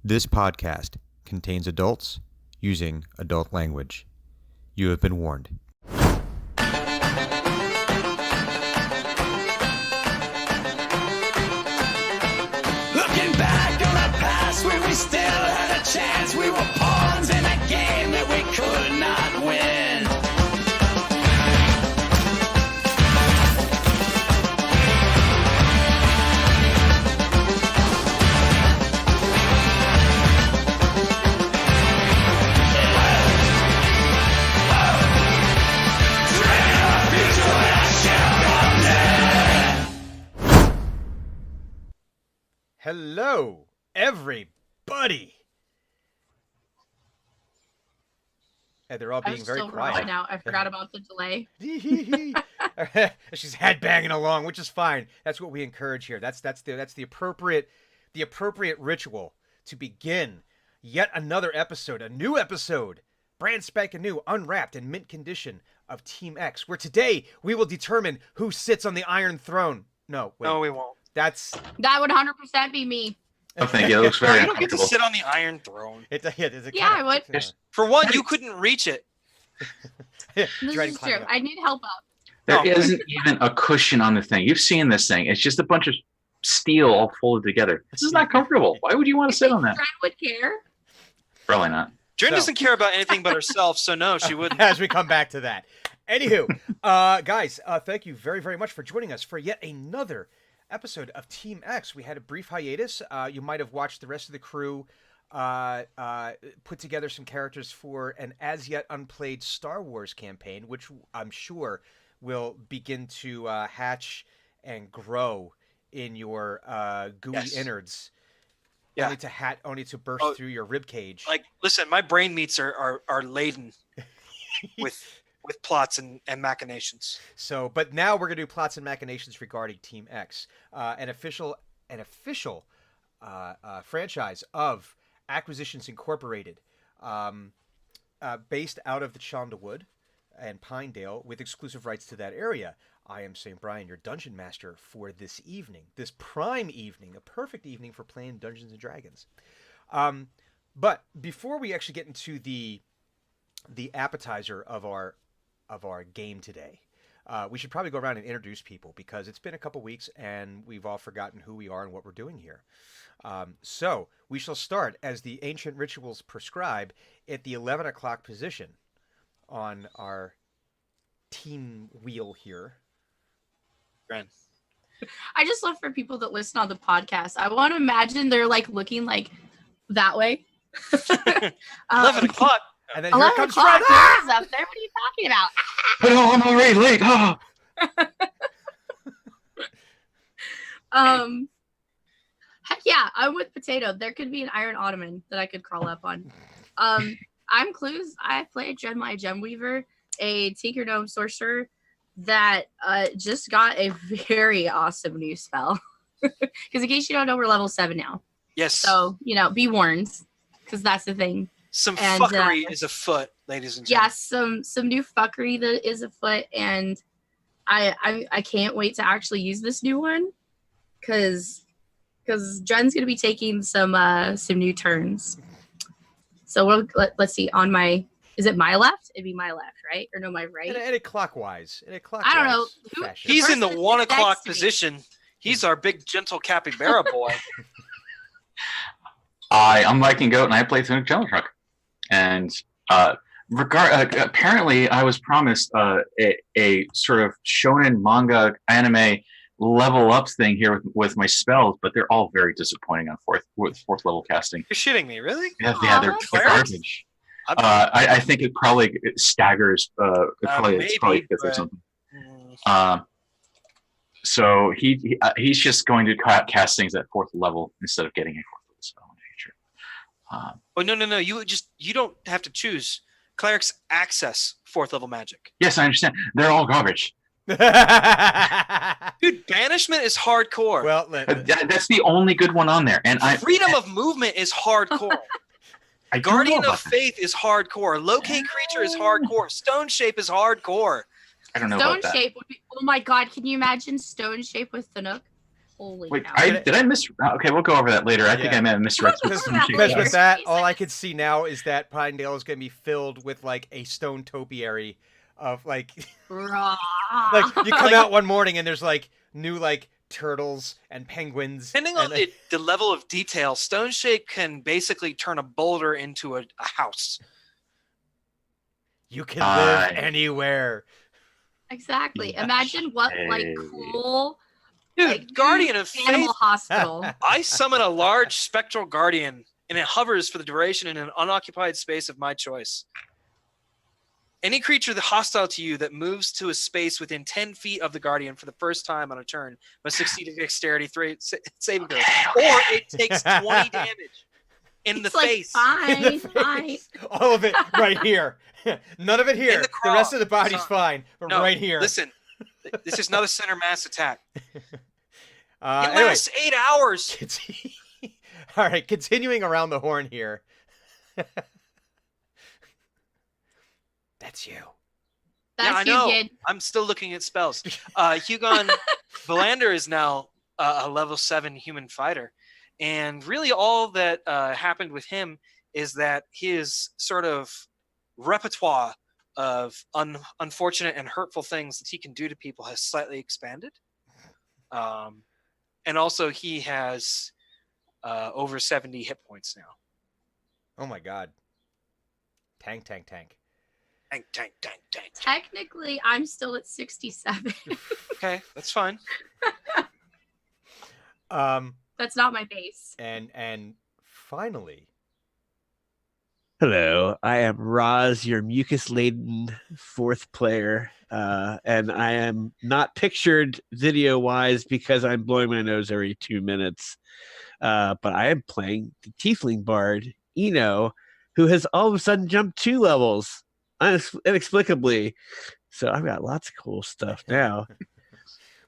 This podcast contains adults using adult language. You have been warned. Looking back on the past where we still had a chance. We were pawns in a game that we could not win. Hello, everybody. And they're all being very still quiet. Right now. I forgot about the delay. She's headbanging along, which is fine. That's what we encourage here. That's the appropriate ritual to begin yet another episode, a new episode, brand spanking new, unwrapped, and mint condition of Team X, where today we will determine who sits on the Iron Throne. No, wait. No, we won't. That would 100% be me. Oh, thank you. It looks No, very you don't get to uncomfortable. sit on the Iron Throne. I would. For one, you couldn't reach it. This is true. I need help up. There No. isn't even a cushion on the thing. You've seen this thing. It's just a bunch of steel all folded together. This is not comfortable. Why would you want to sit on that? Fred would care. Probably not. Jen So- doesn't care about anything but herself, so no, she wouldn't. As we come back to that. Anywho, guys, thank you very, very much for joining us for yet another episode of Team X. We had a brief hiatus. You might have watched the rest of the crew put together some characters for an as yet unplayed Star Wars campaign, which I'm sure will begin to hatch and grow in your gooey Yes. innards. Yeah. Only to burst through your rib cage. Like, listen, my brain meats are laden with plots and machinations. So, but now we're going to do plots and machinations regarding Team X, an official franchise of Acquisitions Incorporated, based out of the Chondawood and Pinedale, with exclusive rights to that area. I am St. Brian, your dungeon master for this evening, this prime evening, a perfect evening for playing Dungeons and Dragons. But before we actually get into the appetizer of our game today, we should probably go around and introduce people, because it's been a couple weeks and we've all forgotten who we are and what we're doing here. So we shall start, as the ancient rituals prescribe, at the 11 o'clock position on our team wheel here. Ren. I just love for people that listen on the podcast. I want to imagine they're like looking like that way. 11 o'clock. And then here 11 comes o'clock. Fred. Ah! Who's up there? What are you talking about? Oh, I'm already late. Oh. Heck yeah, I'm with Potato. There could be an Iron Ottoman that I could crawl up on. I'm Clues. I play Jen My Gemweaver, a Tinker Gnome sorcerer that just got a very awesome new spell. Because in case you don't know, we're level 7 now. Yes. So, be warned, because that's the thing. Some and, fuckery is afoot, ladies and gentlemen. Yes, some new fuckery that is afoot, and I can't wait to actually use this new one, because Jen's gonna be taking some new turns. So let's see, is it my left? It'd be my left, right? Or no, my right? And a clockwise. I don't know. Fashion. He's in the person 1 next o'clock to me. position. He's our big, gentle capybara boy. I'm Viking Goat, and I play Tunic Jelly Truck. And apparently, I was promised a sort of shonen manga anime level up thing here with my spells, but they're all very disappointing on fourth level casting. You're shitting me, really? Yeah, Aw, they're that's garbage. I'm- I think it probably staggers. It's probably maybe, fifth or but- something. Mm. So he's just going to cast things at fourth level instead of getting a fourth level spell in nature. Oh no! You don't have to choose. Clerics access 4th level magic. Yes, I understand. They're all garbage. Dude, banishment is hardcore. Well, That's the only good one on there, and Freedom of movement is hardcore. I don't know Guardian about of that. Faith is hardcore. Locate creature is hardcore. Stone shape is hardcore. I don't know Stone about that. shape would be. Oh my god! Can you imagine Stone shape with Thanuk? Holy Wait, cow. did I miss? Okay, we'll go over that later. I think Yeah. I may have misread some Because- shit. Because Later. with that, all I can see now is that Pinedale is going to be filled with like a stone topiary of like, Raw. like you come out one morning and there's like new like turtles and penguins. Depending and on the level of detail, Stone Shake can basically turn a boulder into a house. you can live Nice. anywhere. Exactly. Yeah. Imagine what like Hey. cool Dude, like, Guardian of animal Faith. hospital. I summon a large spectral guardian, and it hovers for the duration in an unoccupied space of my choice. Any creature that hostile to you that moves to a space within 10 feet of the guardian for the first time on a turn must succeed a dexterity saving throw, or it takes 20 damage in the It's like, face. fine, fine. All of it right here. None of it here. the The rest of the craw. body's Sorry. fine, but No, right here. Listen, this is not a center mass attack. It Anyway, lasts 8 hours. all right, continuing around the horn here. That's you. That's I you, know. kid. I'm still looking at spells. Hugon Valander is now a level 7 human fighter. And really all that happened with him is that his sort of repertoire of unfortunate and hurtful things that he can do to people has slightly expanded. And also he has over 70 hit points now. Oh my god. Tank. Tank. Technically, I'm still at 67. Okay, that's fine. That's not my base. And finally, Hello, I am Roz, your mucus-laden fourth player, and I am not pictured video-wise because I'm blowing my nose every 2 minutes. But I am playing the Tiefling Bard, Eno, who has all of a sudden jumped 2 levels inexplicably. So I've got lots of cool stuff now.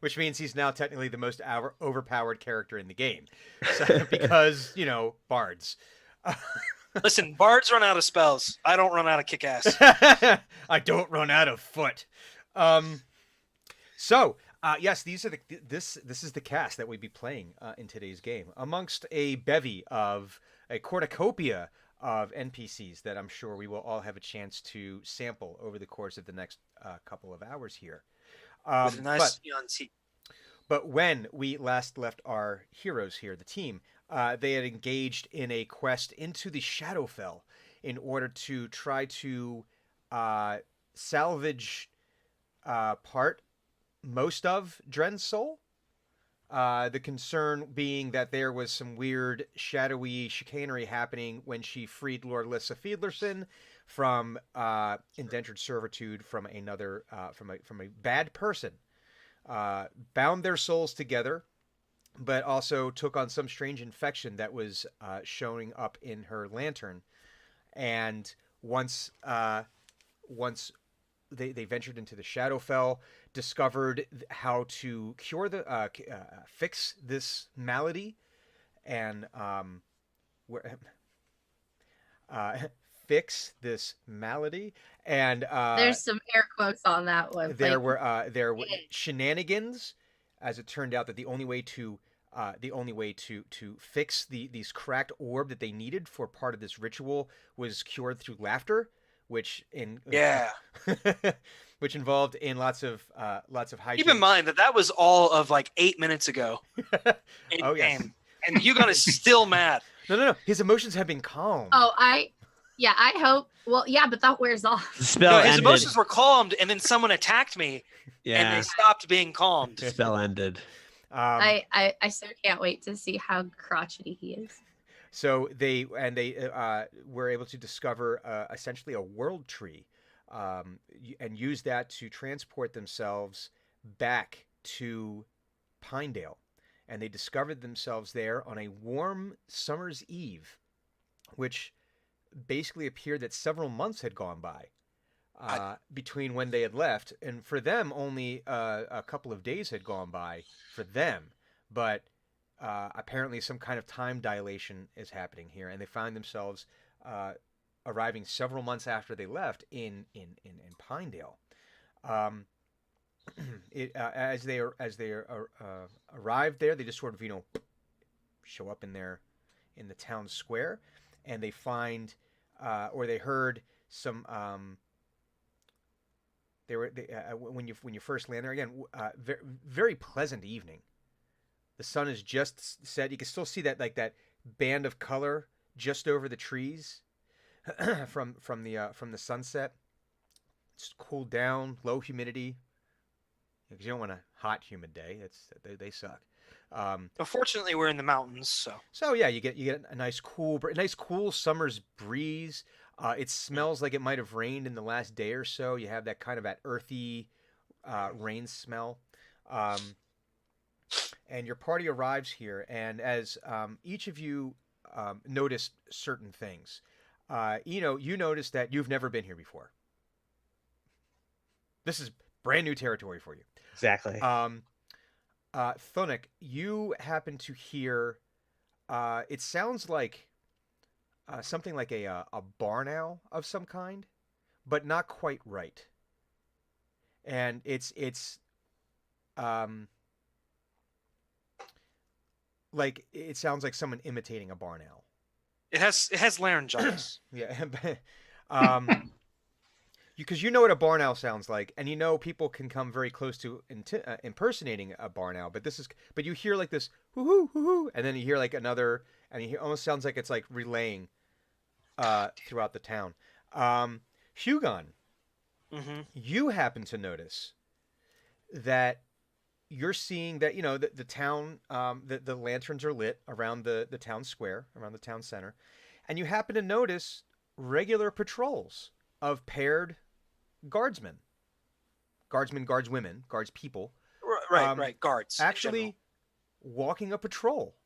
which means he's now technically the most overpowered character in the game. So, because, bards. Listen, bards run out of spells. I don't run out of kick ass. I don't run out of foot. Yes, these are this is the cast that we'd be playing in today's game, amongst a bevy of a cornucopia of NPCs that I'm sure we will all have a chance to sample over the course of the next couple of hours here. With a nice neon tea. But when we last left our heroes here, the team, they had engaged in a quest into the Shadowfell in order to try to salvage most of Dren's soul. The concern being that there was some weird, shadowy chicanery happening when she freed Lord Lissa Fiedlerson from indentured servitude from another, from a bad person. Bound their souls together, but also took on some strange infection that was showing up in her lantern. And once they ventured into the Shadowfell, discovered how to cure fix this malady, and fix this malady, and There's some air quotes on that one. there Like, were shenanigans, as it turned out that the only way to fix these cracked orb that they needed for part of this ritual was cured through laughter, which which involved in lots of hijinks. Keep in mind that was all of like 8 minutes ago. Oh, yes. And Hugon is still mad. No. His emotions have been calmed. oh, I hope. Well, yeah, but that wears off. The spell No, his ended. emotions were calmed, and then someone attacked me, and Yeah, they stopped being calmed. the spell ended. I so can't wait to see how crotchety he is. So they were able to discover essentially a world tree, and use that to transport themselves back to Pinedale. And they discovered themselves there on a warm summer's eve, which basically appeared that several months had gone by between when they had left. And for them, only a couple of days had gone by for them. But apparently some kind of time dilation is happening here, and they find themselves arriving several months after they left in Pinedale. arrive there, they just sort of show up in the town square, and they find or they heard some when you first land there again, very, very pleasant evening. The sun is just set. You can still see that band of color just over the trees from the sunset. It's cooled down, low humidity. Because you don't want a hot, humid day. They suck. But fortunately, we're in the mountains, so. So yeah, you get a nice cool summer's breeze. It smells like it might have rained in the last day or so. You have that kind of earthy rain smell. And your party arrives here, and as each of you notice certain things, you notice that you've never been here before. This is brand new territory for you. Exactly. Thunic, you happen to hear. It sounds like something like a barn owl of some kind, but not quite right. And it's like it sounds like someone imitating a barn owl. It has laryngitis. Yeah. Because you know what a barn owl sounds like, and people can come very close to impersonating a barn owl. But you hear like this hoo hoo hoo hoo, and then you hear like another, and it almost sounds like it's like relaying throughout the town. Hugon, you happen to notice that you're seeing that the town, the lanterns are lit around the town square, around the town center, and you happen to notice regular patrols of paired guardswomen, Right, guards. actually walking a patrol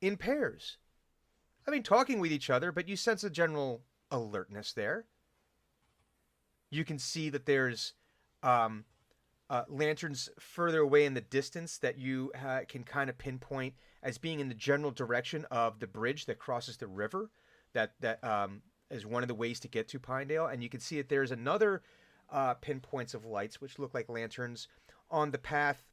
in pairs. I mean, talking with each other, but you sense a general alertness there. You can see that there's lanterns further away in the distance that you can kind of pinpoint as being in the general direction of the bridge that crosses the river. That is one of the ways to get to Pinedale, and you can see that there's another pinpoints of lights which look like lanterns on the path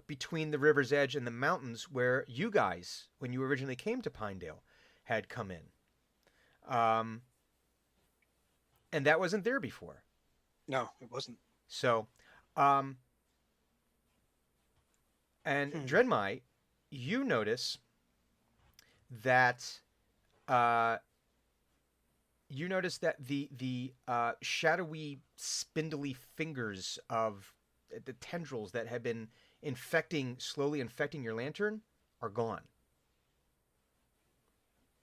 between the river's edge and the mountains where you guys, when you originally came to Pinedale, had come in. And that wasn't there before. No, it wasn't. So, and Drenmai, you notice that the shadowy, spindly fingers of the tendrils that have been slowly infecting your lantern are gone.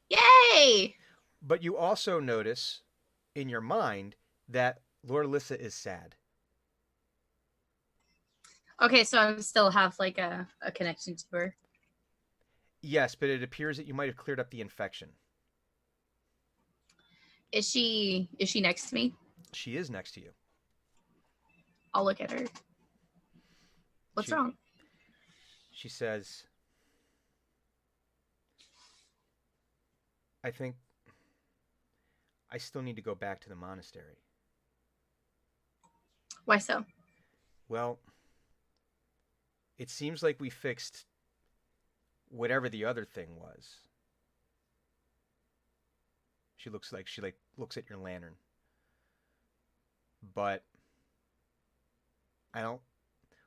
Yay! But you also notice in your mind that Lord Alyssa is sad. Okay, so I still have like a connection to her. Yes, but it appears that you might have cleared up the infection. Is she next to me? She is next to you. I'll look at her. What's wrong? She says, I think I still need to go back to the monastery. Why so? Well, it seems like we fixed whatever the other thing was. She looks at your lantern. But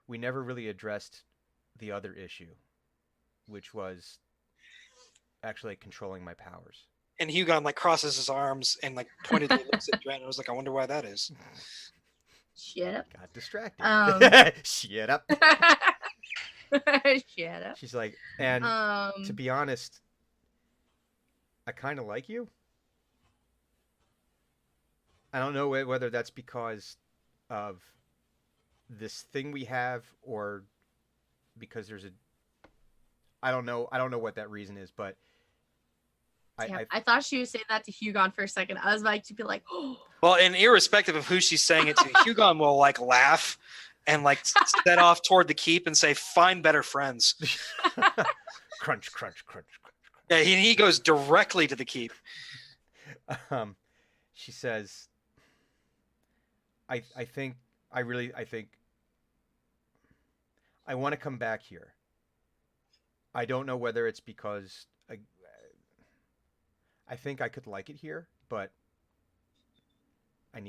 we never really addressed the other issue, which was actually controlling my powers. And Hugon crosses his arms and pointedly looks at Dren and was like, I wonder why that is. Shut up. Got distracted. Shut up. Shut up. She's like, and to be honest, I kind of like you. I don't know whether that's because of this thing we have or because there's I don't know what that reason is, but I thought she was saying that to Hugon for a second. I was about to be like, oh. Well, and irrespective of who she's saying it to, Hugon will laugh and set off toward the keep and say, find better friends. Crunch, crunch, crunch, crunch. Yeah, he goes directly to the keep. She says, I think I want to come back here. I don't know whether it's because I think I could like it here, but I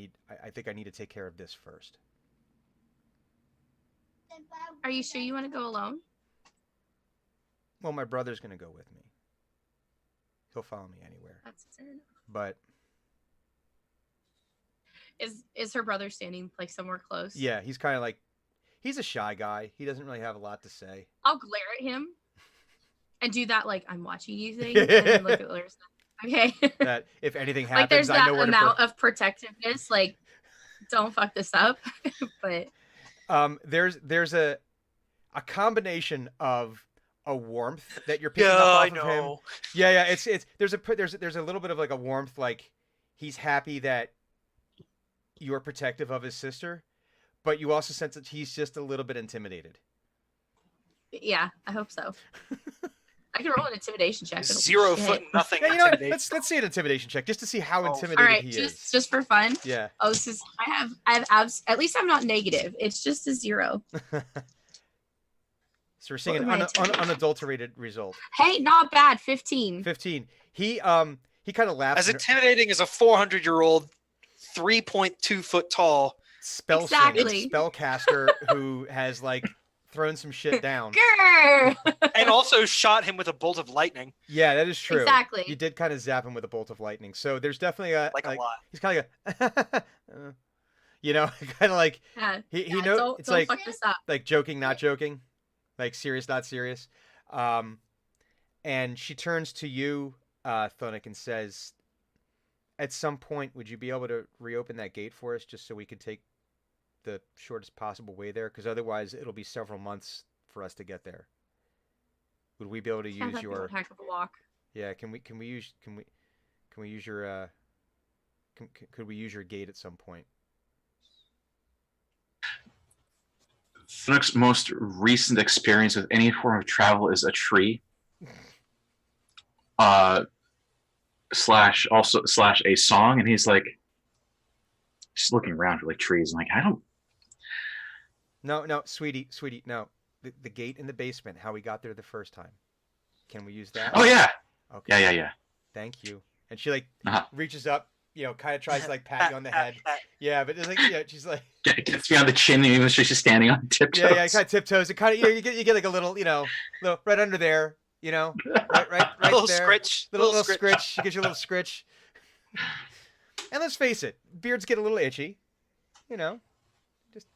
think I need to take care of this first. Are you sure you want to go alone? Well, my brother's going to go with me. He'll follow me anywhere. That's fair enough. But Is her brother standing like somewhere close? yeah, he's kind of like, he's a shy guy. He doesn't really have a lot to say. I'll glare at him and do that like I'm watching you thing, and then look at Larissa. Okay. That if anything Like happens, there's I that know where amount to of protectiveness, like don't fuck this up. But there's a combination of a warmth that you're picking Yeah, up off I of him. know. Yeah, it's there's a little bit of like a warmth, like he's happy that you're protective of his sister, but you also sense that he's just a little bit intimidated. yeah, I hope so. I can roll an intimidation check. It'll be 0 shit. foot nothing. Yeah, you know what? intimidation. Let's see an intimidation check just to see how Oh. intimidated All right, he just is. just for fun. Yeah. Oh, this is I have at least I'm not negative. It's just a 0. So we're seeing What an am I unadulterated result. Hey, not bad. 15. 15. He kind of laughs. As and- intimidating as a 400-year-old, 3.2 foot tall. spell Exactly. spellcaster who has like thrown some shit down. Grr! And also shot him with a bolt of lightning, Yeah, that is true. Exactly. You did kind of zap him with a bolt of lightning. So there's definitely a like a lot. He's kind of like you know, kind of like Yeah, he yeah, knows don't, it's don't like fuck this up. joking not joking, like serious not serious. And she turns to you, Thonic, and says, "At some point, would you be able to reopen that gate for us, just so we could take the shortest possible way there? Because otherwise, it'll be several months for us to get there. Would we be able to Sounds use like your? a heck of a walk. Yeah, can we use your could we use your gate at some point? Thunuk's most recent experience with any form of travel is a tree. Slash a song, and he's like just looking around for like trees and like I don't. No, sweetie, no. The gate in the basement, how we got there the first time. Can we use that? Oh yeah, Okay. yeah. Thank you. And she like Uh-huh. reaches up, kind of tries to like pat you on the head. Yeah, but it's like she's like Gets me on the chin, even though she's just standing on tiptoes. yeah, kind of tiptoes. It kind of you get like a little little right under there, right little there. scritch. Little scritch. She gives you a little scritch. And let's face it, beards get a little itchy, Just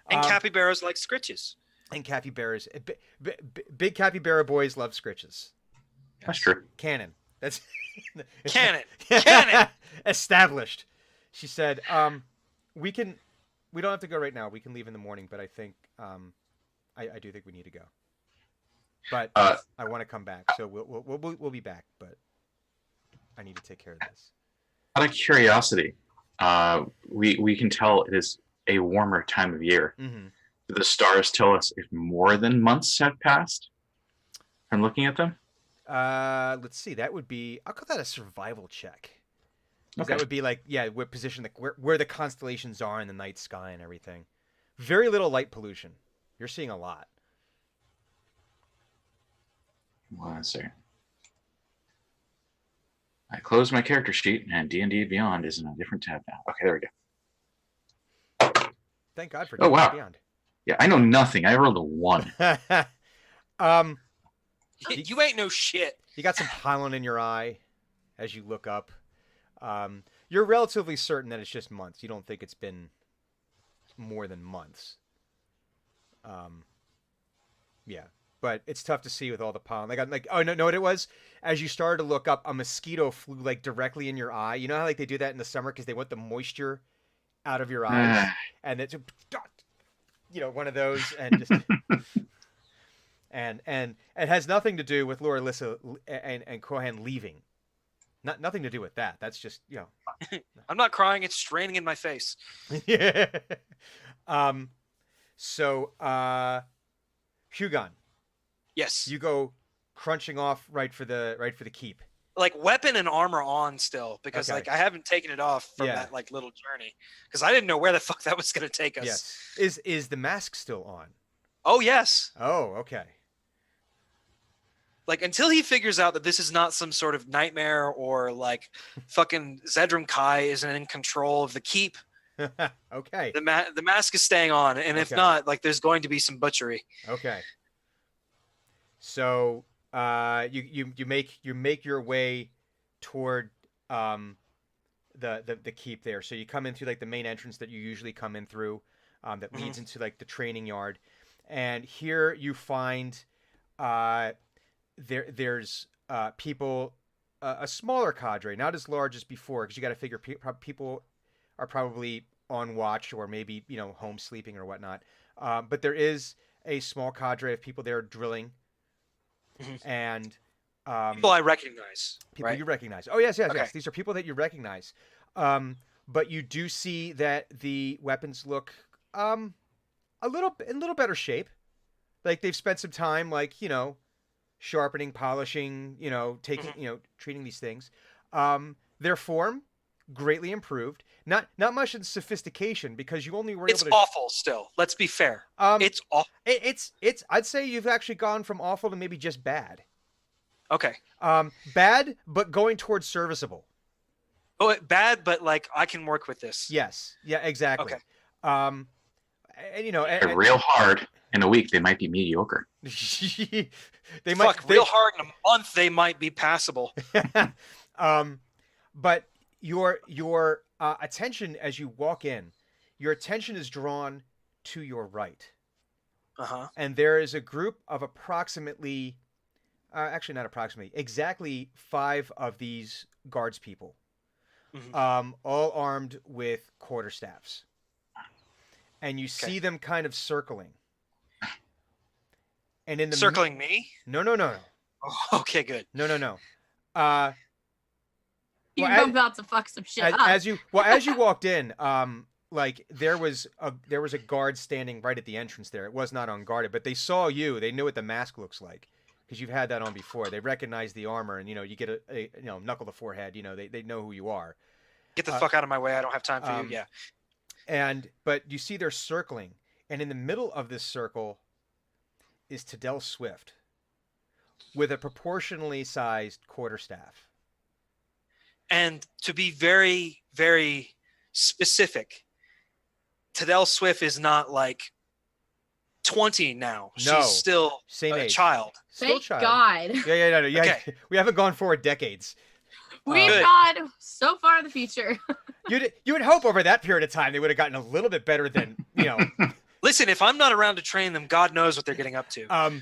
And capybaras like scritches. and capybaras, big capybara boys love scritches. That's true. Canon. That's Canon. Canon. Established. She said, we don't have to go right now. We can leave in the morning, but I think I do think we need to go. But I want to come back, so we'll be back. But I need to take care of this. Out of curiosity, we can tell it is a warmer time of year. Mm-hmm. Do the stars tell us if more than months have passed from looking at them? Let's see. That would be. I'll call that a survival check. 'Cause Okay. That would be like, what position, like where the constellations are in the night sky and everything. Very little light pollution. You're seeing a lot. One second. I closed my character sheet, and D&D Beyond is in a different tab now. Okay, there we go. Thank God for Oh, wow. Beyond. Yeah, I know nothing. I rolled a 1. You ain't no shit. You got some pollen in your eye as you look up. You're relatively certain that it's just months. You don't think it's been more than months. Yeah, but it's tough to see with all the pollen. Oh no, know what it was? As you started to look up, a mosquito flew like directly in your eye. You know how like they do that in the summer because they want the moisture out of your eyes, and it's one of those, and just and it has nothing to do with Laura Lissa and Kohan leaving. Nothing to do with that. That's just I'm not crying. It's straining in my face. yeah. So Hugon, Yes. you go crunching off right for the keep. Like weapon and armor on still because Okay. like I haven't taken it off from Yeah. that like little journey because I didn't know where the fuck that was gonna take us. Yes. Is the mask still on? Oh yes. Oh, okay. Like until he figures out that this is not some sort of nightmare or like fucking Zedram Kai isn't in control of the keep, Okay. the mask is staying on, and if Okay. not, like there's going to be some butchery. Okay. So you make your way toward the keep there. So you come in through like the main entrance that you usually come in through, that leads into like the training yard, and here you find there's people, a smaller cadre, not as large as before, because you got to figure people are probably on watch or maybe home sleeping or whatnot. But there is a small cadre of people there drilling, and People I recognize. people right? you recognize. Oh yes, yes, Okay. yes. These are people that you recognize. But you do see that the weapons look in a little better shape. Like they've spent some time, like sharpening, polishing, taking, treating these things. Their form greatly improved. Not much in sophistication because you only were It's able to. awful still. Let's be fair. It's awful. It's. I'd say you've actually gone from awful to maybe just bad. Okay. Bad, but going towards serviceable. Oh, bad, but like I can work with this. Yes. Yeah. Exactly. Okay. And They're real hard. In a week, they might be mediocre. they might. Fuck, real hard in a month they might be passable. But your attention as you walk in, your attention is drawn to your right, and there is a group of approximately, actually not approximately, exactly 5 of these guards people, all armed with quarterstaffs, and you see them kind of circling. And in the Circling me? No. Oh, okay, good. No. You're Well, about to fuck some shit up. as you walked in, like there was a guard standing right at the entrance there. It was not unguarded, but they saw you. They knew what the mask looks like because you've had that on before. They recognize the armor, and you get a knuckle to the forehead. They know who you are. Get the fuck out of my way. I don't have time for you. Yeah. But you see they're circling, and in the middle of this circle is Tadell Swift with a proportionally sized quarterstaff. And to be very, very specific, Tadell Swift is not like 20 now. No. She's still Same a age. child. Still Thank child. God. Yeah, no. Okay. We haven't gone forward decades. We've Good. gone so far in the future. You would hope over that period of time they would have gotten a little bit better than Listen, if I'm not around to train them, God knows what they're getting up to.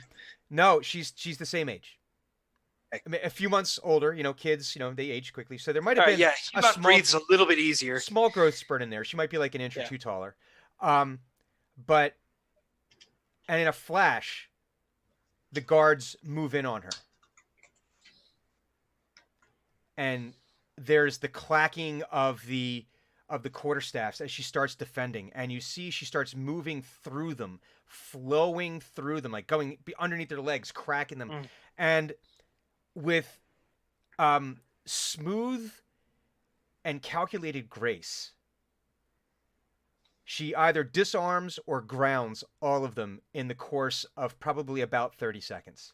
No, she's the same age. Okay. I mean, a few months older. Kids, they age quickly, so there might have All right, been yeah, a human breathes a little bit easier. small growth spurt in there. She might be like an inch or Yeah. two taller. But in a flash, the guards move in on her, and there's the clacking of the quarterstaffs as she starts defending, and you see she starts moving through them, flowing through them, like going underneath their legs, cracking them, and with smooth and calculated grace, she either disarms or grounds all of them in the course of probably about 30 seconds.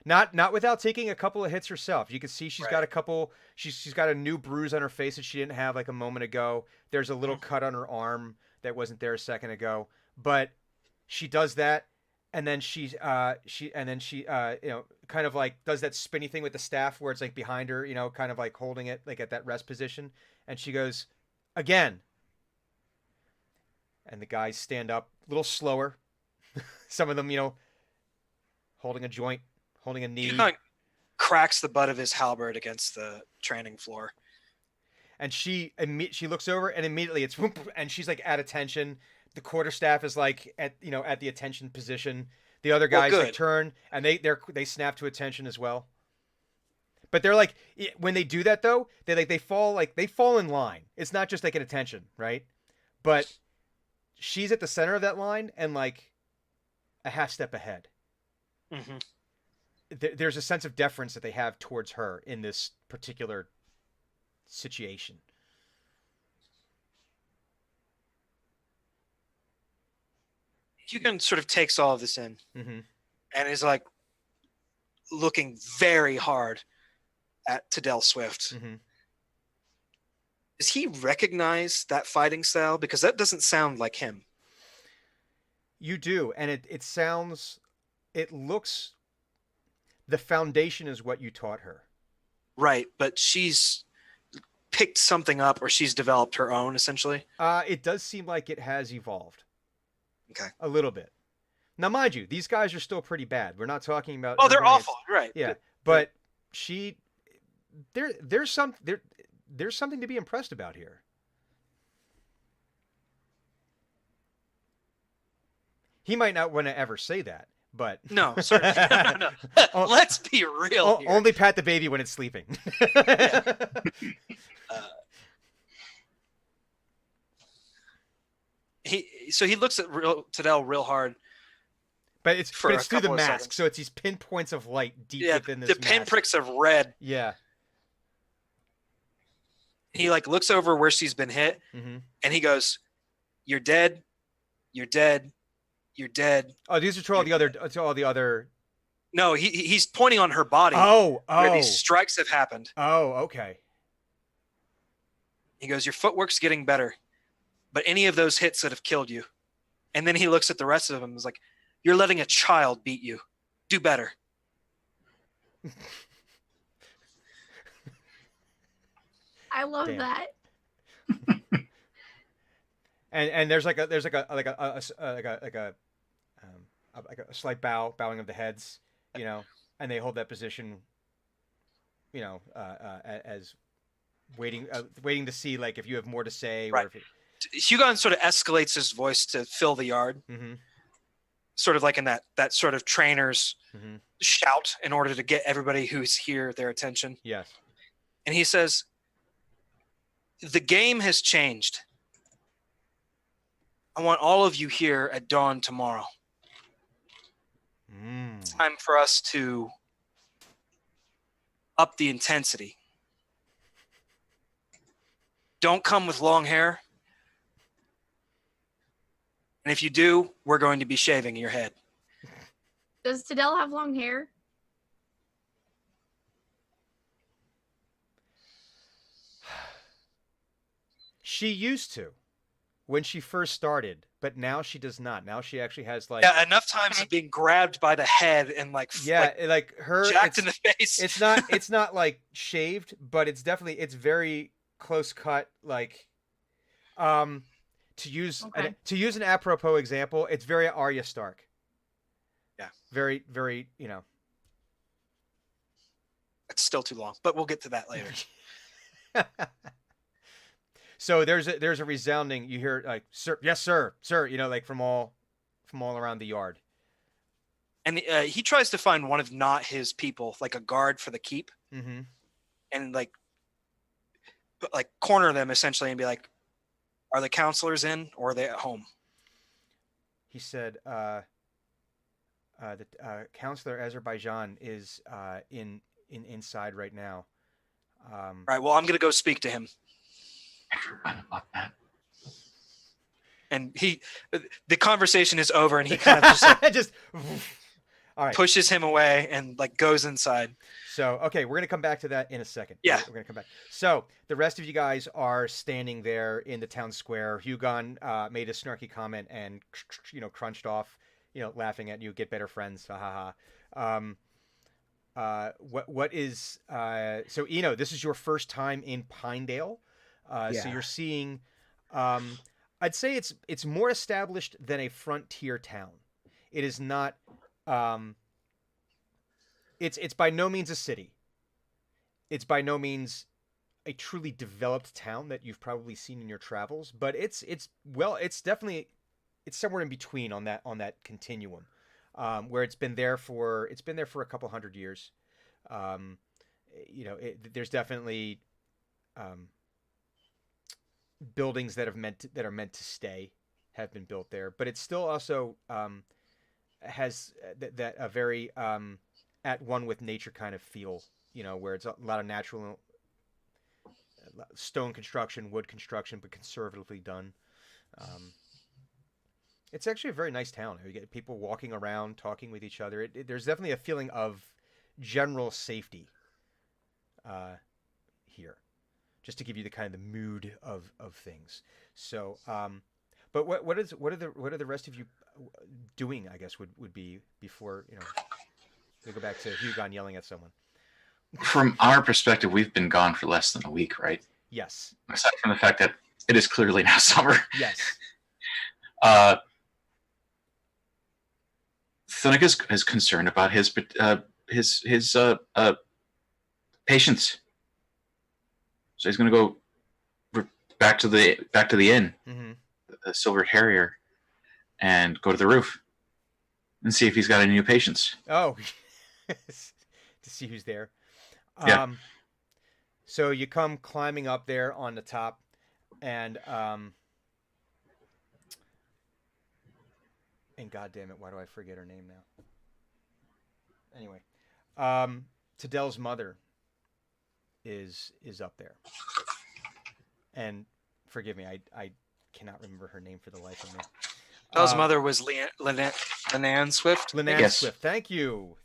Not without taking a couple of hits herself. You can see she's got a couple. She's got a new bruise on her face that she didn't have like a moment ago. There's a little cut on her arm that wasn't there a second ago. But she does that, and then she kind of like does that spinny thing with the staff where it's like behind her, kind of like holding it like at that rest position, and she goes again. And the guys stand up a little slower. Some of them, holding a joint. Holding a knee, Yukon cracks the butt of his halberd against the training floor, and she looks over, and immediately it's whoop, and she's like at attention. The quarterstaff is like at the attention position. The other guys like turn, and they snap to attention as well. But they're like, when they do that though, they fall in line. It's not just like an attention, right? But she's at the center of that line and like a half step ahead. Mm-hmm. There's a sense of deference that they have towards her in this particular situation. Hugon sort of takes all of this in Mm-hmm. and is like looking very hard at Tadell Swift. Mm-hmm. Does he recognize that fighting style? Because that doesn't sound like him. You do, and it looks. The foundation is what you taught her. Right, but she's picked something up or she's developed her own, essentially. It does seem like it has evolved. Okay. A little bit. Now, mind you, these guys are still pretty bad. We're not talking about. Oh, they're everybody awful. Right. Yeah, but there's something to be impressed about here. He might not want to ever say that, but No, certainly. No. Let's be real here. only pat the baby when it's sleeping. He looks at Tadell real hard. But it's For a through the couple of mask, seconds. so it's these pinpoints of light deep Yeah, within this the mask. pinpricks of red. Yeah. He like looks over where she's been hit, Mm-hmm. and he goes, "You're dead. You're dead. You're dead." Oh, these are to all the other. No, he's pointing on her body Oh, where these strikes have happened. oh, okay. He goes, "Your footwork's getting better, but any of those hits that have killed you." And then he looks at the rest of them and is like, "You're letting a child beat you. Do better." I love Damn. that. And there's like a slight bowing of the heads, and they hold that position, as waiting to see like if you have more to say. Right. Or if Hugon sort of escalates his voice to fill the yard, mm-hmm, sort of like in that sort of trainer's mm-hmm. shout in order to get everybody who's here their attention. Yes. And he says, "The game has changed. I want all of you here at dawn tomorrow. It's time for us to up the intensity. Don't come with long hair. And if you do, we're going to be shaving your head." Does Tadell have long hair? She used to, when she first started, but now she does not. Now she actually has like Yeah, enough times of being grabbed by the head and like her jacked it's, in the face. it's not like shaved, but it's very close cut. Like, to use an apropos example, it's very Arya Stark. Yeah, very very It's still too long, but we'll get to that later. So there's a resounding. You hear like, "Sir, yes, sir, sir," like from all around the yard. And he tries to find one of not his people, like a guard for the keep, Mm-hmm. and like corner them essentially and be like, "Are the counselors in or are they at home?" He said, "The counselor Azerbaijan is inside right now." Right. Well, I'm gonna go speak to him. I forgot about that. And the conversation is over, and he kind of just like just all right. pushes him away and like goes inside. So, okay, we're going to come back to that in a second. Yeah. We're going to come back. So, the rest of you guys are standing there in the town square. Hugon made a snarky comment and, crunched off, laughing at you. Get better friends. Ha ha ha. What is, so, this is your first time in Pinedale. So you're seeing, I'd say it's more established than a frontier town. It is not, it's by no means a city. It's by no means a truly developed town that you've probably seen in your travels, but it's definitely somewhere in between on that continuum, where it's been there for a couple hundred years. There's definitely buildings that are meant to stay have been built there, but it still also has that a very at one with nature kind of feel, where it's a lot of natural stone construction, wood construction, but conservatively done. It's actually a very nice town. You get people walking around, talking with each other. There's definitely a feeling of general safety here, just to give you the kind of the mood of things. So, but what are the rest of you doing? I guess would be before we go back to Hugon yelling at someone. From our perspective, we've been gone for less than a week, right? Yes. Aside from the fact that it is clearly now summer. Yes. Thunic is concerned about his patience, so he's going to go back to the inn, Mm-hmm. the Silver Harrier, and go to the roof and see if he's got any new patients. Oh, to see who's there. Yeah. So you come climbing up there on the top, and God damn it, why do I forget her name now? Anyway, Tadel's mother is up there, and forgive me, I cannot remember her name for the life of me. Bell's mother was Leanne Swift. Leanne Yes. Swift. Thank you.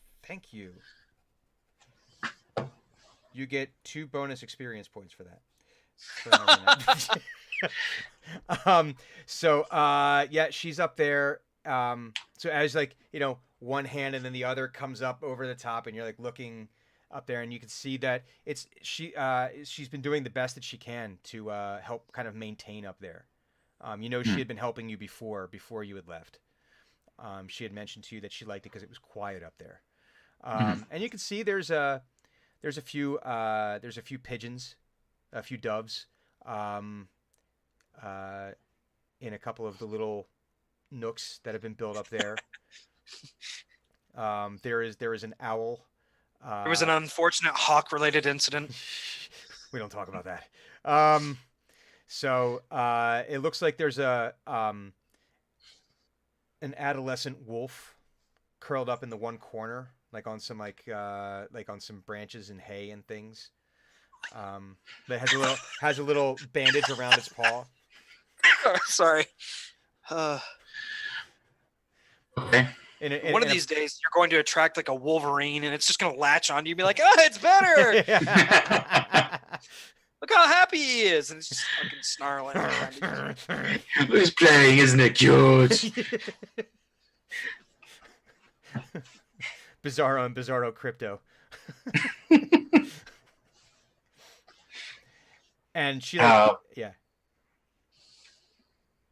You get 2 bonus experience points for that. For remembering that. Yeah, she's up there. So as one hand and then the other comes up over the top, and you're like looking up there, and you can see that she's been doing the best that she can to help kind of maintain up there. She had been helping you before you had left. She had mentioned to you that she liked it because it was quiet up there. And you can see there's a few pigeons, a few doves, in a couple of the little nooks that have been built up there. There is an owl. There was an unfortunate hawk-related incident. We don't talk about that. So it looks like there's an adolescent wolf curled up in the one corner, like on some branches and hay and things. That has a little bandage around its paw. Sorry. Okay. One of these days, you're going to attract like a Wolverine, and it's just going to latch on you and be like, "Oh, it's better! Look how happy he is!" And it's just fucking snarling. Who's playing? Isn't it cute? Bizarro and Bizarro Crypto. And she yeah.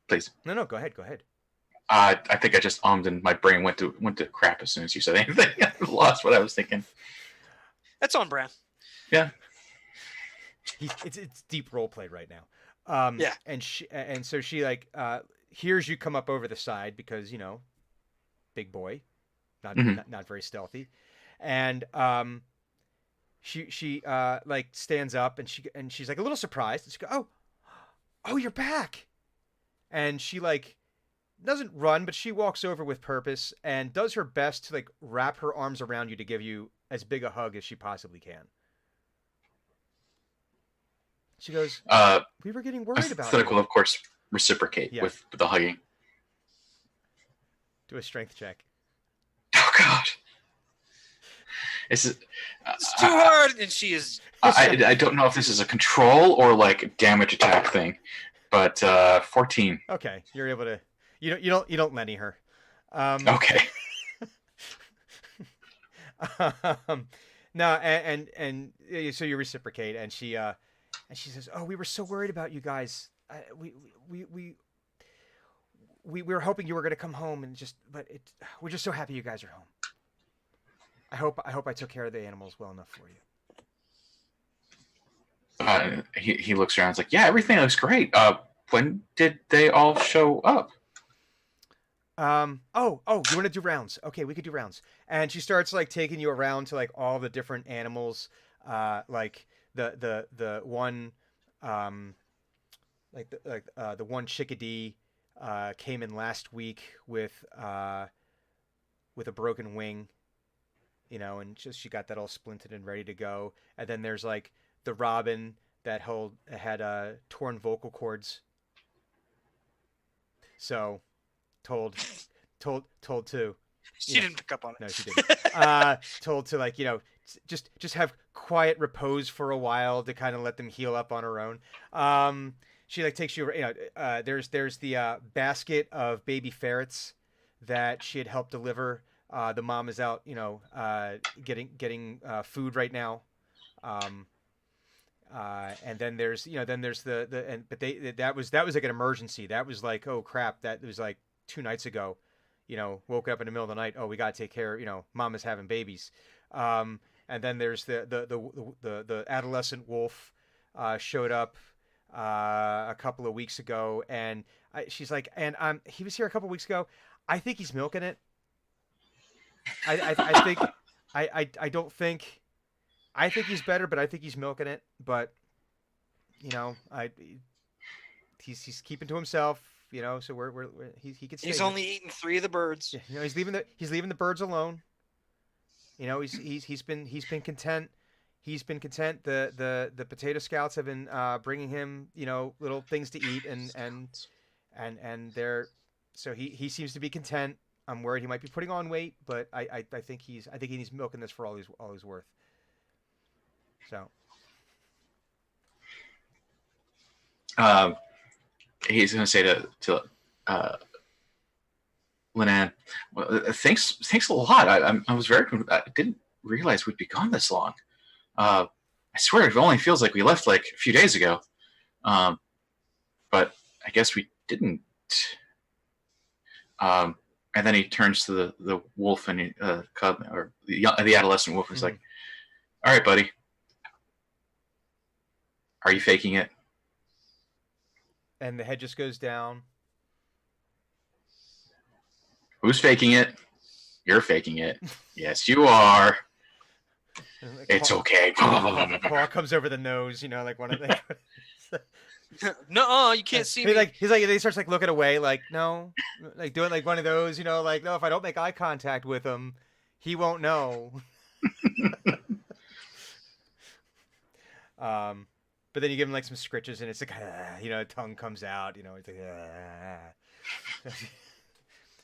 Please. No, go ahead. I think I just and my brain went to crap as soon as you said anything. I lost what I was thinking. That's on brand. Yeah. It's deep role play right now. Yeah. And so she hears you come up over the side because big boy, not very stealthy, and she stands up and she's like a little surprised. And she goes, oh, you're back, and she doesn't run, but she walks over with purpose and does her best to wrap her arms around you to give you as big a hug as she possibly can. She goes, we were getting worried about you. Will, of course, reciprocate with the hugging. Do a strength check. Oh, God. It's too hard, and she is... I don't know if this is a control or damage attack thing, but 14. Okay, you're able to... You don't Lenny her. Okay. No, and so you reciprocate, and she says, "Oh, we were so worried about you guys. We were hoping you were going to come home, we're just so happy you guys are home. I hope I took care of the animals well enough for you." He looks around. He's like, "Yeah, everything looks great. When did they all show up?" You want to do rounds? Okay, we could do rounds. And she starts taking you around to all the different animals, the one, the one chickadee, came in last week with a broken wing, and she got that all splinted and ready to go. And then there's the robin that had torn vocal cords. So told to She Yeah. didn't pick up on it. no, she didn't. Told to like just have quiet repose for a while to kind of let them heal up on her own. She like takes you there's the basket of baby ferrets that she had helped deliver. The mom is out getting food right now. And then there's that was like an emergency. That was like, oh crap, that was like 2 nights ago. Woke up in the middle of the night. Oh, we got to take care. Mama's having babies. And then there's the adolescent wolf showed up a couple of weeks ago, and she's like, and he was here a couple of weeks ago. I think he's milking it. I think I don't think. I think he's better, but I think he's milking it. But he's keeping to himself. So he could stay. He's only eaten 3 of the birds. Yeah, he's leaving the birds alone. He's been content. He's been content. The potato scouts have been bringing him little things to eat and they're so he seems to be content. I'm worried he might be putting on weight, but I think he's milking this for all he's worth. So he's going to say to Linan, well, thanks a lot. I was I didn't realize we'd be gone this long. I swear it only feels like we left like a few days ago. But I guess we didn't. And then he turns to the wolf and cub, or the adolescent wolf. He's like, "All right, buddy, are you faking it?" And the head just goes down. Who's faking it? You're faking it. Yes, you are. Like, It's okay. Paw comes over the nose, like one of the. No, you can't see me. He starts like looking away, like no, like doing like one of those, like no, if I don't make eye contact with him, he won't know. But then you give him like some scritches, and it's like tongue comes out, it's like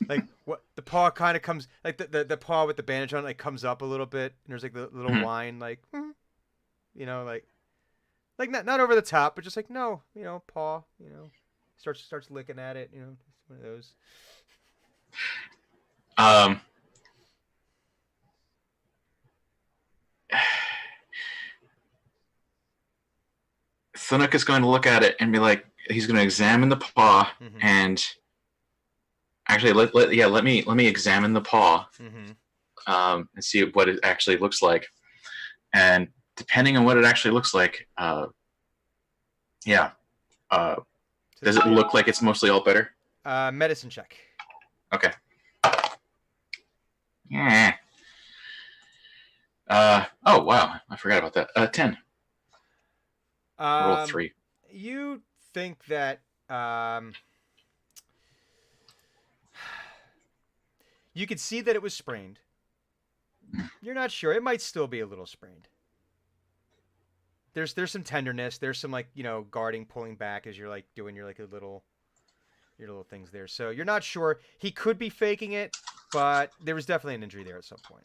like what the paw kind of comes like the paw with the bandage on it, like comes up a little bit, and there's like the little whine, like like not over the top, but just like no, paw, starts licking at it, one of those. Thunuk is going to look at it and be like, he's going to examine the paw and actually let me examine the paw and see what it actually looks like, and depending on what it actually looks like, does it look like it's mostly all better? Medicine check. Okay. Yeah. Oh wow, I forgot about that. 10. Roll 3. You think that you could see that it was sprained. You're not sure. It might still be a little sprained. There's some tenderness. There's some like guarding, pulling back as you're like doing your little things there. So you're not sure. He could be faking it, but there was definitely an injury there at some point.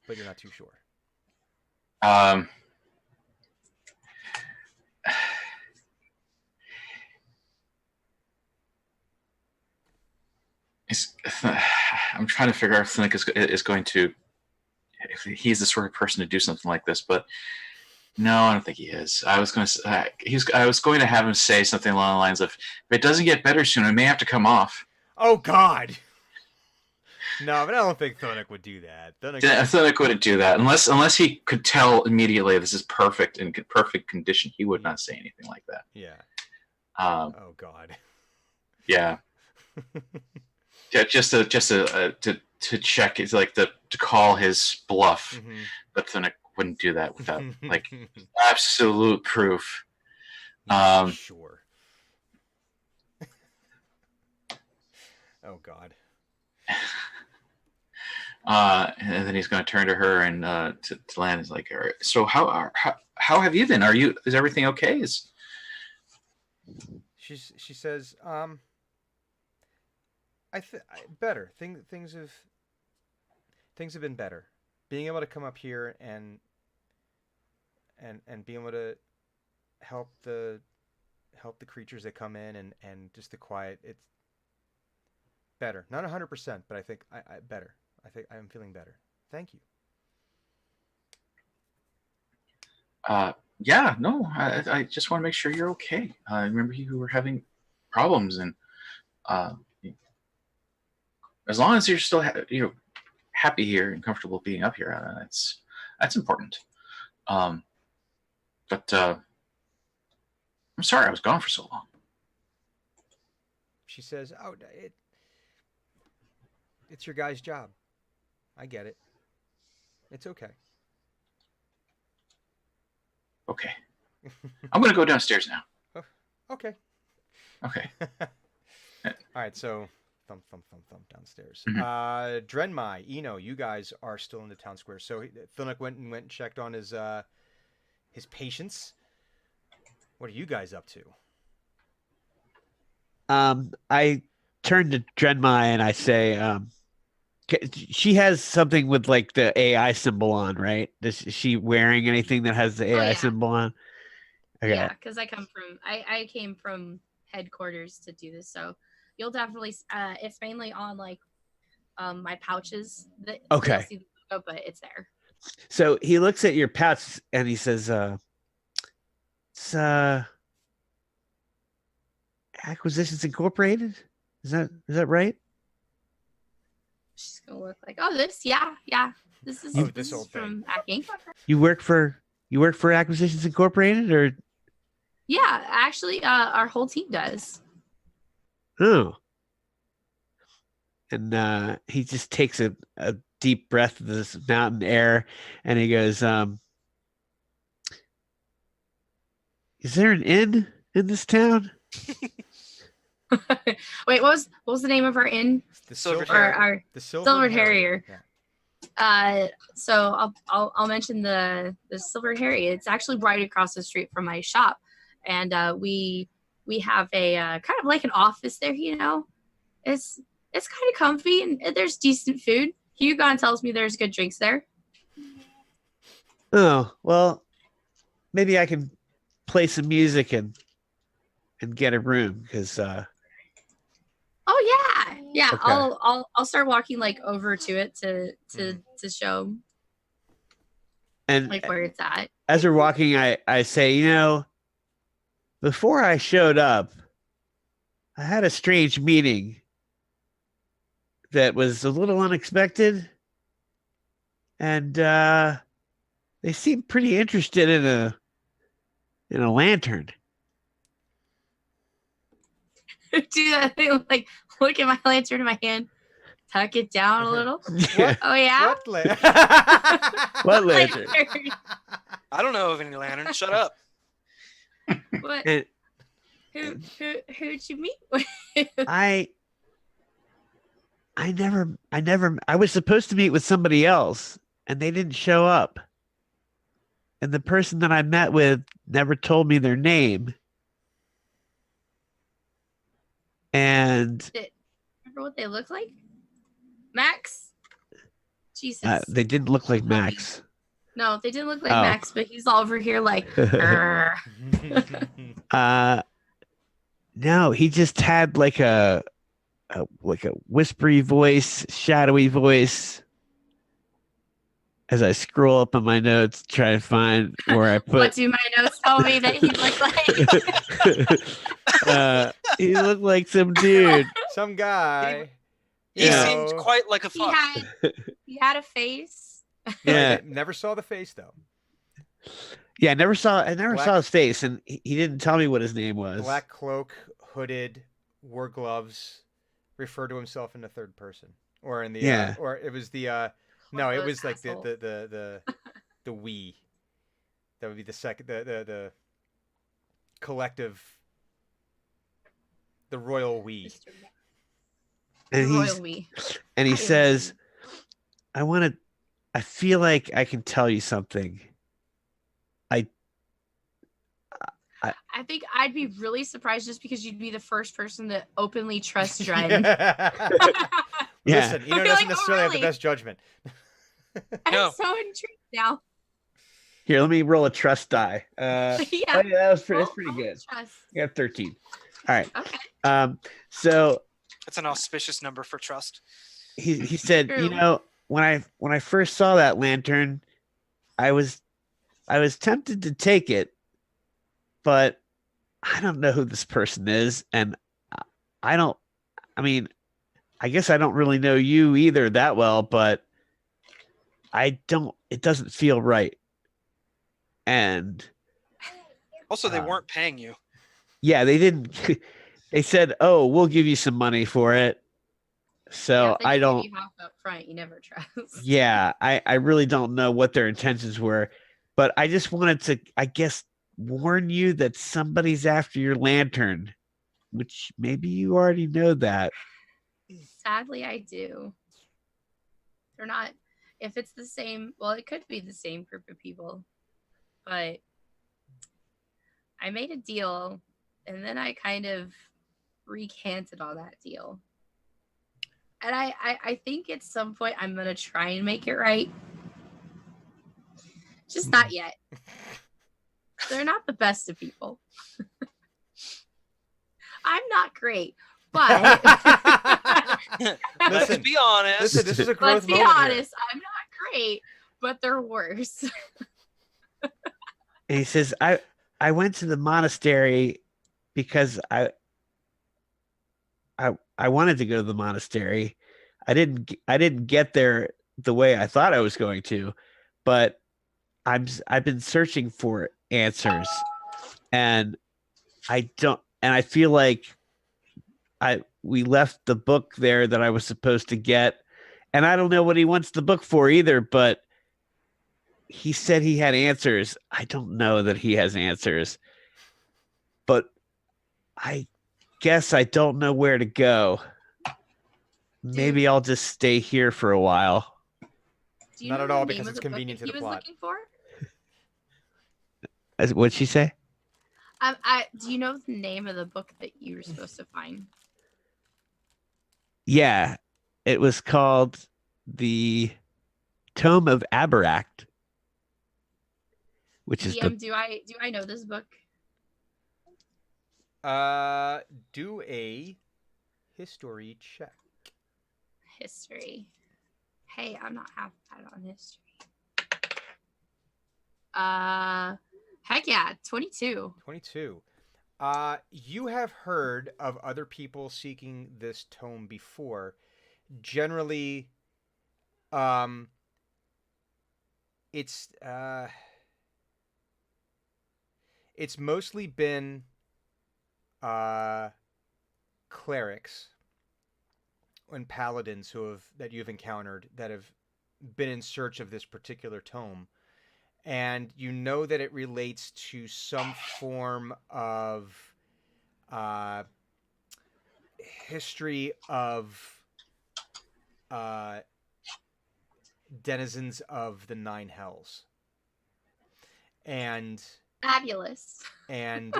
But you're not too sure. I'm trying to figure out if Thunuk is going to, if he's the sort of person to do something like this, but no, I don't think he is. I was going to have him say something along the lines of, if it doesn't get better soon, it may have to come off. Oh God. No, but I don't think Thunuk would do that. Thunuk wouldn't do that unless he could tell immediately this is perfect in perfect condition. He would not say anything like that. Yeah. Oh God. Yeah. Yeah, just to check, it's like to call his bluff, but Thunuk wouldn't do that without like absolute proof. Sure. Oh God. And then he's going to turn to her and to Lan is like, all right, so how have you been? Is everything okay? She says, better things have been better. Being able to come up here and being able to help the creatures that come in and just the quiet, it's better. Not 100%, but I think I better. I think I'm feeling better. Thank you. Yeah, no, I just want to make sure you're okay. I remember you were having problems, and as long as you're still happy here and comfortable being up here, that's important. But I'm sorry I was gone for so long. She says, "Oh, it's your guy's job. I get it. It's okay." Okay. I'm going to go downstairs now. Okay. Okay. All right, so thump downstairs. Mhm. Drenmai, Eno, you guys are still in the town square. So Thilnik went and checked on his patients. What are you guys up to? I turn to Drenmai and I say, she has something with like the AI symbol on, right? Is she wearing anything that has the AI yeah. symbol on? Okay. Yeah, because I came from headquarters to do this, so you'll definitely it's mainly on like my pouches that Okay. you'll see the logo, but it's there. So he looks at your pouch and he says, it's Acquisitions Incorporated? Is that right? She's gonna look like, oh, this, yeah. This is this this old is from Acking. You work for Acquisitions Incorporated, or Yeah, actually, our whole team does. oh? And he just takes a deep breath of this mountain air, and he goes, "Is there an inn in this town?" Wait, what was the name of our inn? The Silver Our Silver Harrier. Yeah. So I'll mention the Silver Harrier. It's actually right across the street from my shop, and we have a kind of like an office there. It's kind of comfy and there's decent food. Hugon tells me there's good drinks there. Oh, well, maybe I can play some music and get a room because Oh yeah. Okay. I'll start walking like over to it to show and like where it's at. as we're walking, I say, before I showed up, I had a strange meeting that was a little unexpected, and they seemed pretty interested in a lantern. Do that thing, like look at my lantern in my hand, tuck it down a little. Yeah. Oh yeah. What lantern? I don't know of any lanterns. Shut up. What? And Who'd you meet with? I was supposed to meet with somebody else, and they didn't show up. And the person that I met with never told me their name. And Remember what they look like? Max? Jesus. they didn't look like Max. No, they didn't look like Oh. Max, but he's all over here like, No, he just had like a whispery voice, shadowy voice. As I scroll up on my notes, try to find where I what put. do my notes tell me that he looked like? He looked like some dude. Some guy. He Yeah. seemed quite like a he fuck. had a face. Yeah, Never saw the face though. yeah. I never saw Black- his face, and he didn't tell me what his name was. Black cloak, hooded, wore gloves, referred to himself in the third person, or in the Yeah. or it was the no, it Those was like asshole. the we. That would be the second the collective, the royal we. And Royal we. he says, I feel like I can tell you something. I think I'd be really surprised just because you'd be the first person to openly trust Dren. Yeah. Listen, Eno I'd be doesn't like, necessarily have the really? best judgment. I'm No. so intrigued now. Here, let me roll a trust die. Yeah. Oh, yeah, that's pretty Roll good. trust. You got 13. All right. Okay. So It's an auspicious number for trust. he said, True. when I first saw that lantern, I was tempted to take it, but I don't know who this person is, and I guess I don't really know you either that well, but it doesn't feel right. And Also, they weren't paying you. yeah, they didn't. They said, "Oh, we'll give you some money for it." So if they I give don't. you half up front, you never trust. Yeah, I really don't know what their intentions were, but I just wanted to, I guess, warn you that somebody's after your lantern, which maybe you already know that. Sadly, I do. They're not. If it's the same, well, it could be the same group of people, but I made a deal, and then I kind of recanted all that deal. And I think at some point I'm gonna try and make it right. Just not yet. They're not the best of people. I'm not great, but Let's Listen, be honest. Listen, this is a growth let's be moment here. honest, I'm not great, but they're worse. And he says, I went to the monastery because I wanted to go to the monastery. I didn't get there the way I thought I was going to, but I've been searching for answers, and I feel like we left the book there that I was supposed to get, and I don't know what he wants the book for either, but he said he had answers. I don't know that he has answers, but I guess I don't know where to go. Maybe I'll just stay here for a while. Do you Not know at the all, name because of it's the book convenient that to the he was plot. looking for? What'd she say? Do you know the name of the book that you were supposed to find? Yeah, it was called the Tome of Aberact, which is DM, do I know this book? Do a history check. History. Hey, I'm not half bad on history. Heck yeah, 22. 22. You have heard of other people seeking this tome before. Generally, it's mostly been clerics and paladins that you've encountered that have been in search of this particular tome. And you know that it relates to some form of history of denizens of the Nine Hells. And Fabulous. And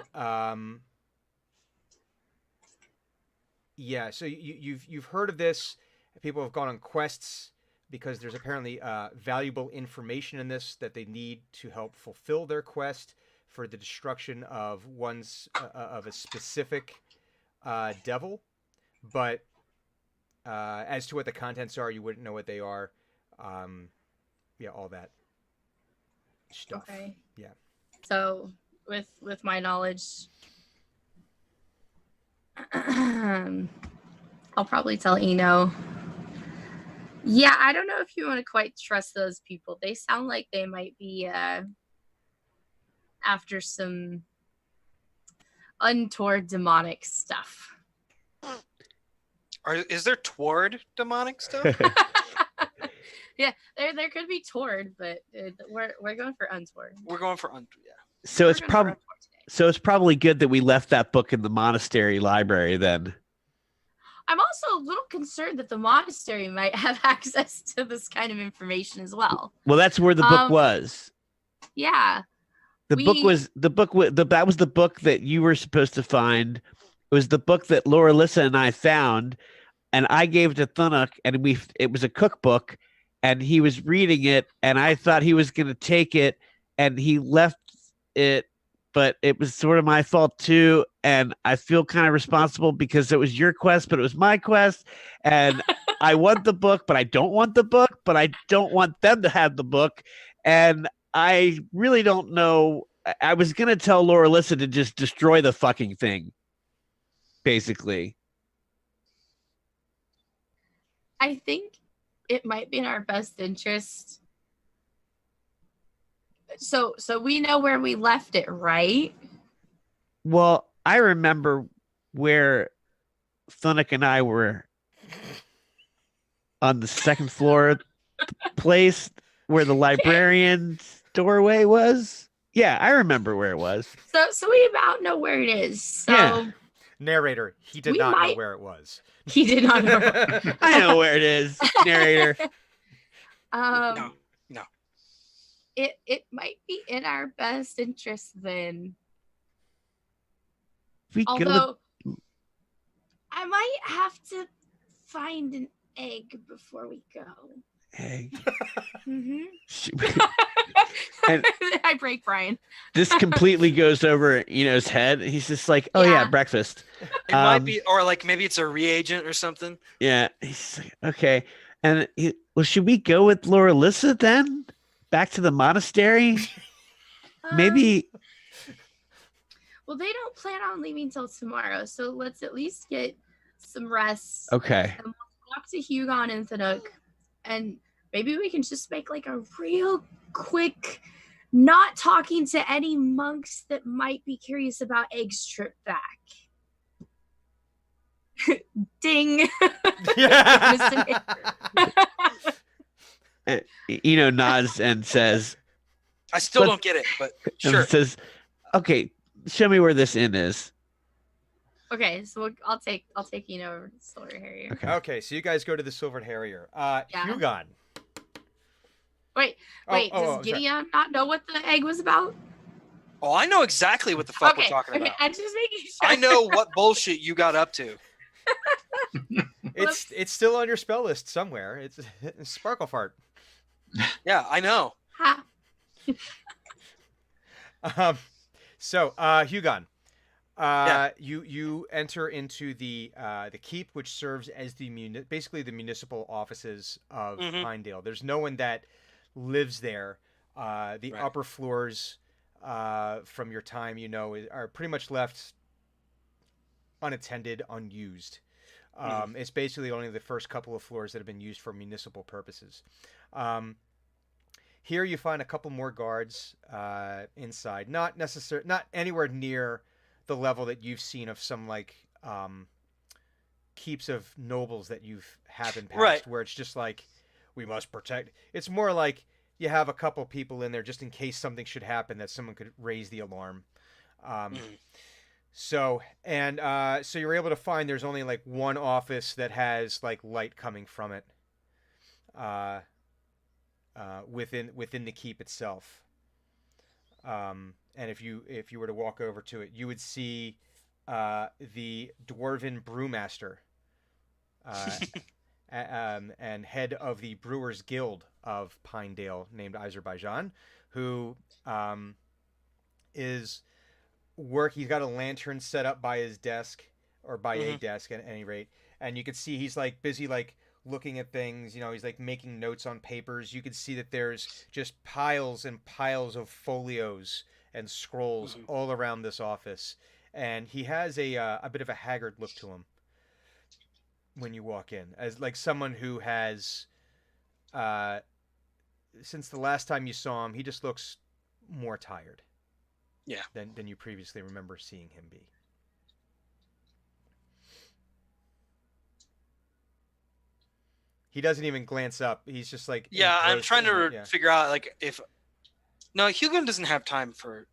yeah, so you've heard of this. People have gone on quests because there's apparently valuable information in this that they need to help fulfill their quest for the destruction of of a specific devil. But as to what the contents are, you wouldn't know what they are. Yeah, all that stuff. Okay. Yeah. So with my knowledge, I'll probably tell Eno. Yeah, I don't know if you want to quite trust those people. They sound like they might be after some untoward demonic stuff. Is there toward demonic stuff? Yeah, there could be toward, but we're going for untoward. We're going for yeah. So We're it's going for probably untoward today. so it's probably good that we left that book in the monastery library then. I'm also a little concerned that the monastery might have access to this kind of information as well. Well, that's where the book was. Yeah. The that was the book that you were supposed to find. It was the book that Laura Lissa and I found, and I gave it to Thunuk, and it was a cookbook, and he was reading it, and I thought he was going to take it, and he left it, but it was sort of my fault too, and I feel kind of responsible because it was your quest, but it was my quest, and I want the book, but I don't want the book, but I don't want them to have the book, and I really don't know. I was going to tell Laura Lissa to just destroy the fucking thing, basically. I think it might be in our best interest. So we know where we left it, right? Well, I remember where Thunuk and I were on the second floor place where the librarian's doorway was. Yeah, I remember where it was. So we about know where it is. So Yeah. Narrator, he did not know where it was. He did not know. I know where it is. Narrator. No. It might be in our best interest then. We go to Although I might have to find an egg before we go. egg. Mm-hmm. And- I break Brian. This completely goes over Eno's head. He's just like, oh yeah, Yeah. breakfast. It might be, or like maybe it's a reagent or something. Yeah. He's like, okay. And well, should we go with Laura Lissa then? Back to the monastery? Maybe. Well, they don't plan on leaving till tomorrow, so let's at least get some rest. Okay. Talk to Hugon and Thunuk, and maybe we can just make like a real quick, not talking to any monks that might be curious about Egg's trip back. Ding. Eno nods and says, I still But- don't get it, but and sure. says, okay, show me where this inn is. Okay, so I'll take over to Silver Harrier. Okay. Okay, so you guys go to the Silvered Harrier. Hugon. Wait, does sorry. Gideon not know what the egg was about? Oh, I know exactly what the fuck we're Okay, talking okay, about. I'm just making sure. I know what bullshit you got up to. It's still on your spell list somewhere. It's Sparkle Fart. Yeah, I know. Ha. Hugon, Yeah. you enter into the keep, which serves as basically the municipal offices of Mhm. Pinedale. There's no one that lives there. The Right. upper floors, from your time, are pretty much left unattended, unused. It's basically only the first couple of floors that have been used for municipal purposes. Here you find a couple more guards inside, not anywhere near the level that you've seen of some keeps of nobles that you've had in past, Right. where it's just like, we must protect. It's more like you have a couple people in there just in case something should happen, that someone could raise the alarm. So you're able to find there's only like one office that has light coming from it. Within the keep itself, and if you were to walk over to it, you would see the dwarven brewmaster, and head of the Brewers Guild of Pinedale, named Azerbaijan, who is he's got a lantern set up by his desk, or by a desk at any rate, and you can see he's busy looking at things. He's making notes on papers. You can see that there's just piles and piles of folios and scrolls all around this office, and he has a bit of a haggard look to him when you walk in, as someone who has since the last time you saw him, he just looks more tired than you previously remember seeing him be. He doesn't even glance up. He's just Yeah, I'm engrossed trying in to it, yeah. figure out if no, Hugon doesn't have time for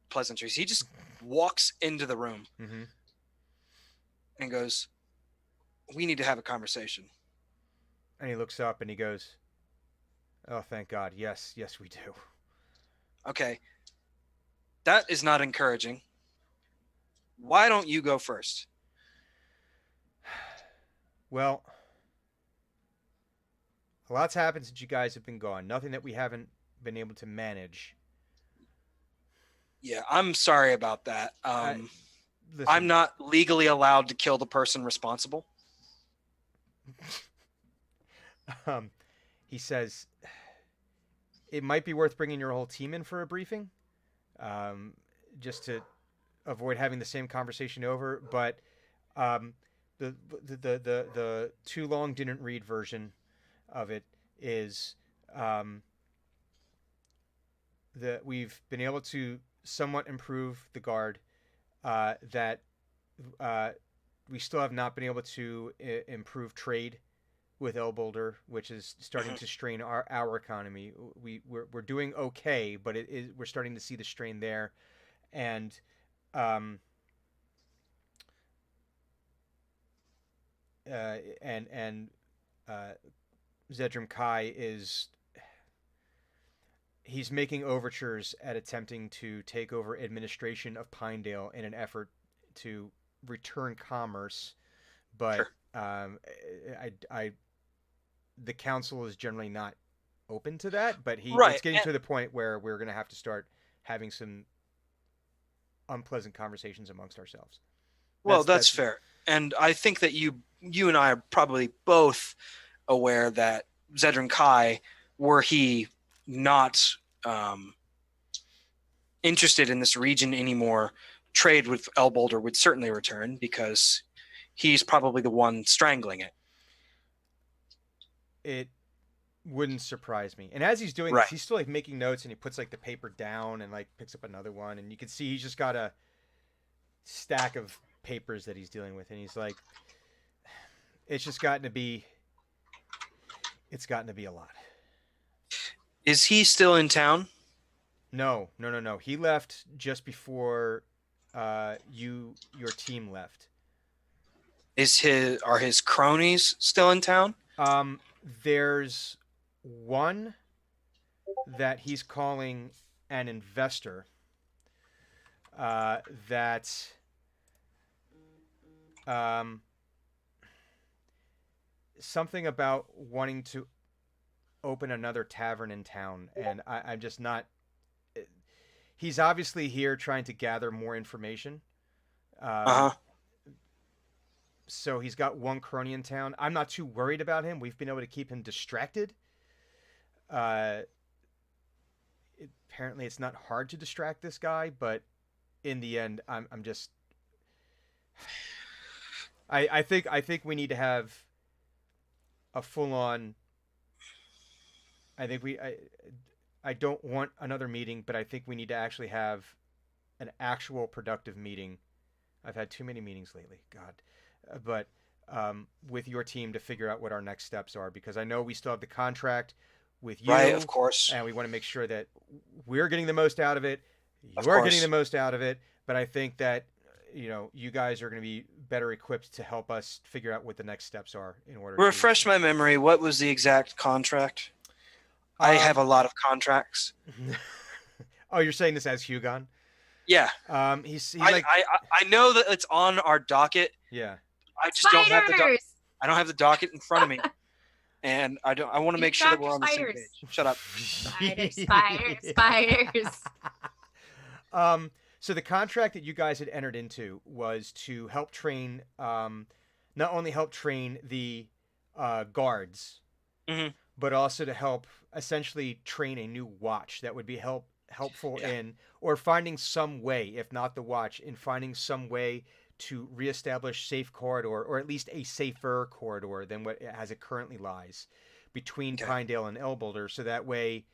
pleasantries. He just walks into the room Mm-hmm. and goes, "We need to have a conversation." And he looks up and he goes, Oh, thank God. Yes, we do. Okay. That is not encouraging. Why don't you go first? Well, a lot's happened since you guys have been gone. Nothing that we haven't been able to manage. Yeah, I'm sorry about that. Listen, I'm not legally allowed to kill the person responsible. He says it might be worth bringing your whole team in for a briefing, just to avoid having the same conversation over. But the too long didn't read version of it is that we've been able to somewhat improve the guard. That we still have not been able to improve trade with El Boulder, which is starting to strain our economy. We're doing okay, but we're starting to see the strain there, and Zedram Kai he's making overtures at attempting to take over administration of Pinedale in an effort to return commerce, but Sure. The council is generally not open to that. But Right, it's getting and- to the point where we're going to have to start having some unpleasant conversations amongst ourselves. Well, that's fair. And I think that you and I are probably both aware that Zedran Kai, were he not interested in this region anymore, trade with El Boulder would certainly return, because he's probably the one strangling it. It wouldn't surprise me. And as he's doing Right. this, he's still like making notes, and he puts like the paper down and like picks up another one, and you can see he's just got a stack of papers that he's dealing with, and he's like, it's gotten to be a lot. Is he still in town? No. He left just before your team left. Are his cronies still in town? There's one that he's calling an investor. That something about wanting to open another tavern in town, and I'm just not. He's obviously here trying to gather more information. So he's got one crony in town. I'm not too worried about him. We've been able to keep him distracted. Apparently, it's not hard to distract this guy, but in the end, I'm just. I think we need to have a full on. I don't want another meeting, but I think we need to actually have an actual productive meeting. I've had too many meetings lately, God. But with your team to figure out what our next steps are, because I know we still have the contract with you, Right, of course. and we want to make sure that we're getting the most out of it. Of You're course. getting the most out of it, but I think that you guys are going to be better equipped to help us figure out what the next steps are in order. Refresh my memory. What was the exact contract? I have a lot of contracts. Oh, you're saying this as Hugon? Yeah. He's I, like, I know that it's on our docket. yeah. I just don't have the Spiders! I don't have the docket in front of me, and I want to make sure that we're on the same Spiders. page. Shut up. Spiders. So the contract that you guys had entered into was to help train, not only help train the guards, Mhm. but also to help essentially train a new watch that would be helpful Yeah. in, or finding some way, if not the watch, in finding some way to reestablish safe corridor, or at least a safer corridor than what as it currently lies between Okay. Pinedale and El Boulder, so that way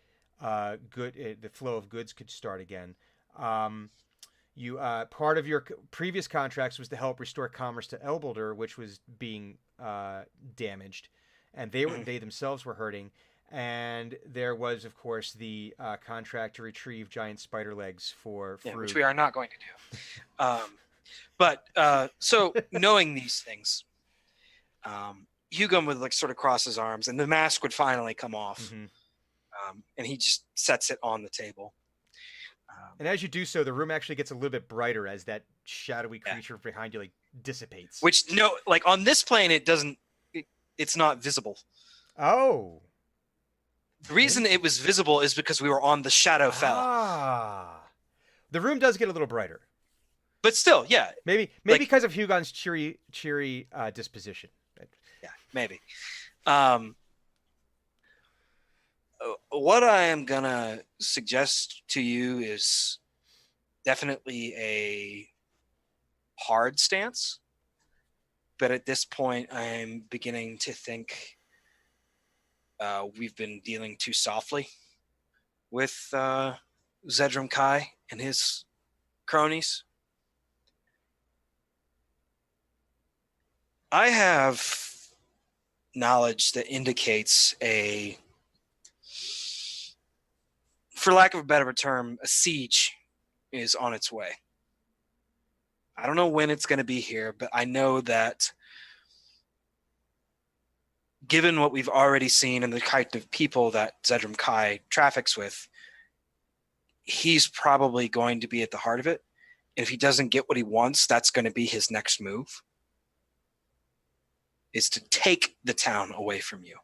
the flow of goods could start again. You part of your previous contracts was to help restore commerce to El Boulder, which was being damaged, and they themselves were hurting. And there was, of course, the contract to retrieve giant spider legs for fruit. Which we are not going to do. But so knowing these things, Hugo would like sort of cross his arms, and the mask would finally come off. Mhm. And he just sets it on the table. And as you do so, the room actually gets a little bit brighter as that shadowy creature behind you like dissipates. Which like on this plane, it's not visible. Oh. The reason it was visible is because we were on the Shadowfell. Ah. The room does get a little brighter. But still, yeah. Maybe because of Hugon's cheery disposition. Yeah, maybe. What I am gonna suggest to you is definitely a hard stance. But at this point, I'm beginning to think we've been dealing too softly with Zedram Kai and his cronies. I have knowledge that indicates for lack of a better term, a siege is on its way. I don't know when it's going to be here, but I know that given what we've already seen and the kind of people that Zedram Kai traffics with, he's probably going to be at the heart of it. And if he doesn't get what he wants, that's going to be his next move, is to take the town away from you.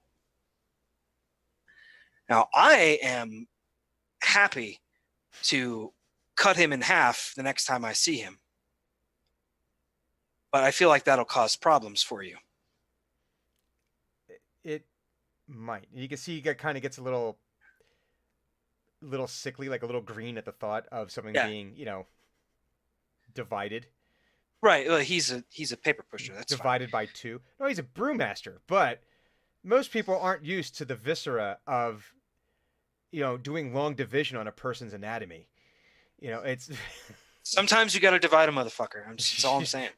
Now, I am happy to cut him in half the next time I see him. But I feel like that'll cause problems for you. It might. You can see he kind of gets a little sickly, like a little green at the thought of something being, divided. Right. Well, he's a paper pusher. That's divided by two. No, he's a brewmaster, but most people aren't used to the viscera of, doing long division on a person's anatomy. It's sometimes you got to divide a motherfucker. That's all I'm saying.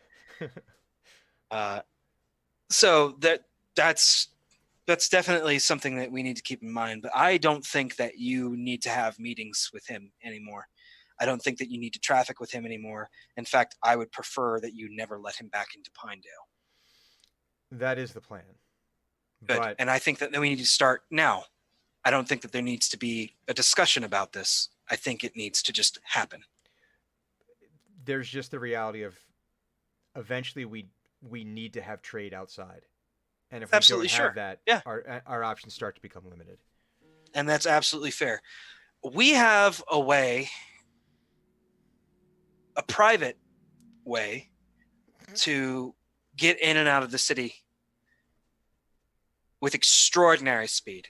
So that's definitely something that we need to keep in mind. But I don't think that you need to have meetings with him anymore. I don't think that you need to traffic with him anymore. In fact, I would prefer that you never let him back into Pinedale. That is the plan. Good. But... And I think that we need to start now. I don't think that there needs to be a discussion about this. I think it needs to just happen. There's just the reality of eventually we need to have trade outside. And if we absolutely don't have that, yeah. our options start to become limited. And that's absolutely fair. We have a way, a private way, to get in and out of the city with extraordinary speed.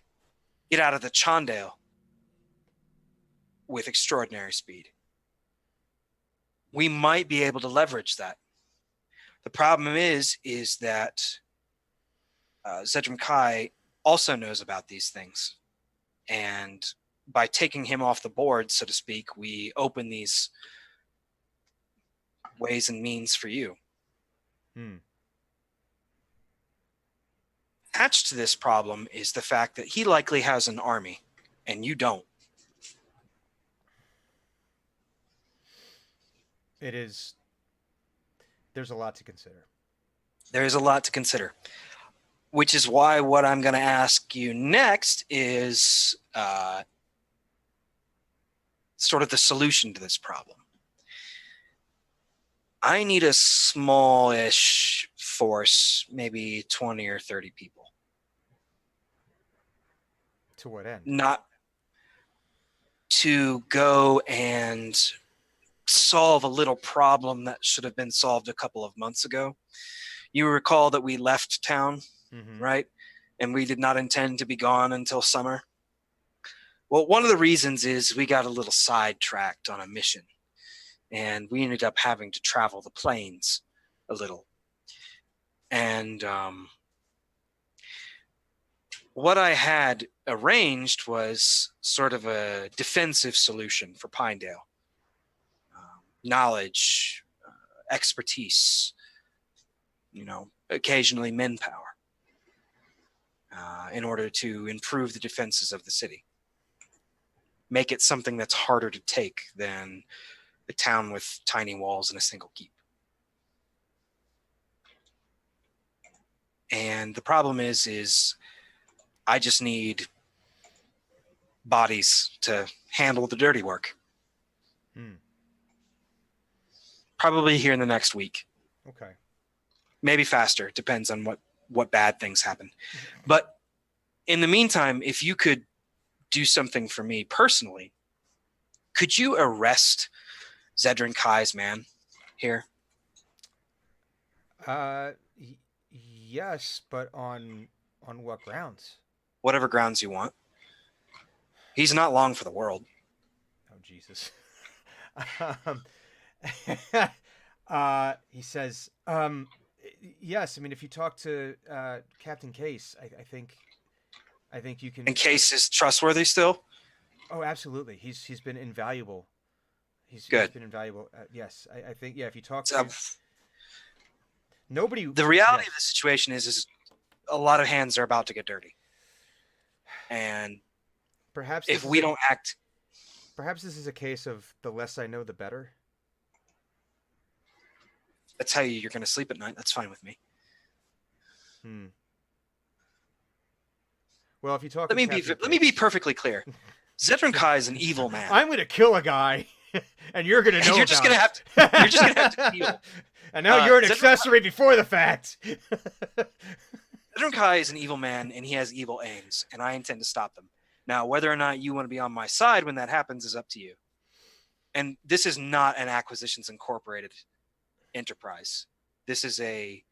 Get out of the Chandale with extraordinary speed. We might be able to leverage that. The problem is that Zedram Kai also knows about these things. And by taking him off the board, so to speak, we open these ways and means for you. Attached to this problem is the fact that he likely has an army, and you don't. There's a lot to consider. There is a lot to consider, which is why what I'm going to ask you next is sort of the solution to this problem. I need a smallish force, maybe 20 or 30 people. To what end? Not to go and solve a little problem that should have been solved a couple of months ago. You recall that we left town, right? And we did not intend to be gone until summer. Well, one of the reasons is we got a little sidetracked on a mission, and we ended up having to travel the plains a little. And what I had arranged was sort of a defensive solution for Pinedale. Knowledge, expertise, occasionally manpower, in order to improve the defenses of the city. Make it something that's harder to take than a town with tiny walls and a single keep. And the problem is I just need bodies to handle the dirty work. Hmm. Probably here in the next week. Okay. Maybe faster. Depends on what bad things happen. But in the meantime, if you could do something for me personally, could you arrest Zedrin Kai's man here? Yes, but on what grounds? Whatever grounds you want. He's not long for the world. Oh, Jesus. He says, yes, I mean, if you talk to Captain Case, I think you can. And Case is trustworthy still? Oh, absolutely. He's been invaluable. He's been invaluable. Yes, I think, yeah, if you talk to nobody. The reality of the situation is a lot of hands are about to get dirty. And perhaps if we don't act. Perhaps this is a case of the less I know, the better. That's how you're going to sleep at night. That's fine with me. Well, if you talk, let me be perfectly clear. Zedrin Kai is an evil man. I'm going to kill a guy, and you're going to know. You're just going to have to. You're just going to have to deal. And now you're an accessory before the fact. Zedrin Kai is an evil man, and he has evil aims, and I intend to stop them. Now, whether or not you want to be on my side when that happens is up to you. And this is not an Acquisitions Incorporated enterprise. This is I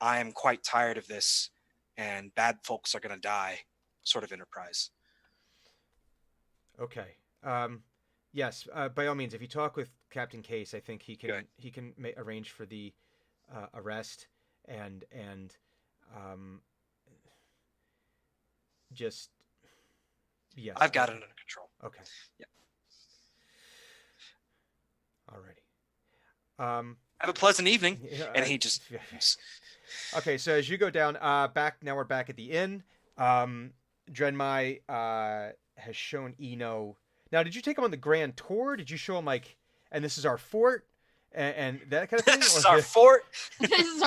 am quite tired of this, and bad folks are going to die sort of enterprise. Okay. Yes, by all means, if you talk with Captain Case, I think he can arrange for the arrest and just. Yes. I've got it under control. Okay. Yeah. Alrighty. Have a pleasant evening. And he just. Okay, so as you go down, we're back at the inn. Drenmai has shown Eno. Now, did you take him on the grand tour? Did you show him and this is our fort and that kind of thing? This is our fort. This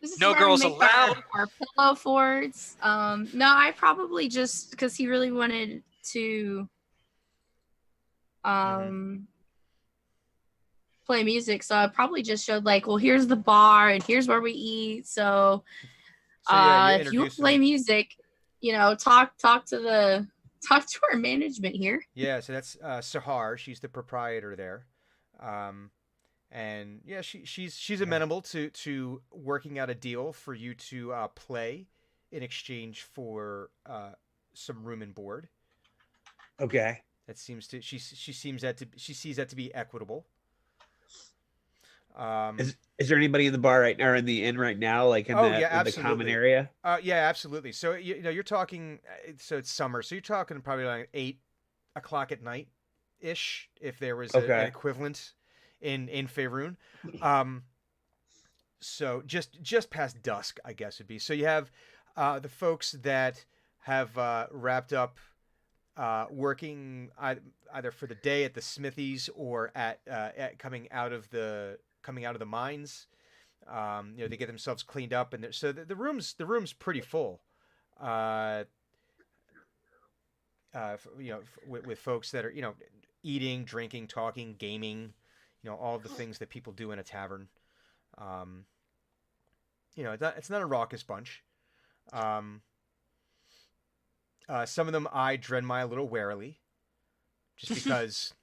is no where girls we make allowed. Our pillow forts. No, I probably just because he really wanted to play music, so I probably just showed well, here's the bar and here's where we eat. So if you want to play music, talk to our management here. Yeah, so that's Sahar. She's the proprietor there. And yeah, she's amenable to working out a deal for you to play in exchange for some room and board. Okay. That seems to she sees that to be equitable. Is there anybody in the bar right now or in the inn right now, in the common area? Yeah, absolutely. So you're talking. So it's summer. So you're talking probably 8 o'clock at night, ish. If there was an equivalent in Faerun. So just past dusk, I guess would be. So you have the folks that have wrapped up working either for the day at the smithies or at coming out of the mines. They get themselves cleaned up, and so the room's pretty full. With folks that are eating, drinking, talking, gaming, all of the things that people do in a tavern. It's not a raucous bunch. Some of them eye Drenmai a little warily, just because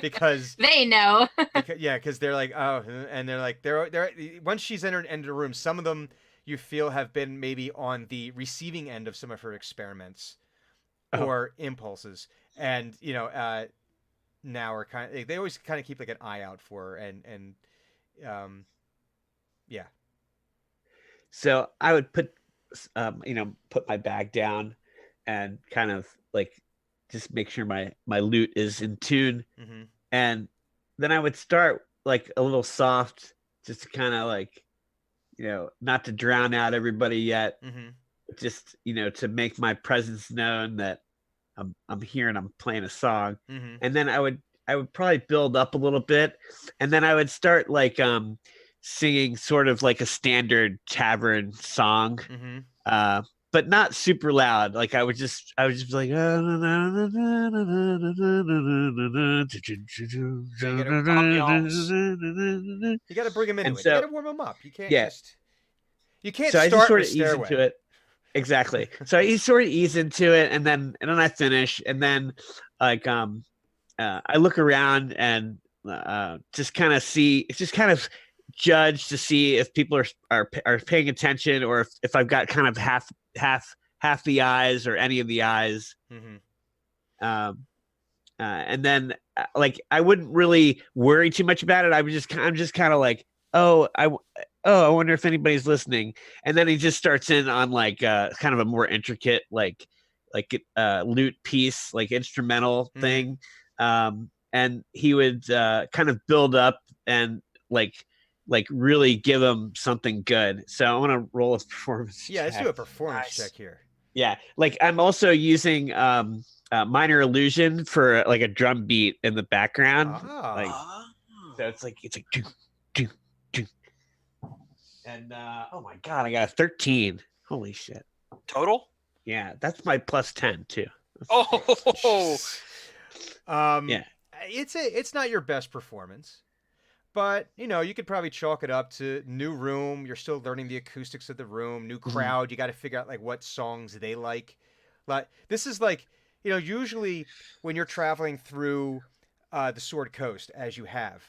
because they know. because they're like, oh, and they're like, they're once she's entered the room, some of them you feel have been maybe on the receiving end of some of her experiments or impulses, and now are they always kind of keep an eye out for her, and yeah. So I would put my bag down and kind of just make sure my loot is in tune. Mm-hmm. And then I would start a little soft, just to kind of not to drown out everybody yet. Mm-hmm. Just, to make my presence known that I'm here and I'm playing a song. Mm-hmm. And then I would probably build up a little bit, and then I would start singing sort of a standard tavern song. Mm-hmm. But but not super loud. Like I was just like, You got to bring him into it. You got to warm him up. You can't just. You can't so start I just sort with of ease Stairway. into it. Exactly. So I sort of ease into it, and then I finish, and then like I look around and just kind of judge to see if people are paying attention, or if I've got kind of half the eyes or any of the eyes. Mm-hmm. And then like I wouldn't really worry too much about it. I'm just kind of like, I wonder if anybody's listening. And then he just starts in on like kind of a more intricate like lute piece, like instrumental thing. And he would kind of build up and like really give him something good. So I want to roll a performance. Yeah, check. let's do a performance check here. Yeah, like I'm also using Minor Illusion for like a drum beat in the background. Like, so it's like do. And oh my god, I got a 13. Holy shit. Total? Yeah, that's my plus 10 too. Oh. Yeah. It's not your best performance, but you could probably chalk it up to new room. You're still learning the acoustics of the room, new crowd. You got to figure out like what songs they like. Like this is like, usually when you're traveling through the Sword Coast, as you have,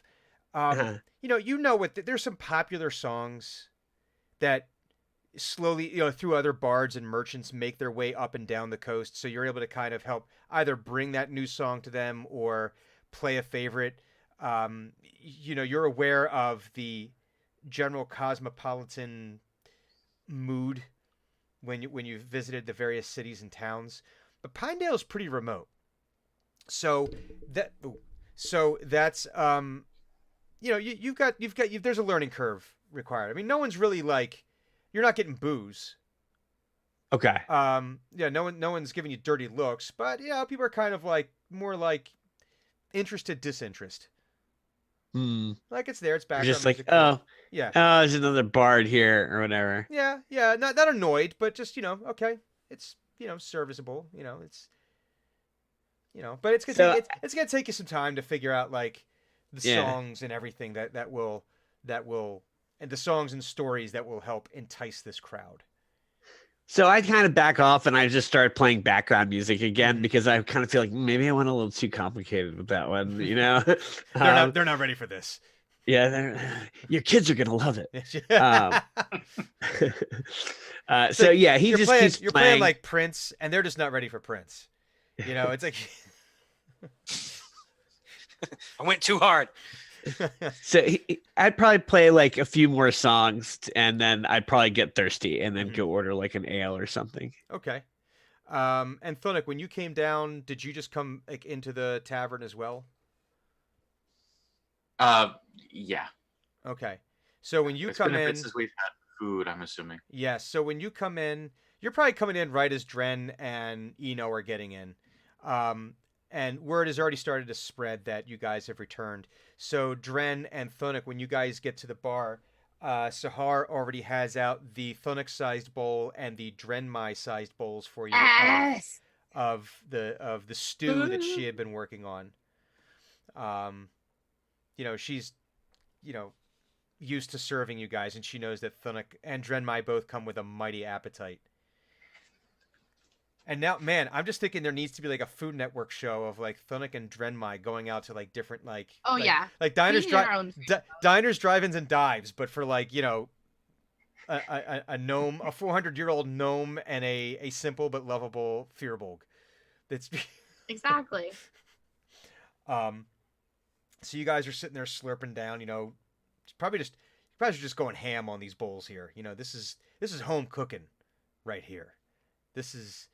there's some popular songs that slowly, through other bards and merchants make their way up and down the coast. So you're able to kind of help either bring that new song to them or play a favorite. You're aware of the general cosmopolitan mood when you visited the various cities and towns, but Pinedale is pretty remote. So that's there's a learning curve required. I mean, no one's really like, you're not getting booze. Okay. No one's giving you dirty looks, but people are kind of like more like interested disinterest. Like it's there, it's background just like, music. there's another bard here or whatever. Yeah, not annoyed, but just okay, it's serviceable. It's but it's gonna take you some time to figure out like the songs and everything that will and the songs and stories that will help entice this crowd. So I kind of back off and I just start playing background music again because I kind of feel like maybe I went a little too complicated with that one, They're not ready for this. Yeah, your kids are gonna love it. So he just keeps you're playing like Prince, and they're just not ready for Prince. It's like I went too hard. So I'd probably play like a few more songs and then I'd probably get thirsty and then go order like an ale or something. Okay. And Thunic, when you came down, did you just come like into the tavern as well? Yeah. Okay. So when you come in, since we've had food, I'm assuming. Yes. So when you come in, you're probably coming in right as Dren and Eno are getting in. And word has already started to spread that you guys have returned. So Dren and Thunic, when you guys get to the bar, Sahar already has out the Thunic-sized bowl and the Drenmai-sized bowls for you of the stew that she had been working on. She's used to serving you guys, and she knows that Thunic and Drenmai both come with a mighty appetite. And now, man, I'm just thinking there needs to be like a Food Network show of like Thunic and Drenmai going out to like different like diners, drive-ins, and dives, but for like a gnome, a 400-year-old gnome, and a simple but lovable Firbolg. That's exactly. So you guys are sitting there slurping down. Probably just going ham on these bowls here. This is home cooking, right here. This is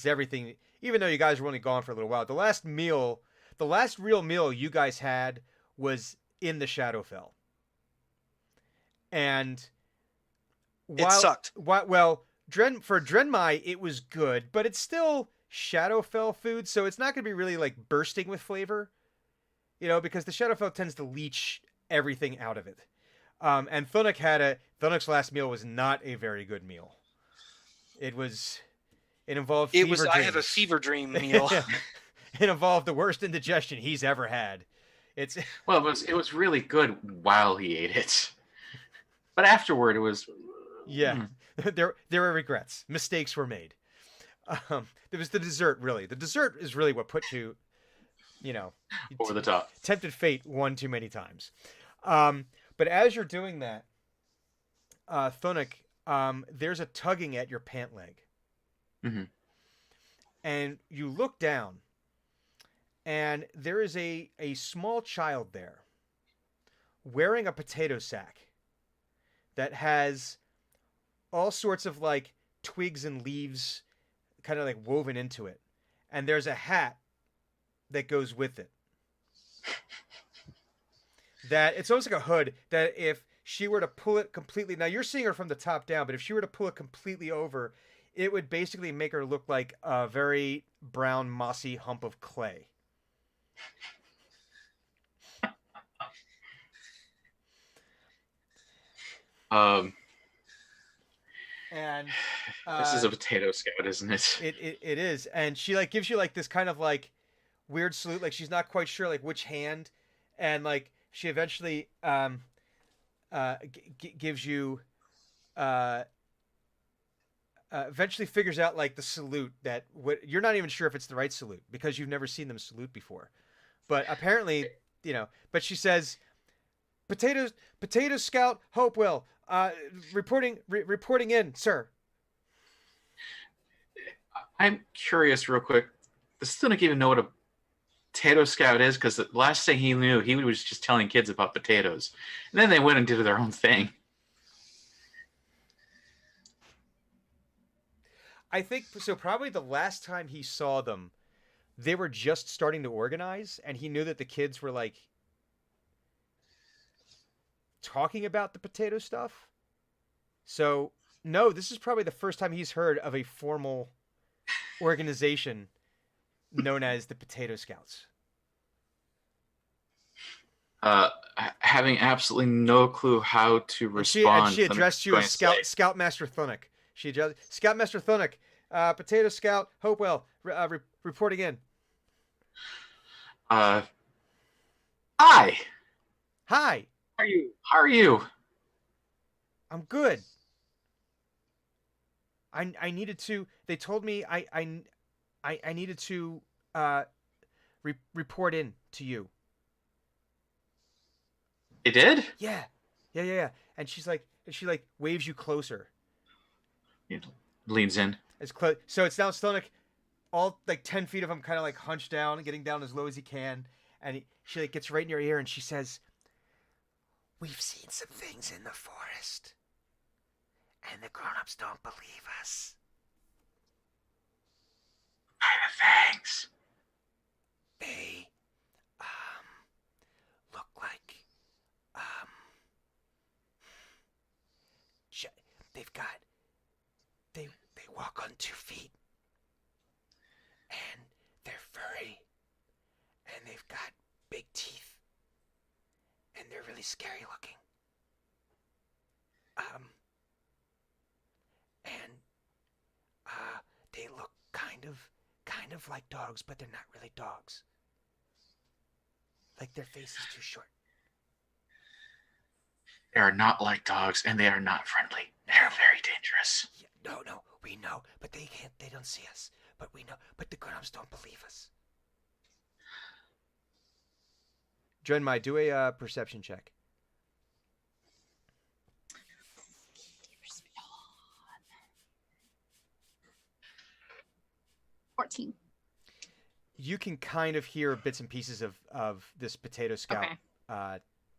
everything. Even though you guys were only gone for a little while, the last real meal you guys had was in the Shadowfell. And it sucked. For Drenmai, it was good, but it's still Shadowfell food, so it's not going to be really like bursting with flavor, because the Shadowfell tends to leach everything out of it. And Thunic's last meal was not a very good meal. It involved It fever was. I have a dreams. fever dream meal. It involved the worst indigestion he's ever had. It's Well, it was really good while he ate it, but afterward it was. yeah. There were regrets. Mistakes were made. There was the dessert. Really, the dessert is really what put you, Over the top. tempted fate one too many times. But as you're doing that, Thunic, there's a tugging at your pant leg. Mm-hmm. And you look down, and there is a small child there wearing a potato sack that has all sorts of like twigs and leaves kind of like woven into it. And there's a hat that goes with it. That it's almost like a hood that if she were to pull it completely, now you're seeing her from the top down, but if she were to pull it completely over, it would basically make her look like a very brown, mossy hump of clay. And This is a potato scout, isn't it? it is, and she like gives you like this kind of like weird salute, like she's not quite sure like which hand, and like she eventually gives you eventually figures out like the salute that what you're not even sure if it's the right salute because you've never seen them salute before, but apparently but she says, "Potato Scout Hopewell, reporting in, sir." I'm curious, real quick. Does Thunic even know what a potato scout is? Because the last thing he knew, he was just telling kids about potatoes, and then they went and did their own thing. I think so. Probably the last time he saw them, they were just starting to organize, and he knew that the kids were like talking about the potato stuff. So no, this is probably the first time he's heard of a formal organization known as the Potato Scouts. Having absolutely no clue how to respond. And she addressed you as Scoutmaster Thunic. She addressed Scoutmaster Thunic, Potato Scout Hopewell, reporting in. Hi. Hi. How are you? I'm good. I needed to. They told me I needed to report in to you. They did? Yeah. And she waves you closer. He leans in. As close. So it's now Stonic, all like 10 feet of him, kind of like hunched down, getting down as low as he can, and she like gets right in your ear and she says, "We've seen some things in the forest, and the grown-ups don't believe us." Kind of things. They look like they've got they walk on 2 feet, and they're furry, and they've got big teeth, and they're really scary looking. They look kind of like dogs, but they're not really dogs. Like their face is too short. They are not like dogs, and they are not friendly. They are very dangerous. Yeah, no, we know, but they don't see us. But we know, but the grown-ups don't believe us. Drenmai, do a perception check. $14. You can kind of hear bits and pieces of this Potato Scout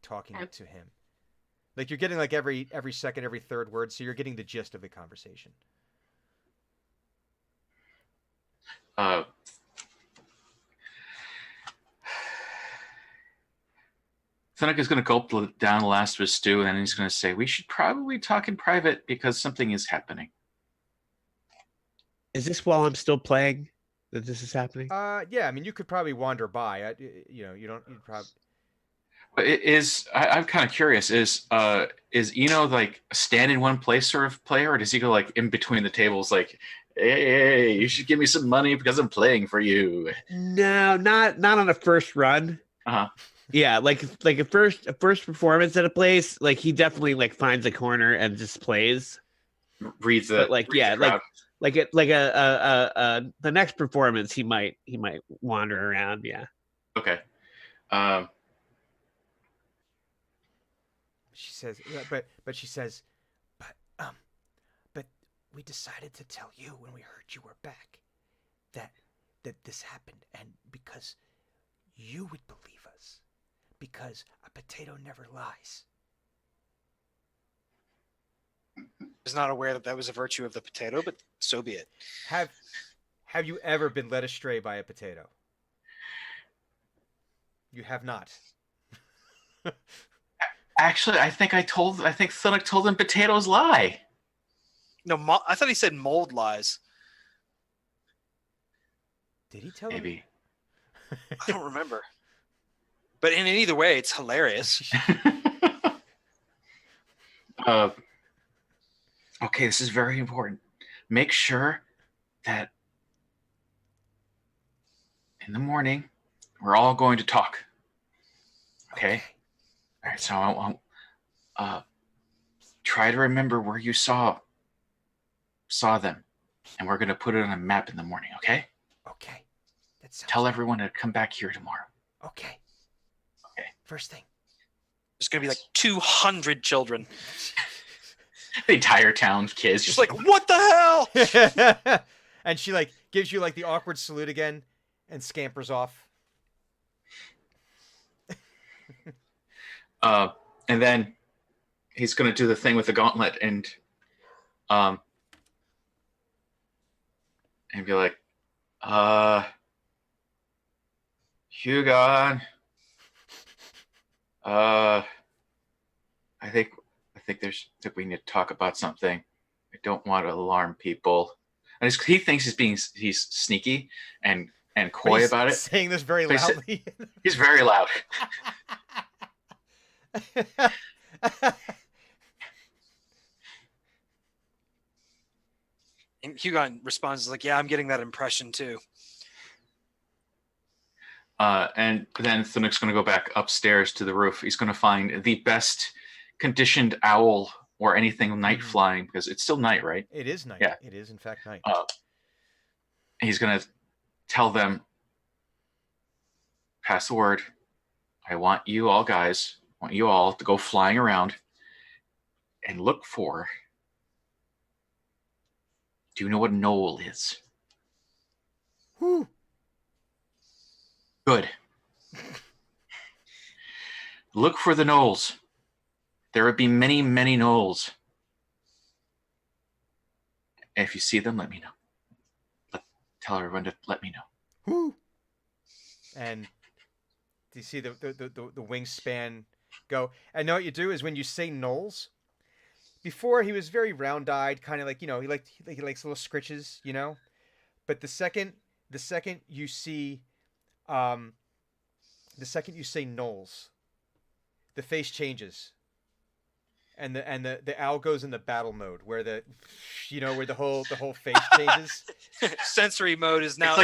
talking to him. Like you're getting like every second, every third word, so you're getting the gist of the conversation. Thunic is going to gulp down the last of his stew, and then he's going to say, "We should probably talk in private because something is happening." Is this while I'm still playing that this is happening? Yeah, I mean, you could probably wander by. You probably. I'm kind of curious. Is Eno like a stand in one place sort of player, or does he go like in between the tables, like, hey, you should give me some money because I'm playing for you? No, not on a first run. Uh-huh. Yeah, like a first performance at a place, like he definitely like finds a corner and just plays. Reads the But like reads yeah, the crowd. the next performance he might wander around. Yeah. Okay. She says, but she says, but we decided to tell you when we heard you were back that this happened, and because you would believe us, because a potato never lies. I was not aware that was a virtue of the potato, but so be it. Have you ever been led astray by a potato? You have not. Actually, I think Thunuk told him potatoes lie. No, I thought he said mold lies. Did he tell Maybe. I don't remember. But in either way, it's hilarious. Okay, this is very important. Make sure that in the morning we're all going to talk. Okay? All right, so I'll try to remember where you saw them, and we're going to put it on a map in the morning, okay? Okay. That sounds Tell good. everyone to come back here tomorrow. Okay. Okay. First thing. There's going to be like 200 children. The entire town's kids Just like, what the hell? And she like gives you like the awkward salute again and scampers off. And then he's going to do the thing with the gauntlet and be like, Hugon, I think we need to talk about something. I don't want to alarm people. And he thinks he's sneaky and coy about it. Saying this very But loudly. He's very loud. And Hugon responds like, yeah, I'm getting that impression too. And then Thunuk's going to go back upstairs to the roof. He's going to find the best conditioned owl or anything night flying, because it's still night, right? It is night. Yeah. It is in fact night. He's going to tell them, pass the word. I want you all to go flying around and look for, do you know what knoll is? Whew. Good. Look for the knolls. There would be many, many knolls. If you see them, let me know. Tell everyone to let me know. Whew. And do you see the wingspan go? And know what you do is when you say knolls, before he was very round-eyed, kind of like, he likes little scritches, But the second you see, the second you say knolls, the face changes, and the owl goes in the battle mode where where the whole face changes. Sensory mode is now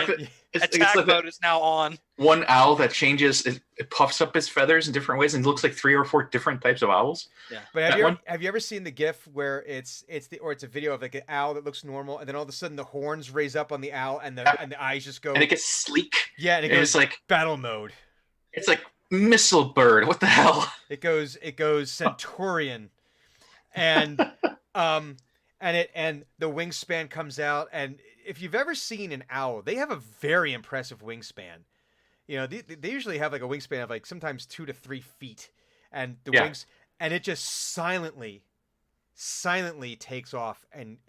It's attack like mode is now on. One owl that changes, it puffs up its feathers in different ways and looks like 3 or 4 different types of owls. Yeah. But have you ever seen the GIF where it's a video of like an owl that looks normal, and then all of a sudden the horns raise up on the owl and the eyes just go, and it gets sleek. Yeah, and it goes it's like battle mode. It's like missile bird. What the hell? It goes Centurion, and and the wingspan comes out. And if you've ever seen an owl, they have a very impressive wingspan. They usually have like a wingspan of like sometimes 2 to 3 feet, and the wings, and it just silently takes off and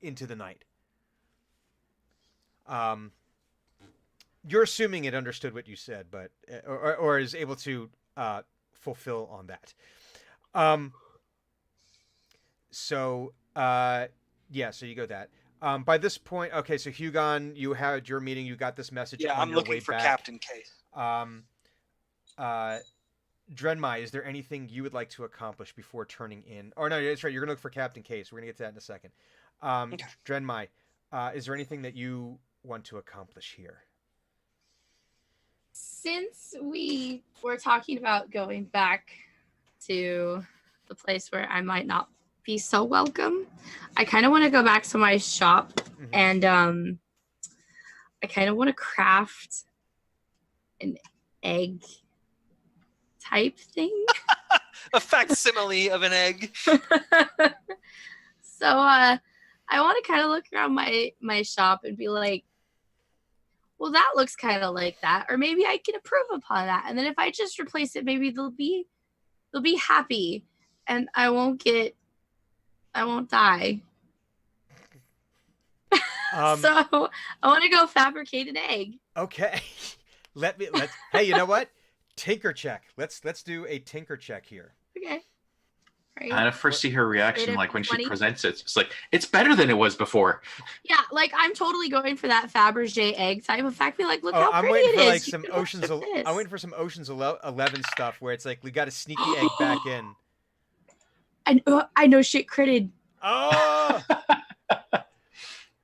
into the night. You're assuming it understood what you said, but or is able to fulfill on that. So you go that. By this point, okay, so Hugon, you had your meeting. You got this message. Yeah, on I'm your looking way for back. Captain Case. Drenmai, is there anything you would like to accomplish before turning in? Oh no, that's right. You're gonna look for Captain Case. We're gonna get to that in a second. Okay. Drenmai, is there anything that you want to accomplish here? Since we were talking about going back to the place where I might not be so welcome, I kind of want to go back to my shop Mhm. and I kind of want to craft an egg type thing. A facsimile of an egg. So I want to kind of look around my shop and be like, well, that looks kind of like that, or maybe I can improve upon that. And then if I just replace it, maybe they'll be happy, and I won't die. So I want to go fabricate an egg. Okay. Let's. Hey, you know what? Tinker check. Let's do a tinker check here. Okay. Right. I first see her reaction, Later, like when she 20? presents it. It's like, it's better than it was before. Yeah, like I'm totally going for that Fabergé egg type of fact. Be like, look how I'm pretty waiting it for is. like You some can work Ocean's. with this. I'm waiting for some Ocean's 11 stuff where it's like we got to sneak the egg back in. I know shit critted. Oh!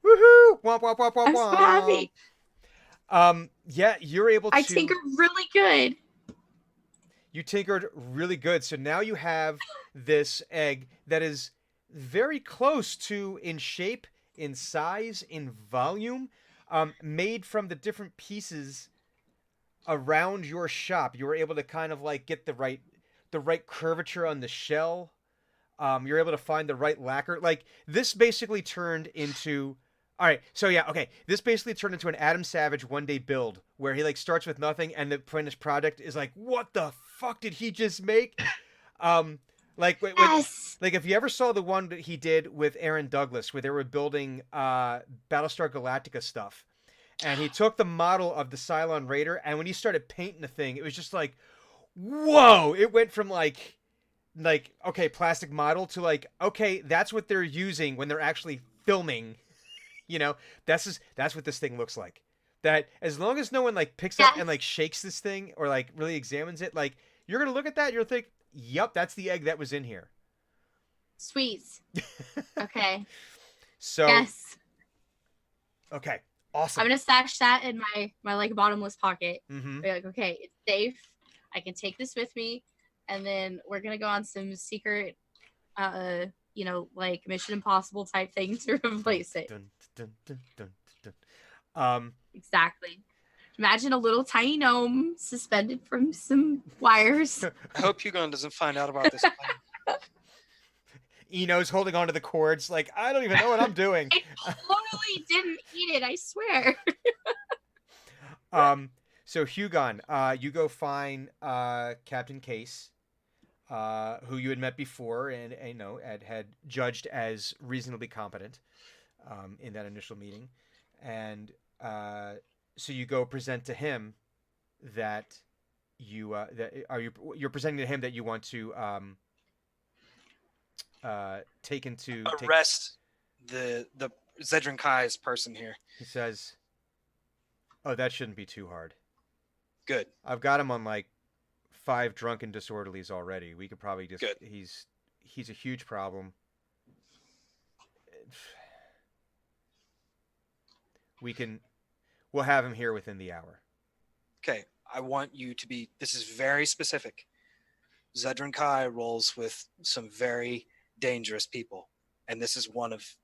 Woohoo! Womp womp womp womp I'm so happy. womp. Yeah, you're able to. I tinkered really good. You tinkered really good. So now you have this egg that is very close to in shape, in size, in volume, made from the different pieces around your shop. You were able to kind of like get the right curvature on the shell. You're able to find the right lacquer. Like this basically turned into. All right, so yeah, okay. This basically turned into an Adam Savage one-day build where he like starts with nothing and the finished product is like, what the fuck did he just make? Like if you ever saw the one that he did with Aaron Douglas where they were building Battlestar Galactica stuff, and he took the model of the Cylon Raider, and when he started painting the thing, it was just like, whoa! It went from like okay, plastic model to like, okay, that's what they're using when they're actually filming. You know, that's what this thing looks like. That as long as no one like picks up and like shakes this thing or like really examines it, like you're gonna look at that, you'll think, yep, that's the egg that was in here. Sweet. Okay. So yes. Okay. Awesome. I'm gonna stash that in my like bottomless pocket. Mm-hmm. Be like, okay, it's safe. I can take this with me, and then we're gonna go on some secret, like Mission Impossible type thing to replace it. Dun, dun, dun, dun, dun. Exactly. Imagine a little tiny gnome suspended from some wires. I hope Hugon doesn't find out about this plan. Eno's holding onto the cords, like, I don't even know what I'm doing. I totally didn't eat it, I swear. So Hugon, you go find Captain Case, who you had met before and had judged as reasonably competent in that initial meeting, and so you go present to him that you're presenting to him that you want to arrest the Zedran Kai's person here. He says, "Oh, that shouldn't be too hard. Good. I've got him on like 5 drunken disorderlies already. We could probably just. Good. He's a huge problem. We'll have him here within the hour." Okay. I want you to be. This is very specific. Zedran Kai rolls with some very dangerous people, and this is one of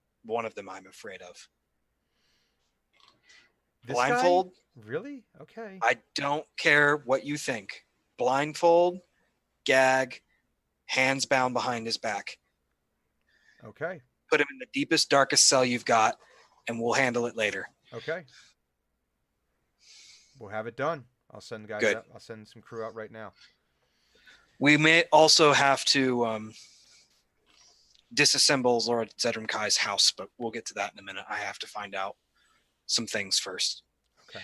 them I'm afraid of. This Blindfold? guy? Really? Okay. I don't care what you think. Blindfold, gag, hands bound behind his back. Okay. Put him in the deepest, darkest cell you've got, and we'll handle it later. Okay. We'll have it done. I'll send guys Good. out. I'll send some crew out right now. We may also have to disassemble Lord Zedran Kai's house, but we'll get to that in a minute. I have to find out some things first. Okay.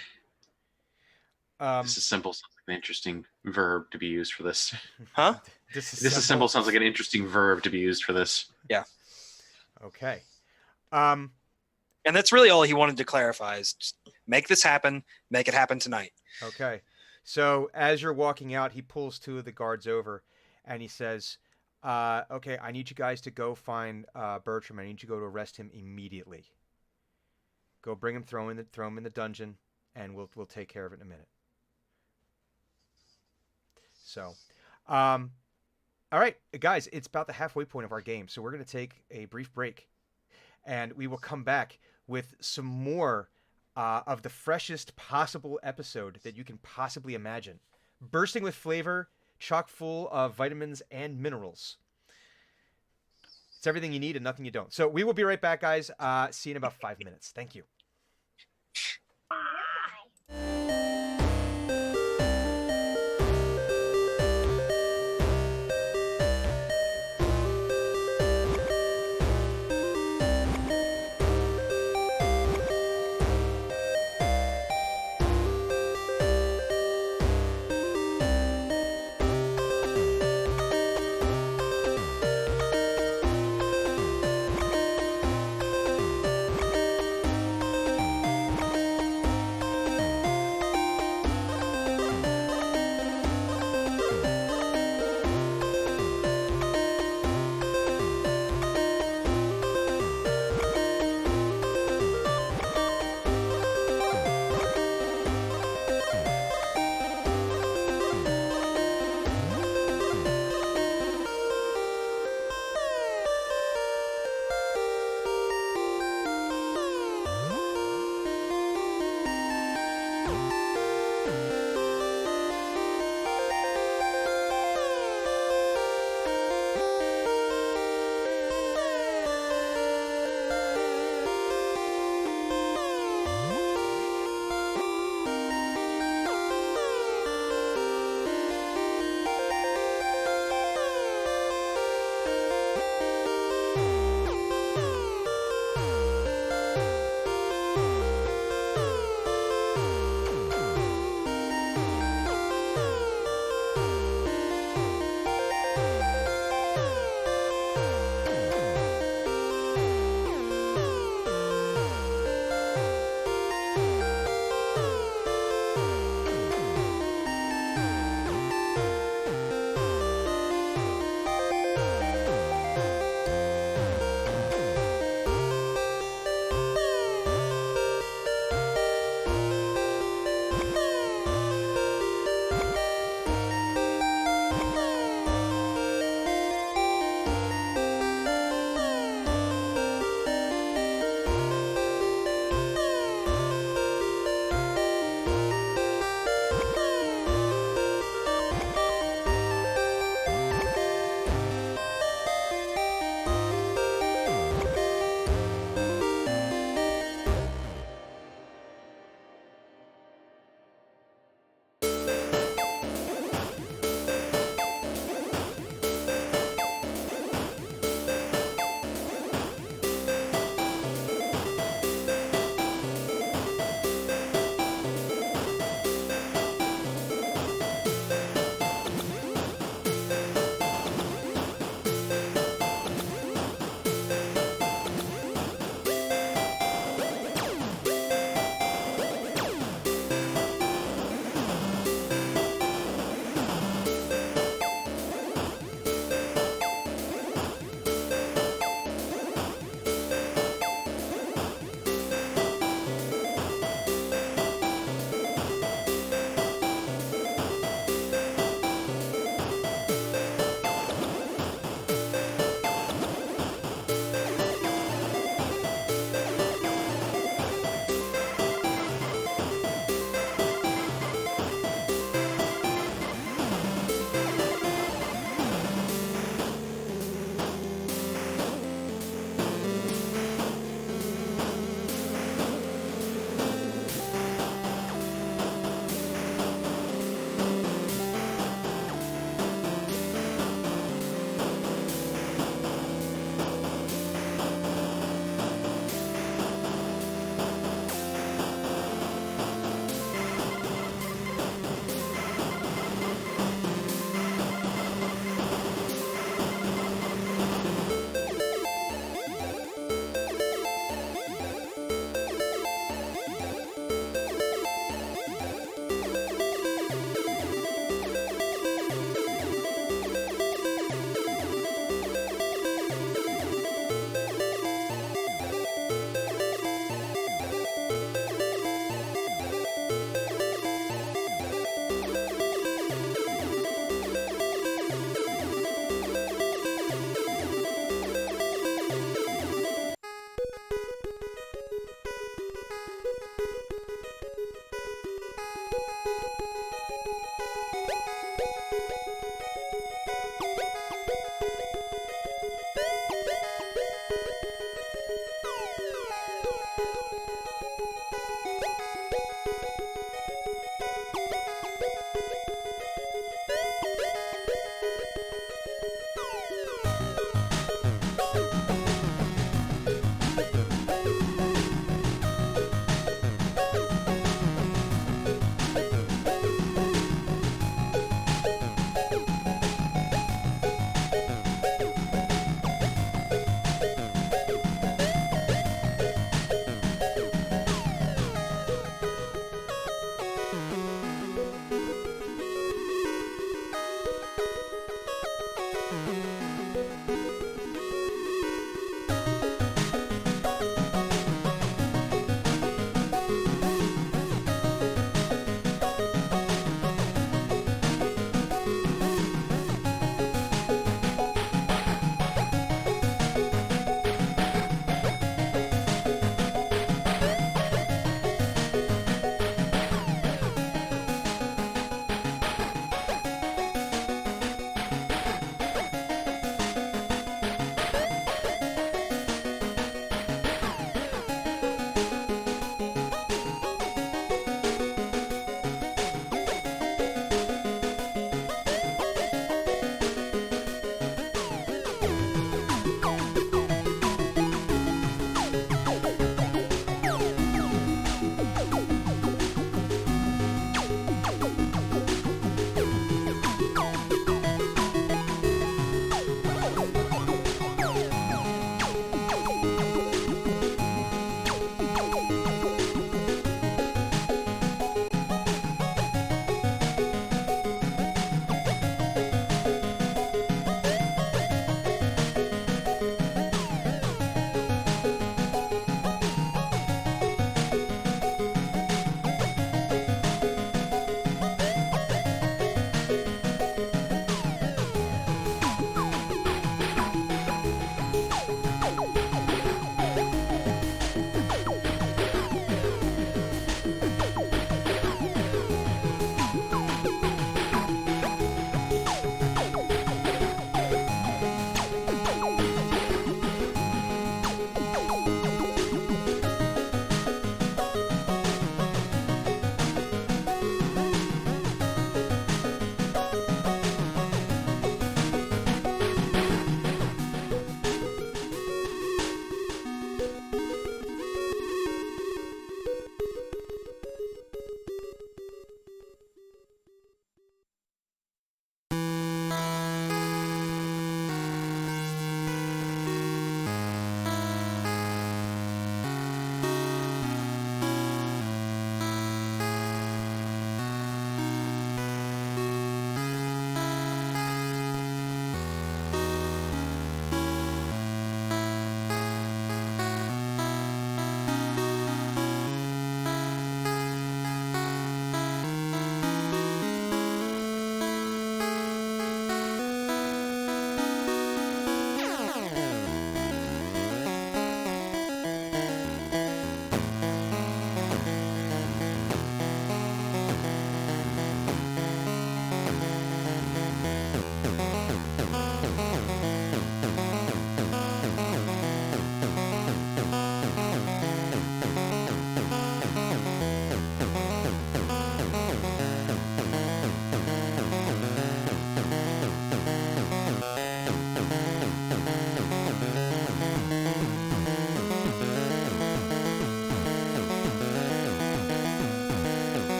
Disassemble sounds like an interesting verb to be used for this. Huh? Disassemble sounds like an interesting verb to be used for this. Yeah. Okay. And that's really all he wanted to clarify is just make this happen, make it happen tonight. Okay. So as you're walking out, he pulls two of the guards over, and he says, "Okay, I need you guys to go find Bertram. I need you to go to arrest him immediately. Go bring him, throw him in the dungeon, and we'll take care of it in a minute." So, all right, guys, it's about the halfway point of our game, so we're going to take a brief break, and we will come back with some more of the freshest possible episode that you can possibly imagine, bursting with flavor, chock full of vitamins and minerals. It's everything you need and nothing you don't. So we will be right back, guys. See you in about 5 minutes. Thank you.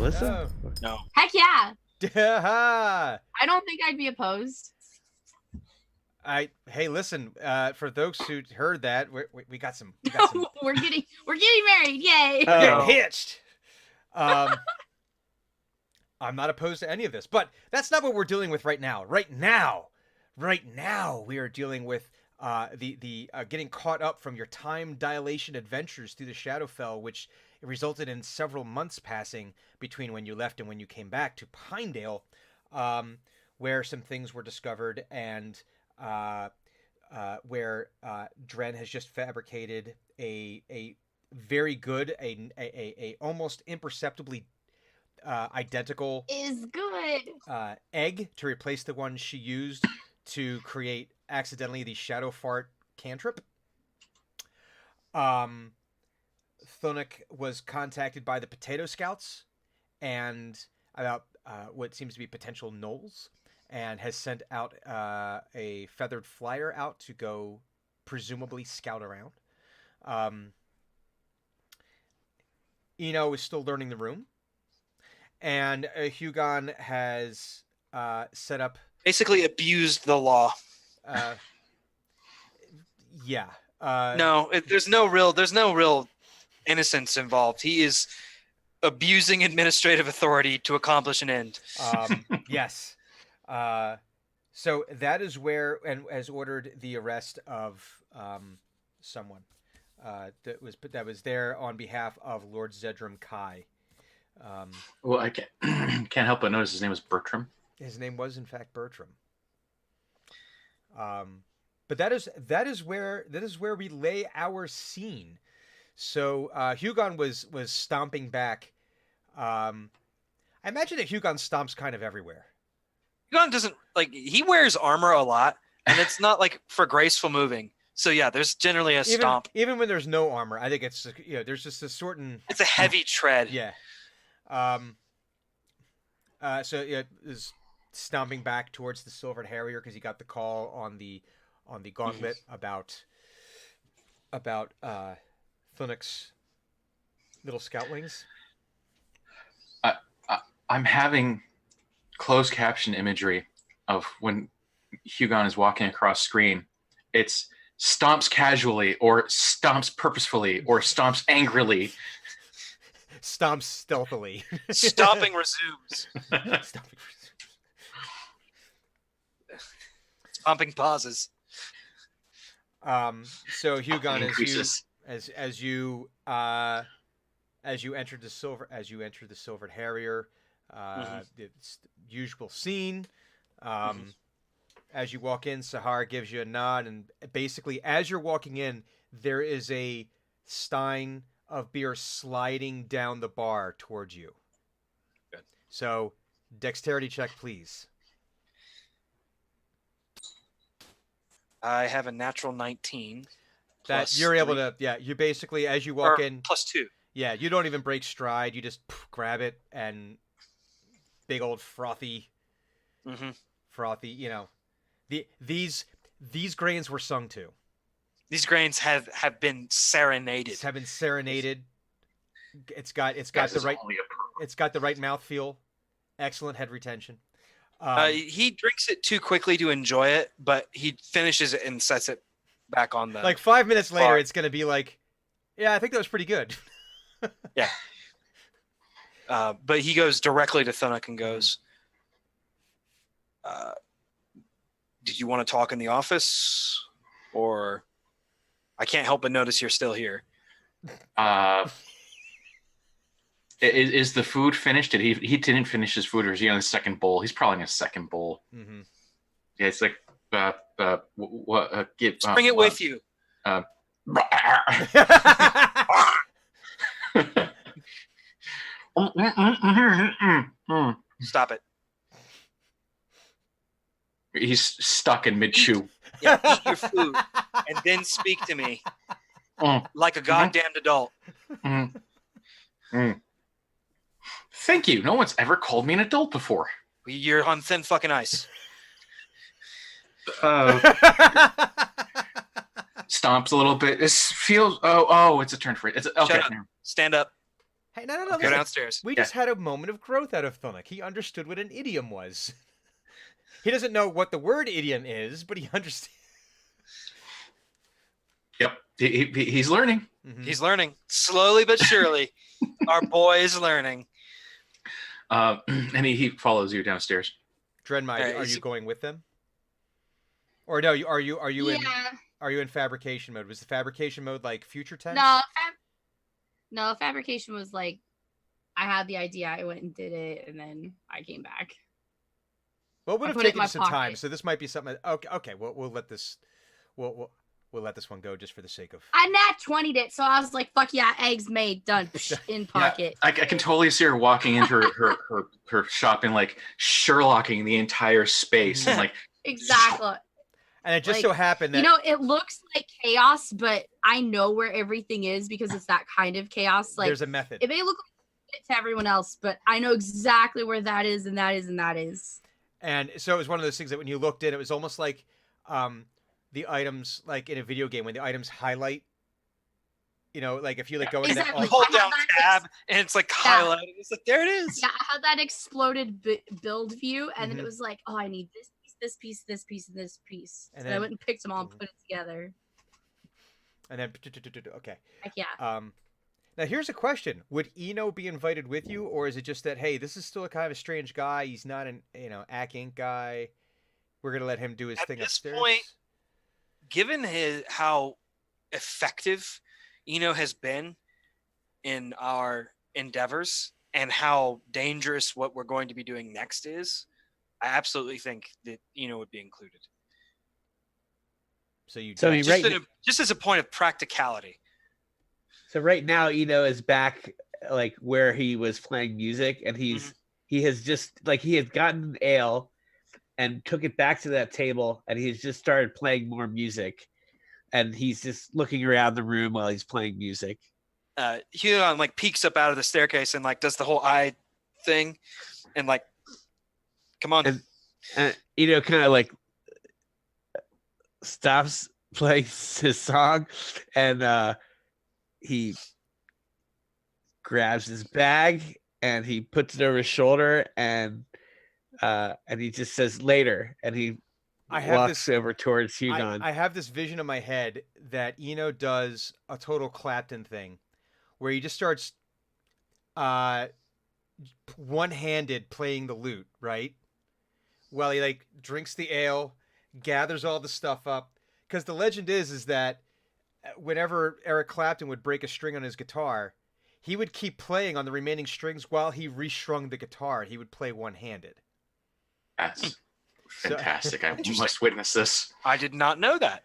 Melissa? No. Heck yeah. Yeah. I don't think I'd be opposed. Hey, listen. For those who heard that, we got some. we're getting married. Yay. Oh. Getting hitched. I'm not opposed to any of this, but that's not what we're dealing with right now. Right now, we are dealing with the getting caught up from your time dilation adventures through the Shadowfell, which resulted in several months passing between when you left and when you came back to Pinedale, where some things were discovered and where Dren has just fabricated a very good, a almost imperceptibly identical Is good. egg to replace the one she used to create accidentally the Shadow Fart cantrip. Thunuk was contacted by the Potato Scouts and about what seems to be potential gnolls, and has sent out a feathered flyer out to go presumably scout around. Eno is still learning the room, and Hugon has set up. Basically abused the law. Yeah. No, there's no real innocence involved. He is abusing administrative authority to accomplish an end. Yes. So that is where, and has ordered the arrest of someone that was there on behalf of Lord Zedram Kai. Well, I can't help but notice his name was Bertram. His name was in fact Bertram. But that is where we lay our scene. So Hugon was stomping back. I imagine that Hugon stomps kind of everywhere. Hugon doesn't he wears armor a lot, and it's not like for graceful moving. So yeah, there's generally a stomp. Even when there's no armor, I think it's there's just a certain. It's a heavy tread. Yeah. So is stomping back towards the Silvered Harrier because he got the call on the gauntlet about Thunuk's little scoutlings. I'm having closed caption imagery of when Hugon is walking across screen. It's stomps casually, or stomps purposefully, or stomps angrily. Stomps stealthily. Stomping resumes. Stomping pauses. So Hugon, Increases. as you enter the Silvered Harrier, it's the usual scene. As you walk in, Sahar gives you a nod, and basically, as you're walking in, there is a stein of beer sliding down the bar towards you. Good. So, dexterity check, please. I have a natural 19. That you're able to, you basically, as you walk in, +2. Yeah, you don't even break stride. You just grab it, and big old frothy, these grains were sung to. These grains have been serenaded. It's got the right mouthfeel. Excellent head retention. He drinks it too quickly to enjoy it, but he finishes it and sets it back on the. Like 5 minutes later, it's gonna be like, yeah, I think that was pretty good. Yeah. But he goes directly to Thunuk and goes, "Did you want to talk in the office, or I can't help but notice you're still here." Is the food finished? He didn't finish his food, or is he on his second bowl? He's probably on his second bowl. Mm-hmm. Yeah, it's like bring it with you. Stop it. He's stuck in mid-chew. Yeah, eat your food and then speak to me like a goddamned adult. Thank you. No one's ever called me an adult before. You're on thin fucking ice. Stomps a little bit. This feels. Oh, it's a turn for it. It's okay. Shut up. Stand up. Hey, no. Go Listen, downstairs. we just had a moment of growth out of Thunuk. He understood what an idiom was. He doesn't know what the word idiom is, but he understands. Yep, he's learning. Mm-hmm. He's learning slowly but surely. Our boy is learning. And he follows you downstairs. Drenmai, Right, are is you he- going with them? Or no? Are you Yeah. are you in fabrication mode? Was the fabrication mode like future tense? No, fabrication was like I had the idea, I went and did it, and then I came back. Well, it would I have put it in taken my you some time, pocket. so this might be something. Okay. We'll let this. We'll let this one go just for the sake of. I nat 20'd it, so I was like, "Fuck yeah, eggs made, done, in pocket." I can totally see her walking into her shop and like Sherlocking the entire space and like Exactly. And it just Like, so happened that You know, it looks like chaos, but I know where everything is because it's that kind of chaos. Like there's a method. it may look like it to everyone else, but I know exactly where that is, and that is, and that is. And so it was one of those things that when you looked in, it was almost like the items, like in a video game, when the items highlight. You know, like if you like go into that. Exactly. You hold I have down that tab and it's like highlighted. It's like, there it is. Yeah, I had that exploded build view, and then Mhm. it was like, oh, I need this piece, this piece, this piece, and this piece. And So I then- went and picked them all and put it together. And then okay. Like, yeah. Now here's a question: would Eno be invited with you, or is it just that hey, this is still a kind of a strange guy? He's not an Ack Inc. guy. We're gonna let him do his At thing this upstairs. point, given how effective Eno has been in our endeavors and how dangerous what we're going to be doing next is, I absolutely think that Eno would be included. So you. So I mean, Just, right. just as a point of practicality. So right now, Eno is back like where he was playing music, and he has just like he had gotten an ale and took it back to that table, and he's just started playing more music, and he's just looking around the room while he's playing music. Huon like peeks up out of the staircase and like does the whole eye thing, and like, come on. And Eno kind of like stops playing his song, and he grabs his bag and he puts it over his shoulder, and he just says later, and he I have walks this. over towards Hugon. I have this vision in my head that Eno does a total Clapton thing, where he just starts, one-handed playing the lute, right? While he like drinks the ale, gathers all the stuff up, because the legend is that whenever Eric Clapton would break a string on his guitar, he would keep playing on the remaining strings while he restrung the guitar. He would play one-handed. that's fantastic. I Interesting. must witness this. I did not know that.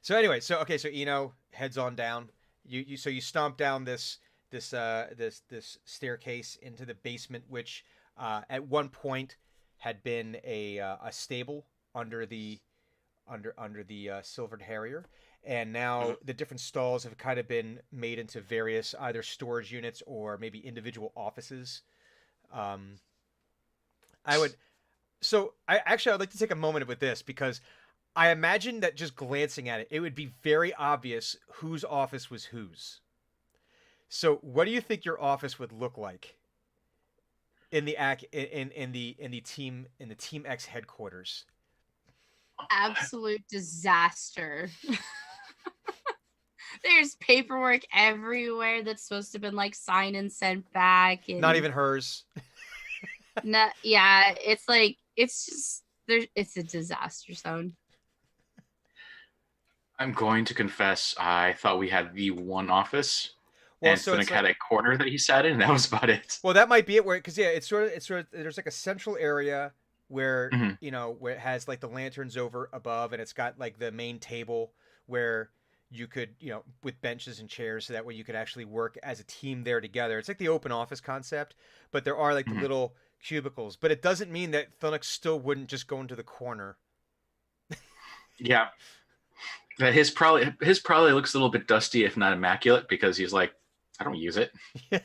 So anyway, so Eno heads on down. You stomp down this staircase into the basement, which at one point had been a stable under the Silvered Harrier, and now the different stalls have kind of been made into various either storage units or maybe individual offices. I'd like to take a moment with this because I imagine that just glancing at it, it would be very obvious whose office was whose. So, what do you think your office would look like in the Team X headquarters? Absolute disaster. There's paperwork everywhere that's supposed to have been like signed and sent back, and Not even hers. yeah, it's like it's a disaster zone. I'm going to confess, I thought we had the one office, Well, and so Finnick it's had like, a corner that he sat in, and that was about it. well, that might be it. Because it's sort of there's like a central area where Mhm. where it has like the lanterns over above, and it's got like the main table where you could with benches and chairs, so that way you could actually work as a team there together. It's like the open office concept, but there are like the little cubicles. But it doesn't mean that Thunuk still wouldn't just go into the corner. Yeah. But his probably looks a little bit dusty, if not immaculate, because he's like, I don't use it. What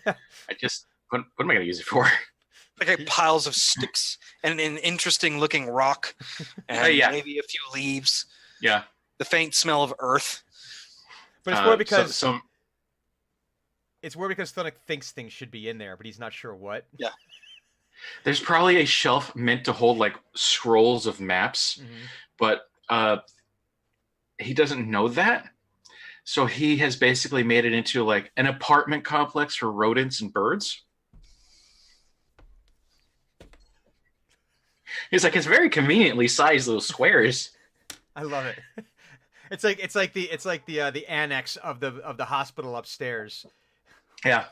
am I going to use it for? Like piles of sticks and an interesting looking rock, and Yeah. maybe a few leaves. Yeah. The faint smell of earth. But it's more because It's more because Thunic thinks things should be in there, but he's not sure what. Yeah. There's probably a shelf meant to hold like scrolls of maps, but he doesn't know that. So he has basically made it into like an apartment complex for rodents and birds. He's like, it's very conveniently sized little squares. I love it. It's like the annex of the hospital upstairs. Yeah.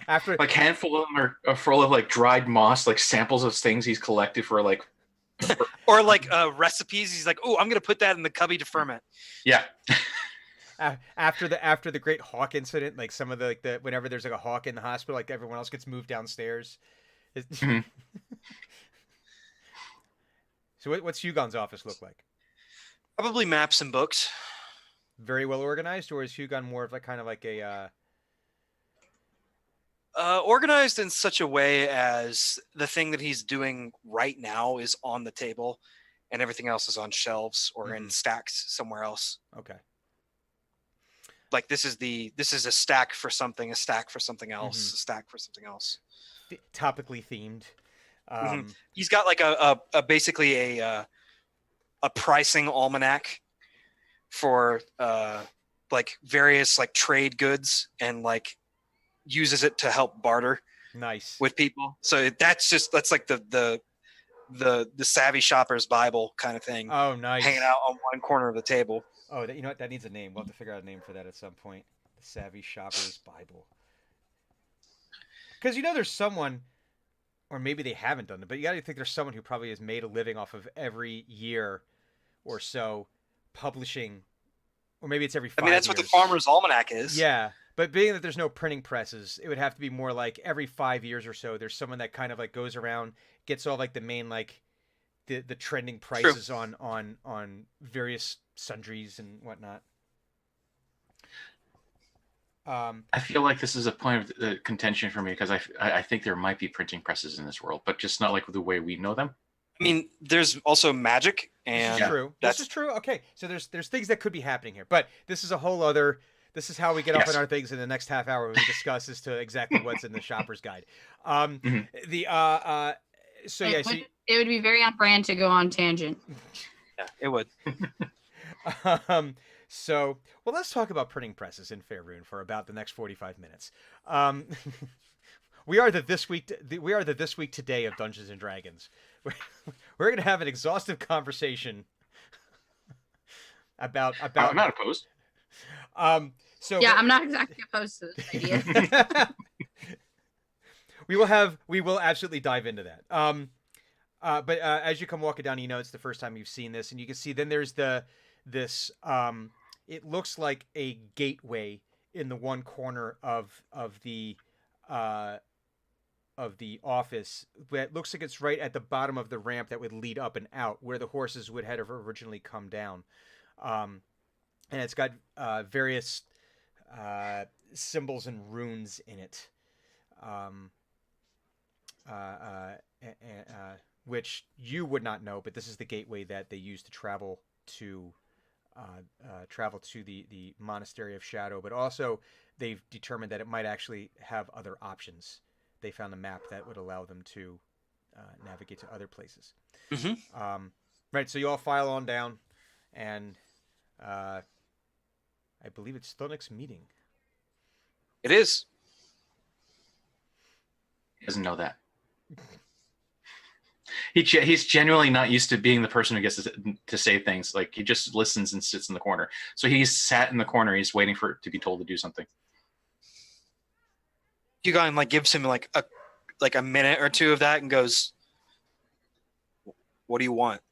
After like handful of them are full of like dried moss, like samples of things he's collected for like or like recipes. He's like, oh, I'm gonna put that in the cubby to ferment. Yeah. After the great hawk incident, like some of the whenever there's like a hawk in the hospital, like everyone else gets moved downstairs. So what's Hugon's office look like? Probably maps and books. Very well organized, or is Hugon more of like kind of like a organized in such a way as the thing that he's doing right now is on the table, and everything else is on shelves or in stacks somewhere else. Okay. Like this is a stack for something, a stack for something else, a stack for something else. Topically themed. He's got like a basically a pricing almanac for like various like trade goods, and like uses it to help barter with people. So that's like the savvy shopper's Bible kind of thing. Oh, nice. Hanging out on one corner of the table. Oh, you know what? That needs a name. We'll have to figure out a name for that at some point. The savvy shopper's Bible. Because there's someone, or maybe they haven't done it, but you got to think there's someone who probably has made a living off of every year or so publishing, or maybe it's every 5 years. I mean, that's what the Farmer's Almanac is. Yeah, but being that there's no printing presses, it would have to be more like every 5 years or so, there's someone that kind of like goes around, gets all like the main like the trending prices on various sundries and whatnot. I feel like this is a point of contention for me because I think there might be printing presses in this world, but just not like the way we know them. I mean, there's also magic, and this is true. This is true. Okay, so there's things that could be happening here, but this is a whole other. This is how we get off on our things in the next half hour when we discuss as to exactly what's in the shopper's guide. It would be very on brand to go on tangent. Yeah, it would. So, well, let's talk about printing presses in Faerun for about the next 45 minutes. We are the this week today of Dungeons and Dragons. We're going to have an exhaustive conversation about. I'm not opposed. I'm not exactly opposed to this idea. We will absolutely dive into that. But as you come walking down, it's the first time you've seen this, and you can see then there's this. It looks like a gateway in the one corner of the office. It looks like it's right at the bottom of the ramp that would lead up and out, where the horses would have originally come down. And it's got various symbols and runes in it, which you would not know, but this is the gateway that they use to travel to the Monastery of Shadow. But also, they've determined that it might actually have other options. They found a map that would allow them to navigate to other places. Right, so you all file on down, and I believe it's Thunic's meeting. It is. He doesn't know that. He's genuinely not used to being the person who gets to say things. Like, he just listens and sits in the corner. So he's sat in the corner. He's waiting for it to be told to do something. Hugon like gives him like a minute or two of that and goes, "What do you want?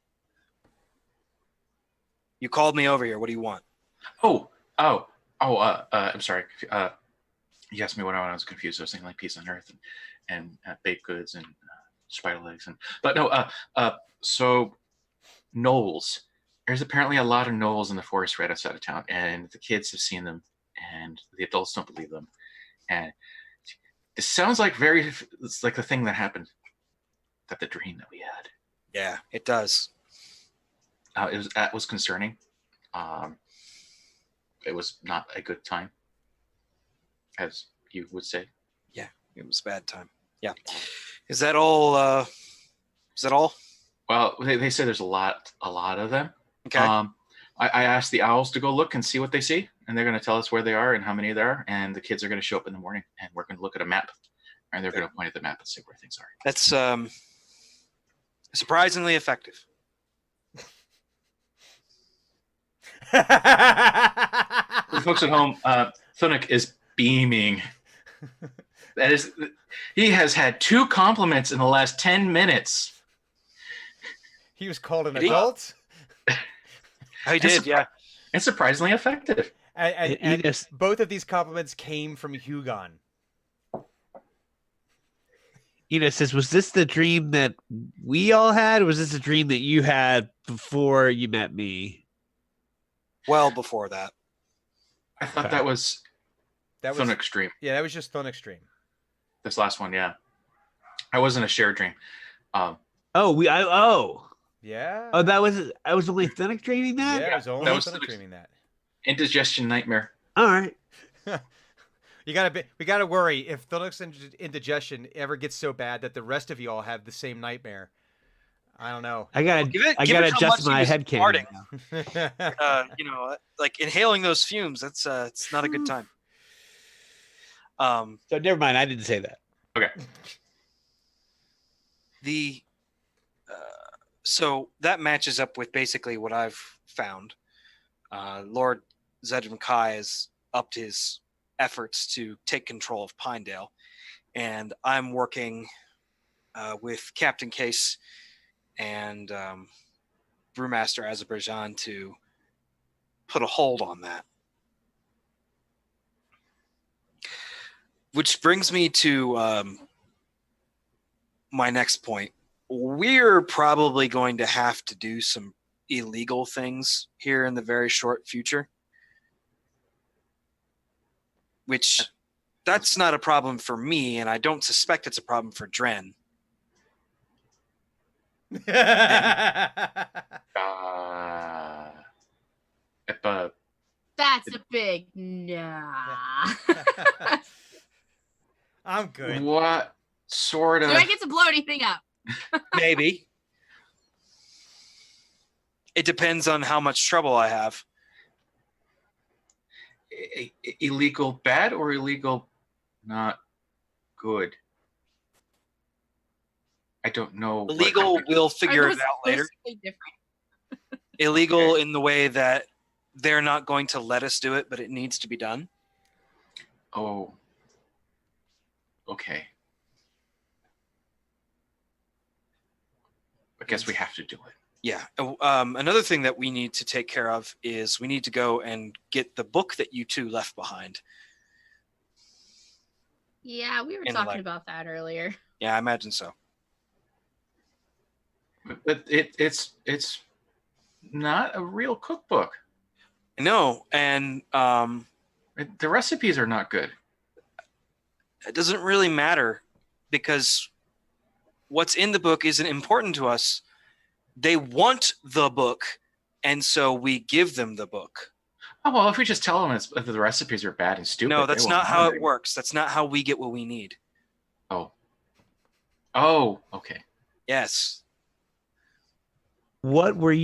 You called me over here. What do you want?" I'm sorry. You asked me what I was confused. I was thinking like peace on earth and baked goods and spider legs but no. So gnolls. There's apparently a lot of gnolls in the forest right outside of town, and the kids have seen them, and the adults don't believe them. And it sounds like it's like the thing that happened, that the dream that we had. Yeah, it does. That was concerning. It was not a good time. as you would say. Yeah, it was a bad time. Yeah. Is that all? Is that all? Well, they say there's a lot of them. Okay. I asked the owls to go look and see what they see, and they're going to tell us where they are and how many there are, and the kids are going to show up in the morning, and we're going to look at a map, and they're going to point at the map and say where things are. That's surprisingly effective. For folks at home, Thunuk is beaming. He has had 2 compliments in the last 10 minutes. He was called an Did he? adult. I did, yeah. It's surprisingly effective. And both of these compliments came from Hugon. Enos says, was this the dream that we all had, or was this a dream that you had before you met me? Well, before that. I thought that was Thunuk's dream. Yeah, that was just Thunuk's dream. This last one, yeah. I wasn't a shared dream. Yeah. Oh, that was only Thunuk dreaming that? Yeah, it was only Thunuk dreaming that. Indigestion nightmare. All right. We gotta worry if Thunuk's indigestion ever gets so bad that the rest of you all have the same nightmare. I don't know. I gotta adjust my head cannon. Like inhaling those fumes. That's it's not a good time. So never mind. I didn't say that. Okay. So that matches up with basically what I've found. Lord Zedram Kai has upped his efforts to take control of Pinedale, and I'm working with Captain Case and Brewmaster Azerbaijan to put a hold on that. Which brings me to my next point. We're probably going to have to do some illegal things here in the very short future. Which, that's not a problem for me, and I don't suspect it's a problem for Dren. That's a big nah. I'm good. What sort of... Do I get to blow anything up? Maybe. It depends on how much trouble I have. Illegal bad or illegal not good? I don't know. Illegal, we'll figure it out later. Illegal in the way that they're not going to let us do it, but it needs to be done. Oh. Okay. I guess we have to do it. Yeah. Another thing that we need to take care of is we need to go and get the book that you two left behind. Yeah, we were In talking about that earlier. Yeah, I imagine so. But it's not a real cookbook. No, and the recipes are not good. It doesn't really matter because what's in the book isn't important to us. They want the book, and so we give them the book. Oh, well, if we just tell them that the recipes are bad and stupid. No, that's not how it works. That's not how we get what we need. Oh, okay. Yes. What were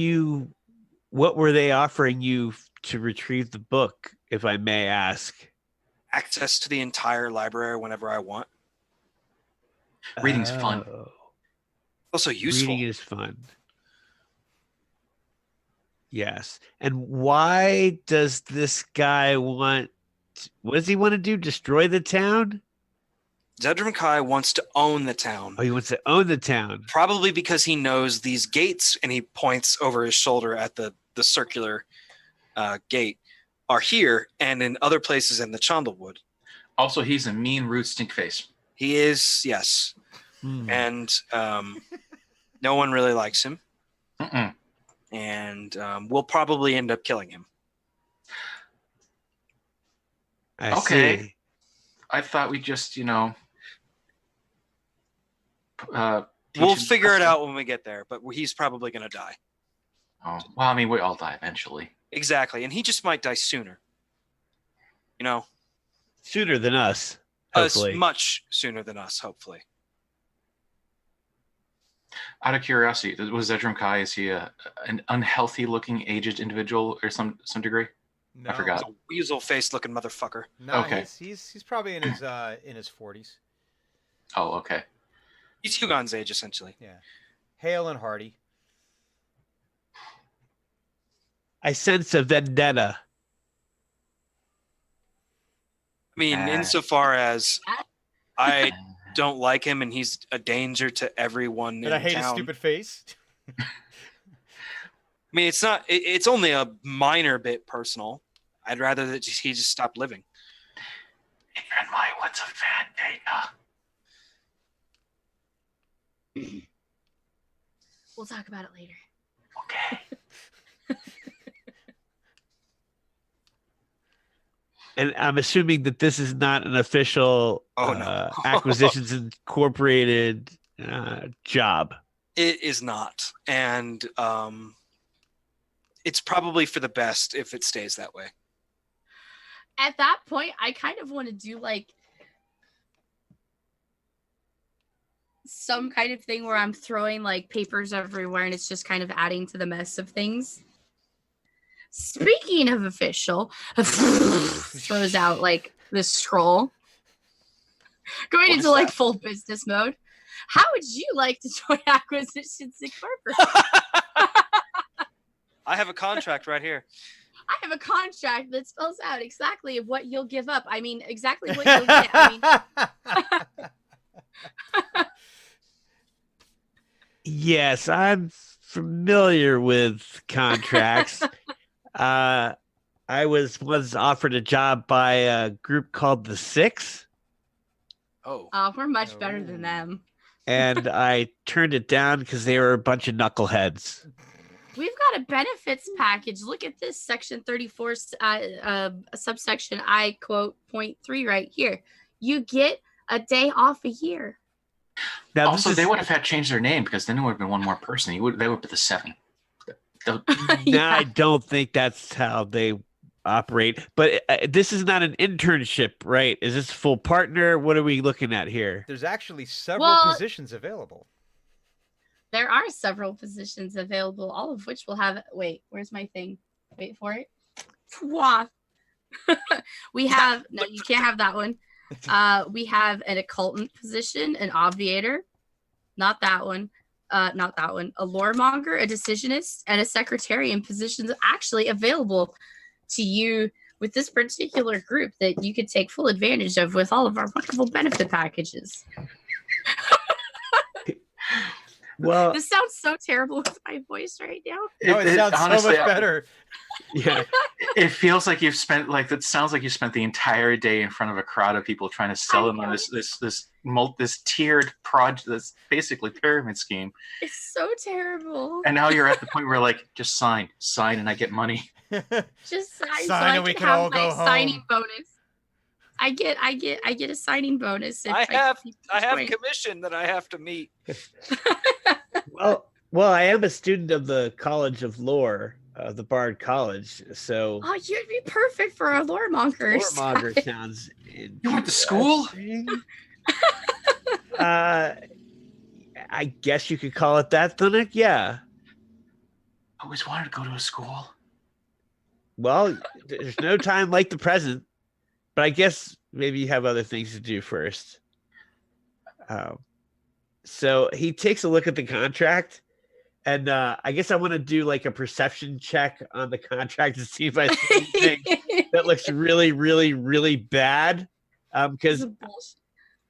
they offering you to retrieve the book, if I may ask? Access to the entire library whenever I want. Reading's fun. Also useful. Reading is fun. Yes. And why does this guy what does he want to do? Destroy the town? Zedram Kai wants to own the town. Oh, he wants to own the town. Probably because he knows these gates, and he points over his shoulder at the circular gate, are here and in other places in the Chandlewood. Also, he's a mean, rude stinkface. He is, yes. And no one really likes him. Mm-mm. And we'll probably end up killing him. I see. I thought we just, we'll figure it out when we get there, but he's probably going to die. Oh, well, I mean, we all die eventually. Exactly. And he just might die sooner. Sooner than us, hopefully. Much sooner than us, hopefully. Out of curiosity, was Zedram Kai, is he an unhealthy looking aged individual or some degree? No. I forgot. He's a weasel faced looking motherfucker. No, Okay. he's probably in his 40s. Oh, okay. He's Hugon's age, essentially. Yeah. Hale and hearty. I sense a vendetta. I mean, insofar as I don't like him and he's a danger to everyone And in I hate his town. stupid face. I mean, it's not. It's only a minor bit personal. I'd rather that he just stop living. Even my what's a vendetta? We'll talk about it later. Okay. And I'm assuming that this is not an official no. Acquisitions Incorporated job. It is not, and it's probably for the best if it stays that way. At that point, I kind of want to do like some kind of thing where I'm throwing like papers everywhere and it's just kind of adding to the mess of things. Speaking of official, throws out like this scroll. Going What into is like that? full business mode. How would you like to join Acquisitions Incorporated? I have a contract right here. I have a contract that spells out exactly what you'll give up. I mean, exactly what you'll get. I mean, Yes, I'm familiar with contracts. I was offered a job by a group called the Six, Oh, we're much better than them. and I turned it down because they were a bunch of knuckleheads. We've got a benefits package. Look at this section 34, subsection I quote .3 right here. You get a day off a year. Now, Also, this they is, would have had changed their name because then it would have been one more person. They would be the 7. no, Yeah. I don't think that's how they operate. But this is not an internship, right? Is this full partner? What are we looking at here? There's actually several Well- positions available. There are several positions available, all of which will have. Wait, where's my thing? Wait for it. Wah. We have. No, you can't have that one. We have an occultant position, an obviator. Not that one. Not that one. A loremonger, a decisionist, and a secretarian positions actually available to you with this particular group that you could take full advantage of with all of our wonderful benefit packages. Well, This sounds so terrible with my voice right now. No, it sounds honestly, so much better. yeah. It feels like you've spent it sounds like you spent the entire day in front of a crowd of people trying to sell I them on know. this tiered project, this basically pyramid scheme. It's so terrible. And now you're at the point where like just sign, and I get money. Just sign, so Sign I and we can can have all my go signing home. bonus. I get a signing bonus. If I have join. commission that I have to meet. Well, I am a student of the College of Lore, the Bard College. So Oh, you'd be perfect for a loremonger. Loremonger sounds. You went to school? interesting. I guess you could call it that, Thunic. Yeah. I always wanted to go to a school. Well, there's no time like the present, but I guess maybe you have other things to do first. So he takes a look at the contract, and I guess I want to do like a perception check on the contract to see if I see anything that looks really, really, really bad.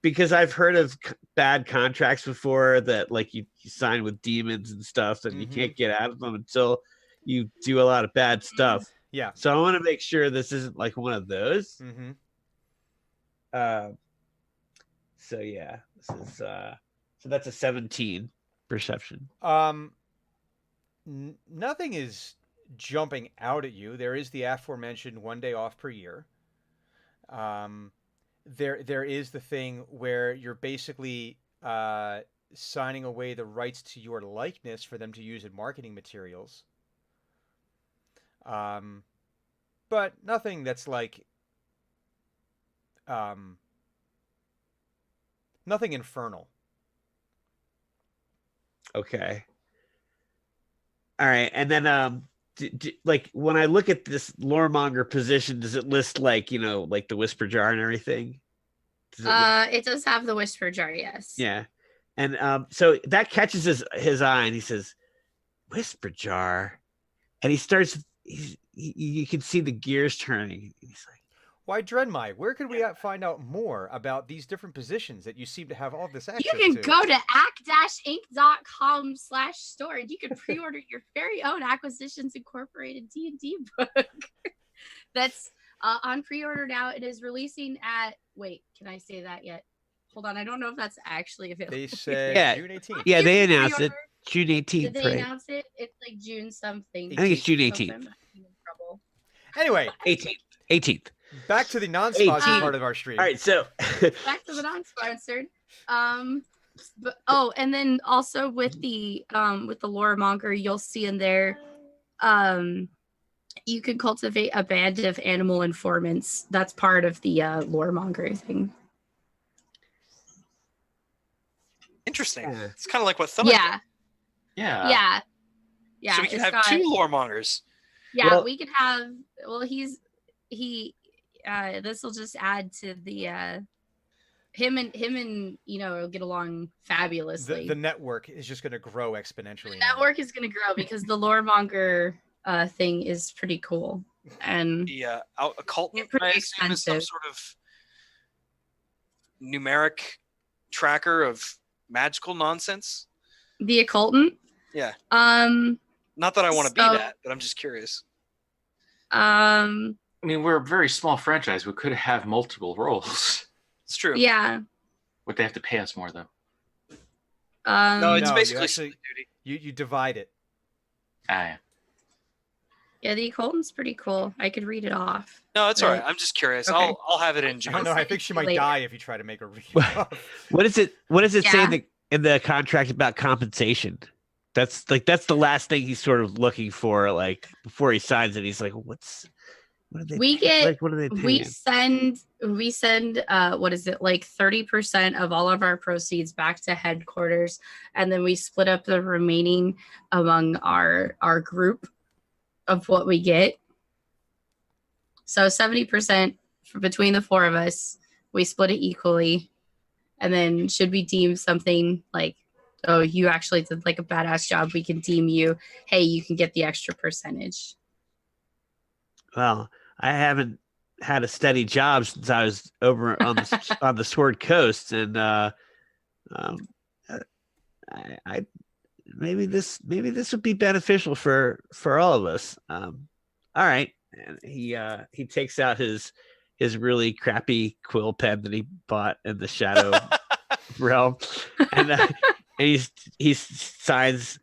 Because I've heard of bad contracts before that like you sign with demons and stuff, and you Mhm. can't get out of them until you do a lot of bad stuff. Yeah. So I want to make sure this isn't like one of those. Mm-hmm. So yeah, this is so that's a 17 perception. Nothing is jumping out at you. There is the aforementioned 1 day off per year. There is the thing where you're basically signing away the rights to your likeness for them to use in marketing materials. But nothing that's like nothing infernal. Okay. All right, and then like when I look at this loremonger position, does it list like like the whisper jar and everything? Does it It does have the whisper jar, yes. Yeah, and so that catches his eye, and he says, "Whisper jar," and he starts. You can see the gears turning. He's like, "Why, Drenmai, where could we find out more about these different positions that you seem to have all this access to? You can go to act-inc.com/store and you can pre-order your very own Acquisitions Incorporated D&D book. That's on pre-order now. It is releasing at... Wait, can I say that yet? Hold on, I don't know if that's actually available. They said June 18th. Yeah, they announced it. June 18th. Did they announce it? It's like June something. I think it's June 18th. Anyway, 18th. Back to the non-sponsored part of our stream. All right, so back to the non-sponsored. And then also with the loremonger, you'll see in there, you can cultivate a band of animal informants. That's part of the loremonger thing. Interesting. Yeah. It's kind of like what Thunder. Yeah. So we can have two loremongers. Yeah, well, we could have. Well, this will just add to the him and will get along fabulously. The network is just going to grow exponentially. The network is going to grow because the loremonger thing is pretty cool, and the occultant I assume is some sort of numeric tracker of magical nonsense. The occultant. Yeah. Not that I want to be that, but I'm just curious. I mean, we're a very small franchise. We could have multiple roles. It's true. Yeah. Would they have to pay us more, though? No, it's basically you divide it. Yeah. Yeah, the occultant's pretty cool. I could read it off. No, it's all right. I'm just curious. Okay. I'll have it in June. I don't know. I think she might die if you try to make her read it off. What does it say in the contract about compensation? That's the last thing he's sort of looking for, like before he signs it. He's like, what do they we send what is it, like 30% of all of our proceeds back to headquarters, and then we split up the remaining among our group of what we get. So 70% between the four of us, we split it equally, and then should we deem something like, oh, you actually did like a badass job, we can deem you, hey, you can get the extra percentage. Well, I haven't had a steady job since I was over on the on the Sword Coast, and I maybe this would be beneficial for all of us. All right, and he takes out his really crappy quill pen that he bought in the Shadow realm, and he just signs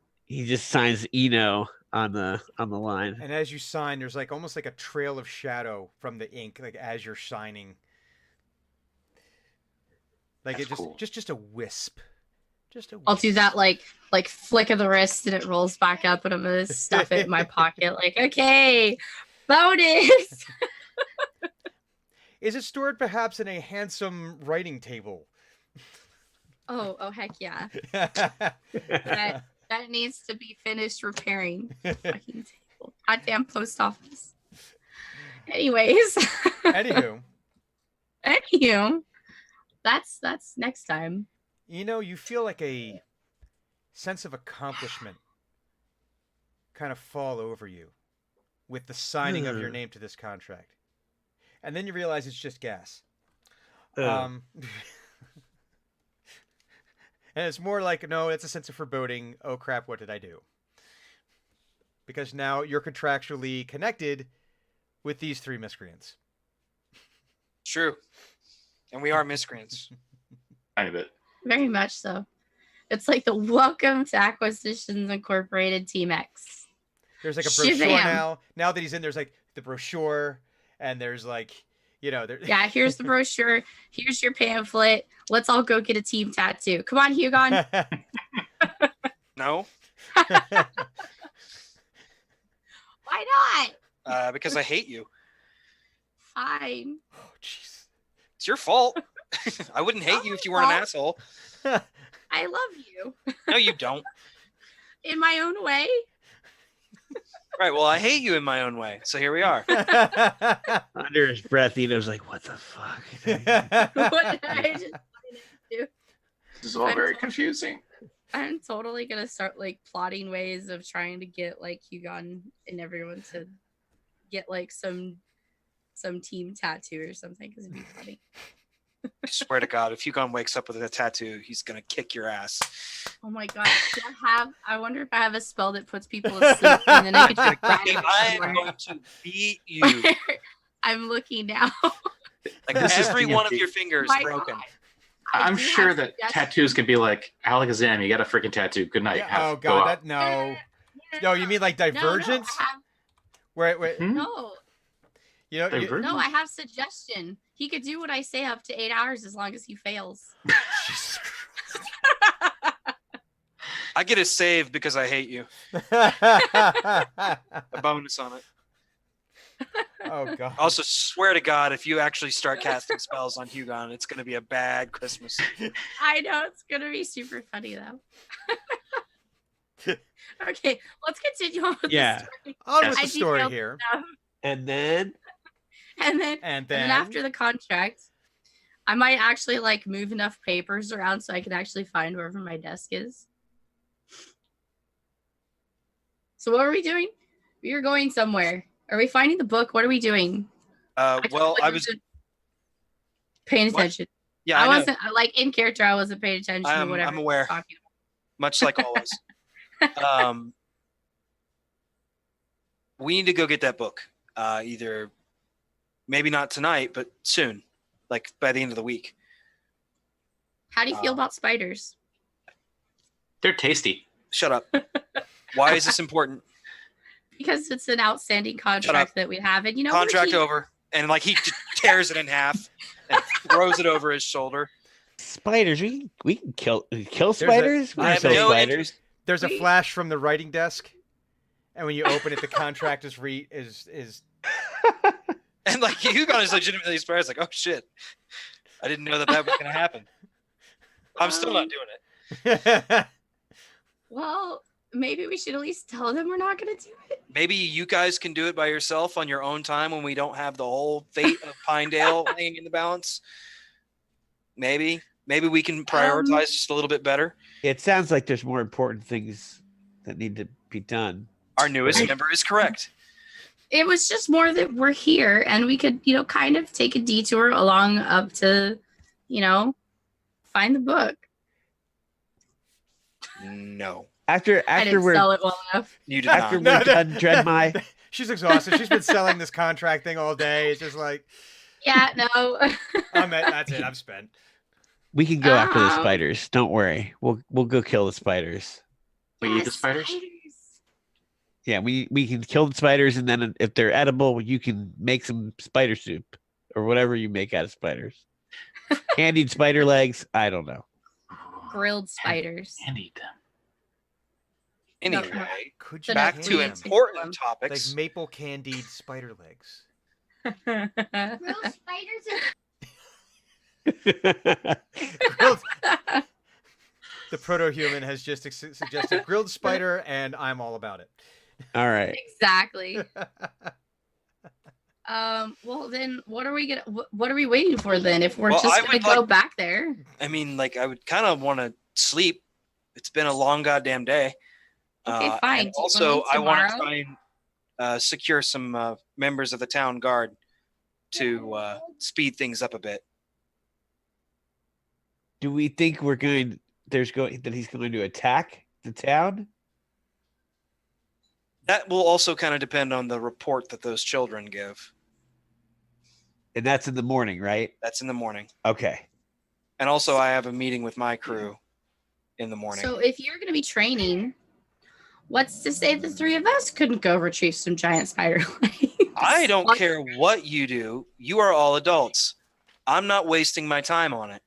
Eno on the line. And as you sign, there's like almost like a trail of shadow from the ink, like as you're signing. Like that's just a wisp. I'll do that like flick of the wrist and it rolls back up, and I'm gonna stuff it in my pocket. Like, okay, bonus. Is it stored perhaps in a handsome writing table? Oh heck yeah. That needs to be finished repairing. Fucking table. Goddamn post office. Anyways. Anywho. That's next time. You feel like a sense of accomplishment kind of fall over you with the signing of your name to this contract. And then you realize it's just gas. And it's more like, no, it's a sense of foreboding. Oh, crap, what did I do? Because now you're contractually connected with these three miscreants. True. And we are miscreants. I bet. Very much so. It's like the Welcome to Acquisitions Incorporated Team X. There's like a brochure now. Now that he's in, there's like the brochure, and there's like, yeah, here's the brochure. Here's your pamphlet. Let's all go get a team tattoo. Come on, Hugon. No. Why not? Because I hate you. Fine. Oh, jeez. It's your fault. I wouldn't hate you if you weren't an asshole. I love you No, you don't. in my own way. Right. Well, I hate you in my own way. So here we are. Under his breath, Eno's like, "What the fuck?" What I just do. This is all very confusing. I'm totally gonna start like plotting ways of trying to get like Hugon and everyone to get like some team tattoo or something because it'd be funny. I swear to God, if Hugon wakes up with a tattoo, he's gonna kick your ass. Oh my god! I wonder if I have a spell that puts people asleep and then I could just grab it I am somewhere. going to beat you. I'm looking now. Like This is every one of D&D. your fingers My broken. God. I I'm do sure have that suggestions. tattoos can be like, Alakazam, you got a freaking tattoo. Good night. Yeah, oh Go god, out. that no. No, you mean like Divergence? Wait, Hmm? No, you know, Divergence? no, I have suggestion. He could do what I say up to 8 hours as long as he fails. Jesus I get a save because I hate you. Christ. A bonus on it. Oh god. Also, swear to God, if you actually start casting spells on Hugon, it's going to be a bad Christmas. I know it's gonna be super funny though. Okay, let's continue on with Yeah. the story. On with I the story detailed here. stuff. And then And then And And then then after the contract, I might actually like move enough papers around so I can actually find wherever my desk is. So what are we doing? We are going somewhere. Are we finding the book? What are we doing? Well, I was. paying What? attention. Yeah, I I know. wasn't like in character. I wasn't paying attention to I'm whatever. he was aware. talking Much like always. We need to go get that book. Either, maybe not tonight, but soon, like by the end of the week. How do you feel about spiders? They're tasty. Shut up. Why is this important? Because it's an outstanding contract that we have, and you know, Contract we're over. And like he tears it in half and throws it over his shoulder. spiders, we can kill a- spiders. We I can have kill no spiders. interest. there's a We- flash from the writing desk, and when you open it, the contract is And like Hugon is legitimately surprised, like, oh shit. I didn't know that was gonna happen. I'm still not doing it. Well, maybe we should at least tell them we're not going to do it. Maybe you guys can do it by yourself on your own time when we don't have the whole fate of Pinedale hanging in the balance. Maybe we can prioritize just a little bit better. It sounds like there's more important things that need to be done. Our newest member is correct. It was just more that we're here and we could, kind of take a detour along up to, find the book. No, I After didn't we're sell it well enough. you did after not. we're done, Dreadmai, She's exhausted. She's been selling this contract thing all day. It's just like, Yeah, no. that's it. I'm spent. we can go after the Um, spiders. Don't worry. We'll go kill the spiders. We eat the spiders? Yeah, we can kill the spiders, and then if they're edible, you can make some spider soup or whatever you make out of spiders. Candied spider legs. I don't know. Grilled spiders. And eat them. Anyway, Could The you back next to week. important like topics. maple candied spider legs? Grilled spiders Grilled, the proto-human has just suggested grilled spider, and I'm all about it. All right. Exactly. Well then what are we waiting for then if we're Well, I just gonna would go like- back there? I mean, like, I would kind of want to sleep. It's been a long goddamn day. Okay, fine. And Do you also, want I want to tomorrow? try and secure some members of the town guard to speed things up a bit. Do we think that he's going to attack the town? That will also kind of depend on the report that those children give. And that's in the morning, right? That's in the morning. Okay. And also, I have a meeting with my crew in the morning. So if you're gonna be training, what's to say the three of us couldn't go retrieve some giant spider legs? I don't Like, care what you do. You are all adults. I'm not wasting my time on it.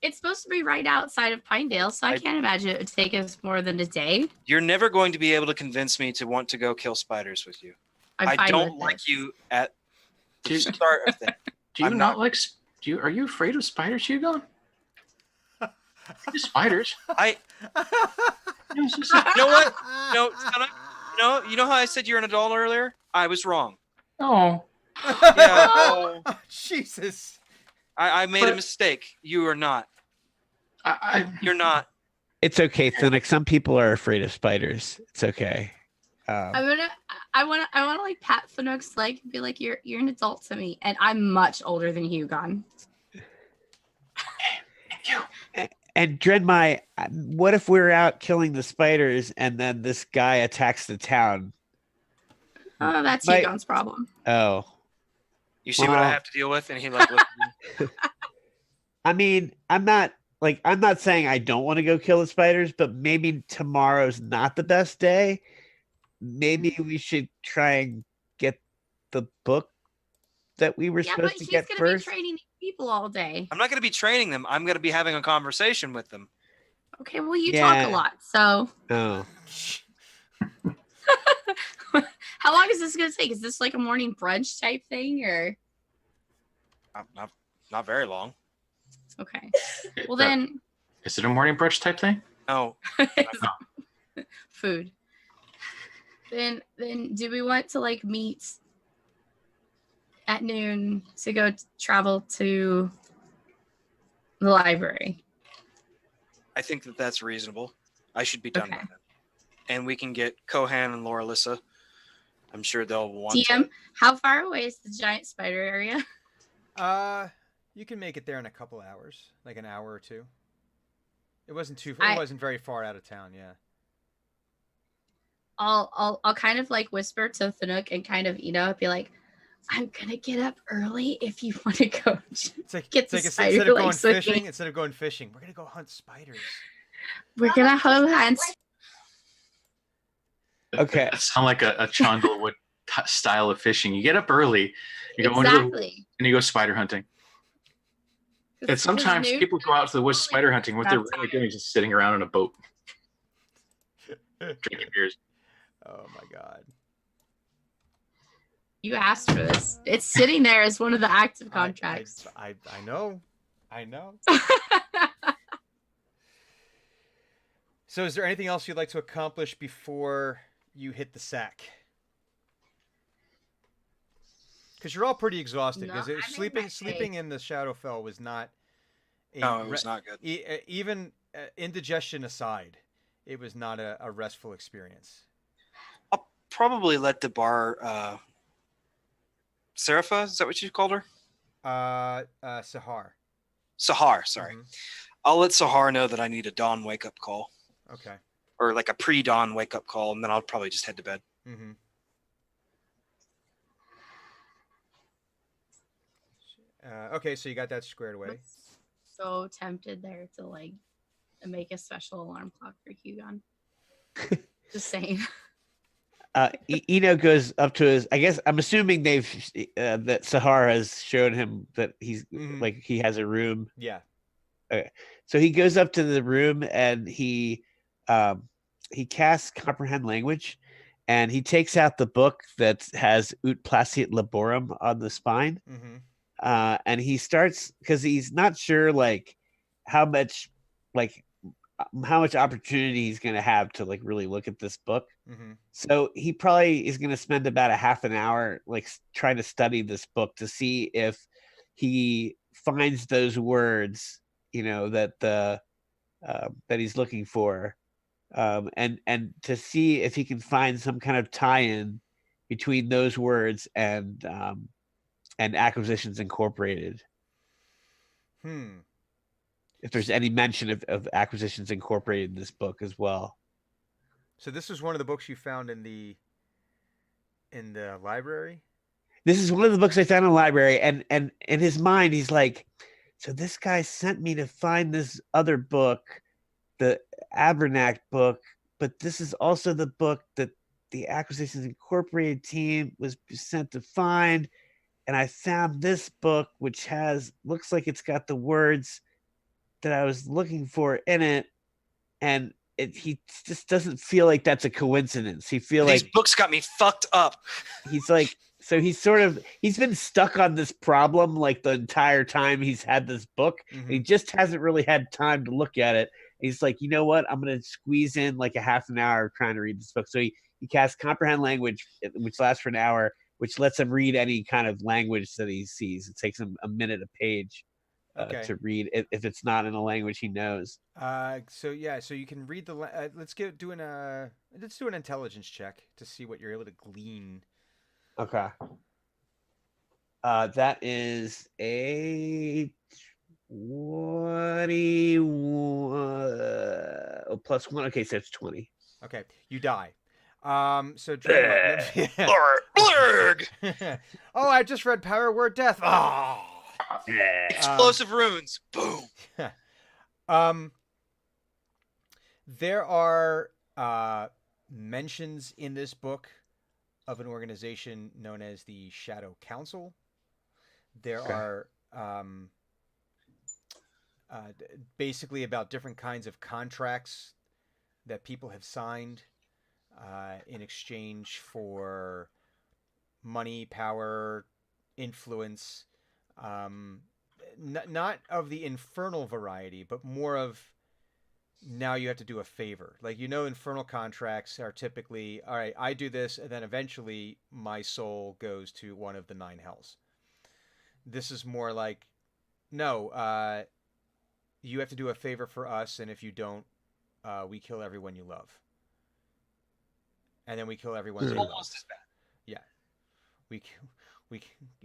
It's supposed to be right outside of Pinedale, so I I- can't imagine it would take us more than a day. You're never going to be able to convince me to want to go kill spiders with you. I'm I fine don't with like it. you at the Do- start of things. Do you I'm not not- like Are you afraid of spiders, Hugon? Spiders. You know what? No, you know how I said you're an adult earlier? I was wrong. Oh. Yeah. Oh, Jesus. I made a mistake. You are not. You're not. It's okay, Thunic. Some people are afraid of spiders. It's okay. I want to like pat Thunuk's leg and be like, you're an adult to me, and I'm much older than Hugon. And Dreadmai, what if we're out killing the spiders and then this guy attacks the town? Oh, that's Hugon's problem. Oh. You see what I have to deal with? And he like looked at me. I mean, I'm not saying I don't want to go kill the spiders, but maybe tomorrow's not the best day. Maybe we should try and get the book that we were supposed to get first. Yeah, but he's going to be training people all day. I'm not going to be training them. I'm going to be having a conversation with them. Okay, well, you talk a lot, so. Oh. How long is this going to take? Is this like a morning brunch type thing, or? Not very long. Okay. Well, then. Is it a morning brunch type thing? No. Food. Then do we want to like meet at noon to go travel to the library? I think that's reasonable. I should be done by then. And we can get Kohan and Laura Lissa. I'm sure they'll want DM, how far away is the giant spider area? You can make it there in a couple hours, like an hour or two. It wasn't very far out of town, yeah. I'll kind of like whisper to Thanuk and kind of, be like, I'm gonna get up early if you want to go. Instead of going fishing, we're gonna go hunt spiders. We're gonna hunt. Okay. That sounds like a Chandlewood style of fishing. You get up early, you go into the woods, and you go spider hunting. And sometimes people go out to the woods spider hunting. What they're really doing is just sitting around on a boat, drinking beers. Oh my God. You asked for this. It's sitting there as one of the active contracts. I know. So is there anything else you'd like to accomplish before you hit the sack? Because you're all pretty exhausted. Because sleeping in the Shadowfell was not. It was not good. Even indigestion aside, it was not a restful experience. I'll probably let Debar. Serapha, is that what you called her? Sahar. Sahar, sorry. Mm-hmm. I'll let Sahar know that I need a dawn wake up call. Okay. Or like a pre-dawn wake up call, and then I'll probably just head to bed. Mm-hmm. Okay, so you got that squared away. So tempted there to like make a special alarm clock for Hugon. Just saying. Eno goes up to his. I guess I'm assuming that Sahar has shown him that he's like he has a room. Yeah. Okay. So he goes up to the room and he casts comprehend language, and he takes out the book that has Ut Placiat Laborum on the spine. Mm-hmm. And he starts because he's not sure like how much opportunity he's going to have to like really look at this book. Mm-hmm. So he probably is going to spend about a half an hour like trying to study this book to see if he finds those words, that he's looking for, and to see if he can find some kind of tie-in between those words and Acquisitions Incorporated. If there's any mention of Acquisitions Incorporated in this book as well. So this was one of the books you found in the library? This is one of the books I found in the library, and in his mind he's like, so this guy sent me to find this other book, the Abernac book, but this is also the book that the Acquisitions Incorporated team was sent to find, and I found this book which looks like it's got the words that I was looking for in it, and he just doesn't feel like that's a coincidence. These books got me fucked up. He's like, So he's been stuck on this problem like the entire time he's had this book. Mhm. He just hasn't really had time to look at it. He's like, you know what? I'm going to squeeze in like a half an hour trying to read this book. So he casts comprehend language, which lasts for an hour, which lets him read any kind of language that he sees. It takes him a minute a page to read if it's not in a language he knows. So you can read the. Let's do an intelligence check to see what you're able to glean. Okay. That is a 21 plus 1. Okay, so it's 20. Okay, you die. So Dreadmite. Blurg! Oh, I just read Power Word Death. Oh. Explosive runes. Boom. There are mentions in this book of an organization known as the Shadow Council. There are basically about different kinds of contracts that people have signed in exchange for money, power, influence. Not of the infernal variety, but more of now you have to do a favor. Like, infernal contracts are typically, all right, I do this, and then eventually my soul goes to one of the 9 hells. This is more like, no, you have to do a favor for us, and if you don't, we kill everyone you love. And then we kill everyone they love. Almost as bad. Yeah.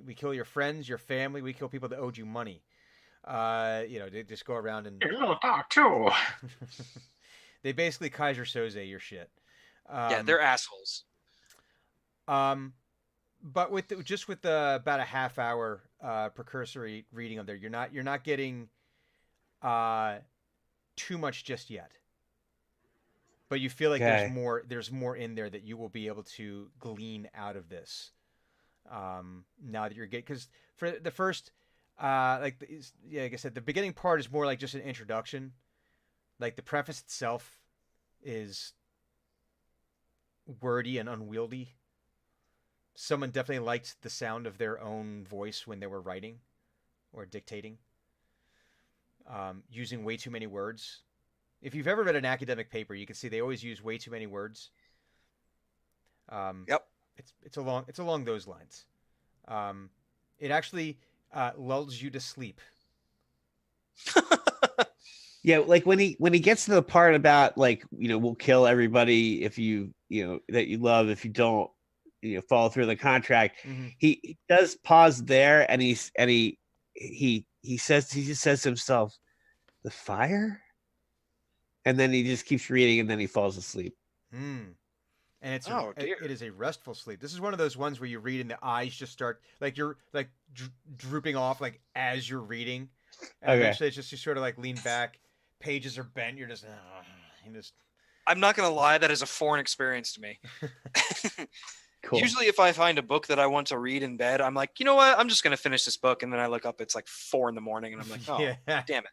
We kill your friends, your family. We kill people that owed you money. They just go around and too. they basically Kaiser Soze your shit. Yeah, they're assholes. But with about a half hour precursory reading of there, you're not getting too much just yet. But you feel like there's more in there that you will be able to glean out of this. Now that you're getting, because for the first, like I said, the beginning part is more like just an introduction. Like the preface itself is wordy and unwieldy. Someone definitely liked the sound of their own voice when they were writing or dictating. Using way too many words. If you've ever read an academic paper, you can see they always use way too many words. Yep. It's along those lines. It actually lulls you to sleep. Yeah, like when he gets to the part about like, we'll kill everybody if you that you love if you don't follow through the contract. Mm-hmm. He does pause there and he just says to himself, the fire? And then he just keeps reading and then he falls asleep. And it is a restful sleep. This is one of those ones where you read and the eyes just start like you're like drooping off like as you're reading. And eventually it's just you sort of like lean back, pages are bent, you're just I'm not gonna lie, that is a foreign experience to me. Cool. Usually if I find a book that I want to read in bed, I'm like, you know what? I'm just going to finish this book. And then I look up, it's like 4 a.m. and I'm like, oh, damn it.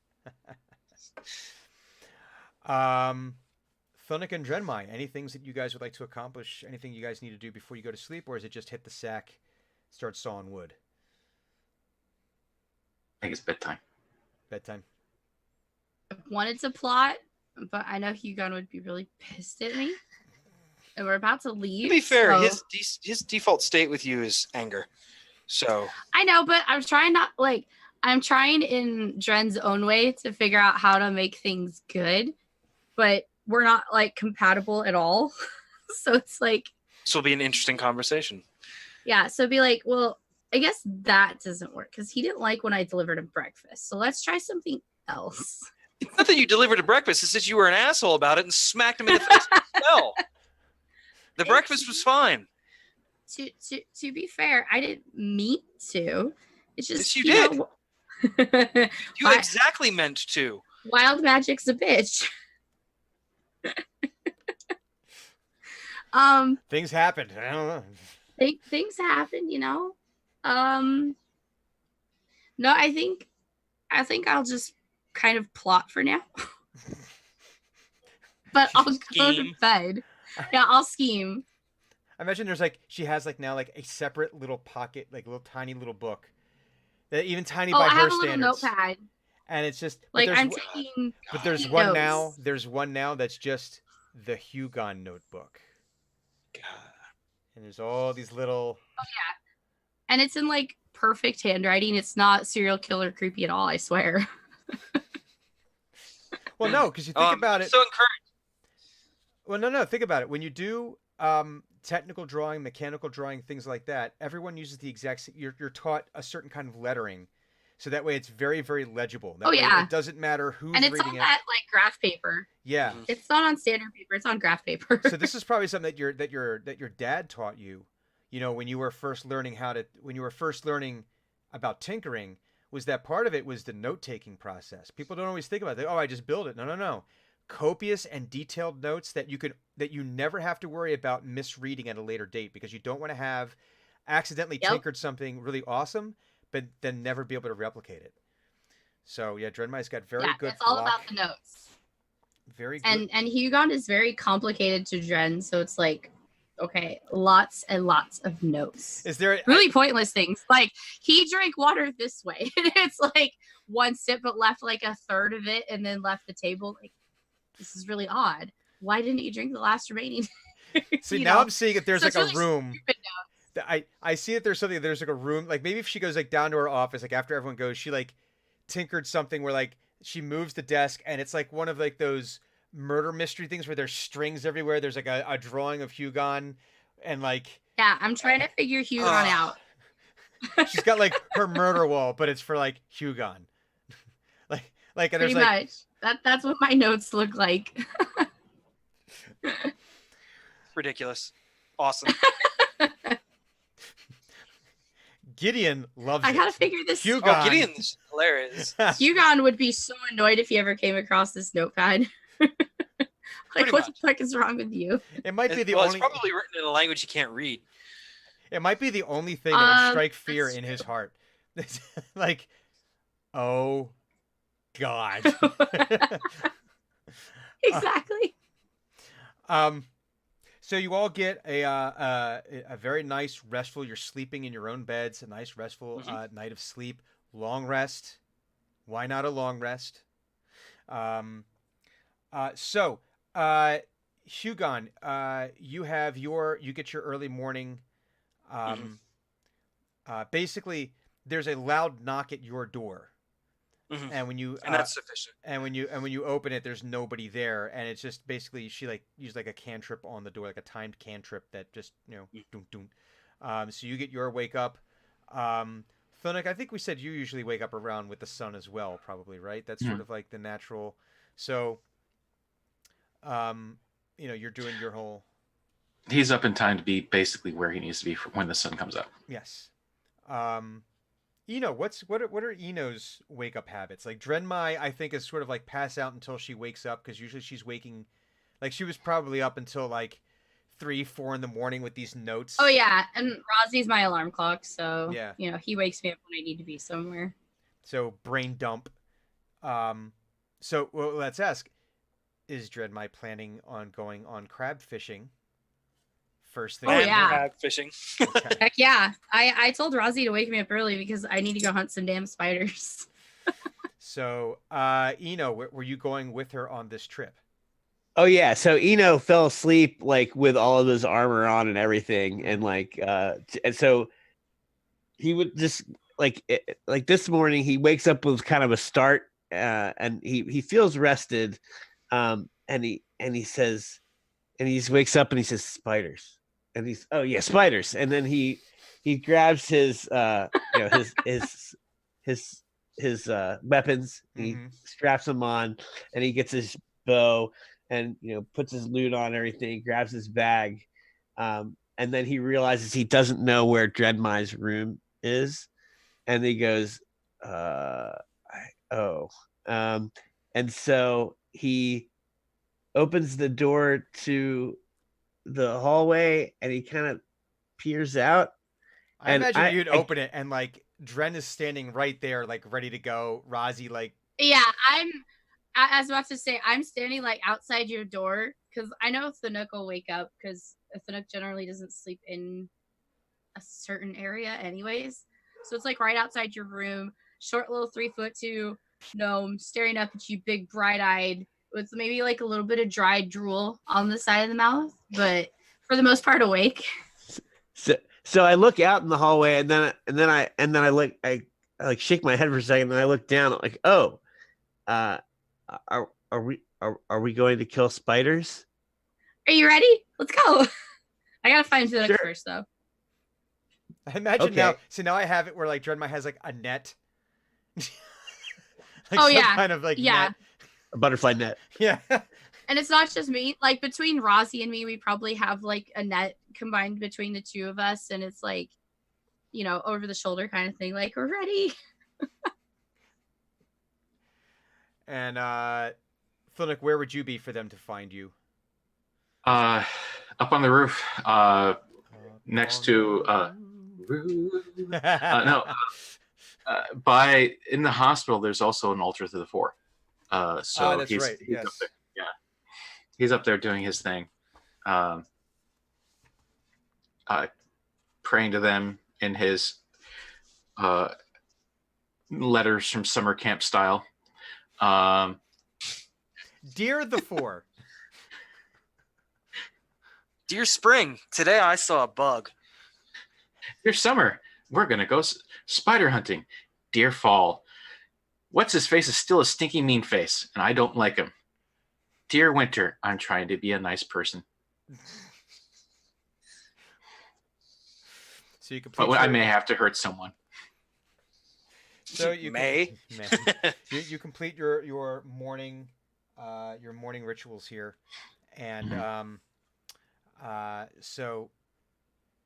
Thunic and Drenmai, any things that you guys would like to accomplish? Anything you guys need to do before you go to sleep? Or is it just hit the sack, start sawing wood? I think it's bedtime. Bedtime. I wanted to plot, but I know Hugon would be really pissed at me. And we're about to leave. To be fair, so... his default state with you is anger. So I know, but I'm trying in Dren's own way to figure out how to make things good, but we're not like compatible at all. So it's like this will be an interesting conversation. Yeah, so be like, well, I guess that doesn't work because he didn't like when I delivered him breakfast. So let's try something else. It's not that you delivered a breakfast; it's that you were an asshole about it and smacked him in the face. No. The breakfast was fine. To be fair, I didn't mean to. It's just yes, you did. You exactly meant to. Wild magic's a bitch. Things happened. I don't know. Things happen, No, I think I'll just kind of plot for now. But I'll go to bed. Yeah, I'll scheme. I imagine there's like she has like now like a separate little pocket, like a little tiny little book that even tiny Oh, by I her have a little standards. notepad. And it's just Like I'm w- taking. but there's notes. one now. There's one now that's just the Hugon notebook, God. and there's all these little. And it's in like perfect handwriting. It's not serial killer creepy at all. I swear. Well, no, because you think about it. So encouraged. Well, no, think about it. When you do technical drawing, mechanical drawing, things like that, everyone uses the exact. You're taught a certain kind of lettering, so that way it's very, very legible. That way it doesn't matter who's And it's reading on it. that like graph paper. Yeah. It's not on standard paper. It's on graph paper. So this is probably something that your dad taught you. You know, when you were first learning about tinkering, was that part of it was the note-taking process. People don't always think about it. Oh, I just build it. No. Copious and detailed notes that you never have to worry about misreading at a later date, because you don't want to have accidentally tinkered something really awesome, but then never be able to replicate it. So yeah, Drenmai's got very good. It's all about the notes. Very good. And Hugon is very complicated to Dren, so it's like, okay, lots and lots of notes. Is there really pointless things? Like he drank water this way, and it's like one sip, but left like a third of it, and then left the table. Like, this is really odd. Why didn't you drink the last remaining? See, now I'm seeing that there's So like it's a really room. I see that there's something. There's like a room. Like maybe if she goes like down to her office, like after everyone goes, she like tinkered something where like she moves the desk, and it's like one of like those murder mystery things where there's strings everywhere. There's like a drawing of Hugon, and like yeah, I'm trying to figure Hugon out. She's got like her murder wall, but it's for like Hugon. like and pretty there's like, much. That's what my notes look like. Ridiculous. Awesome. Gideon loves I gotta it. figure this. Hugon. Oh, Gideon's hilarious. Hugon would be so annoyed if he ever came across this notepad. Like, what the fuck is wrong with you? It might be the It's only. probably written in a language you can't read. It might be the only thing that would strike fear that's in his heart. Like, oh, God. Exactly. So you all get a very nice, restful. You're sleeping in your own beds. A nice, restful night of sleep. Long rest. Why not a long rest? Hugon, you get your early morning. Basically, there's a loud knock at your door, and when you and that's sufficient. And when you open it, there's nobody there, and it's just basically she like used like a cantrip on the door, like a timed cantrip that just doom doom. So you get your wake up. Thunuk, I think we said you usually wake up around with the sun as well, probably, right? That's sort of like the natural. So, you're doing your whole. He's up in time to be basically where he needs to be for when the sun comes up. Yes. Eno, what are Eno's wake up habits? Like Drenmai, I think is sort of like pass out until she wakes up, because usually she's waking, like she was probably up until like 3-4 in the morning with these notes. Oh yeah, and Rozzy's my alarm clock, so yeah, he wakes me up when I need to be somewhere. So brain dump. So let's ask: is Drenmai planning on going on crab fishing? First thing. Oh yeah, crab fishing. Okay. Heck yeah! I told Rozzy to wake me up early because I need to go hunt some damn spiders. So, Eno, were you going with her on this trip? Oh yeah, so Eno fell asleep like with all of his armor on and everything, and and so he would just like this morning he wakes up with kind of a start, and he feels rested, and he says, and he wakes up and he says spiders, and he's spiders, and then he grabs his his weapons, he straps them on, and he gets his bow. And puts his loot on and everything, grabs his bag, and then he realizes he doesn't know where Drenmai's room is, and he goes, and so he opens the door to the hallway, and he kind of peers out. I imagine you'd open it, and like Dren is standing right there, like ready to go. Rozzy, like, yeah, I was about to say, I'm standing like outside your door because I know Thunuk will wake up because Thunuk generally doesn't sleep in a certain area anyways. So it's like right outside your room, short little 3'2" gnome staring up at you, big bright eyed, with maybe like a little bit of dried drool on the side of the mouth, but for the most part awake. So I look out in the hallway and then I look, I like shake my head for a second and I look down like, oh, are we going to kill spiders? Are you ready? Let's go. I gotta find Thunuk Sure. first though. I imagine Okay. now. So now I have it where like Dreadmite has like a net. like Oh, some yeah. kind of like Yeah. net. A butterfly net. Yeah. And it's not just me. Like between Rossi and me, we probably have like a net combined between the two of us, and it's like, you know, over the shoulder kind of thing. Like we're ready. And Thunuk, where would you be for them to find you? Up on the roof, next to no, by in the hospital. There's also an altar to the four. So that's he's, right. he's Yes. up there. Yeah, he's up there doing his thing, praying to them in his letters from summer camp style. Dear the Four. Dear Spring, today I saw a bug. Dear Summer, we're gonna go spider hunting. Dear Fall, what's his face is still a stinky mean face, and I don't like him. Dear Winter, I'm trying to be a nice person, So you complete. but I your- may have to hurt someone. So you May. you complete your morning rituals here, and so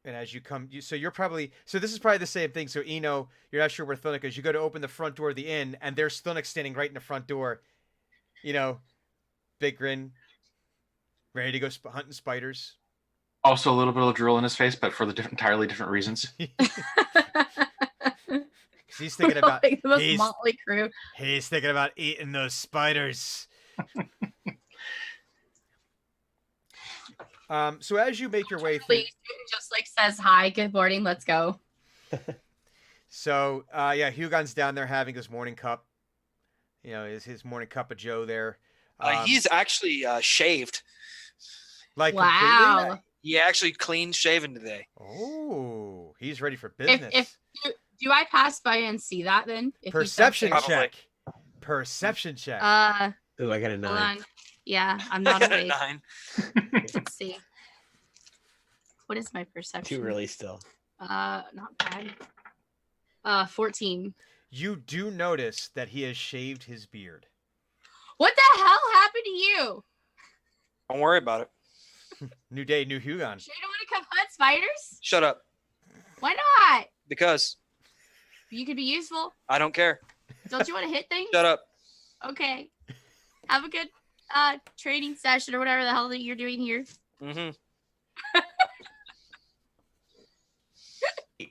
and as you come, you're probably this is probably the same thing. So Eno, you're not sure where Thunuk is. You go to open the front door of the inn, and there's Thunuk standing right in the front door. You know, big grin, ready to go hunting spiders. Also, a little bit of drool in his face, but for the entirely different reasons. He's thinking about like the most he's- motley crew. he's thinking about eating those spiders. So as you make your way through, Please, just like says hi, good morning, let's go. so yeah, Hugon's down there having his morning cup. You know, his morning cup of Joe there. He's actually shaved. like Wow. completely. He actually clean shaven today. Oh, he's ready for If, business. if do I pass by and see that then? If he's Perception downstairs? check. Perception check. Oh, I got a Hold 9. on. Yeah, I'm not awake. 9. Let's see. What is my perception? Too early still. Not bad. 14. You do notice that he has shaved his beard. What the hell happened to you? Don't worry about it. New day, new Hugon. Sure you don't want to come hunt spiders? Shut up. Why not? Because You could be useful. I don't care. Don't you want to hit things? Shut up. Okay. Have a good training session or whatever the hell that you're doing here. Mm-hmm.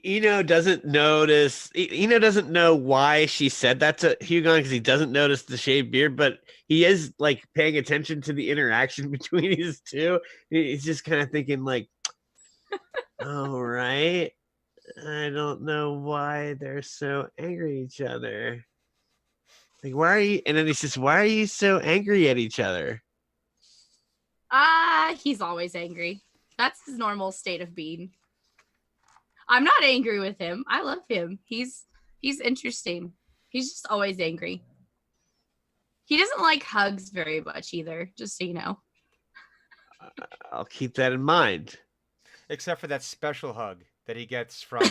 Eno doesn't notice. Eno doesn't know why she said that to Hugon because he doesn't notice the shaved beard, but he is like paying attention to the interaction between these two. He's just kind of thinking like, "All right, I don't know why they're so angry at each other. Like, why are you?" And then he says, "Why are you so angry at each other?" He's always angry. That's his normal state of being. I'm not angry with him. I love him. He's interesting. He's just always angry. He doesn't like hugs very much either, just so you know. I'll keep that in mind. Except for that special hug that he gets from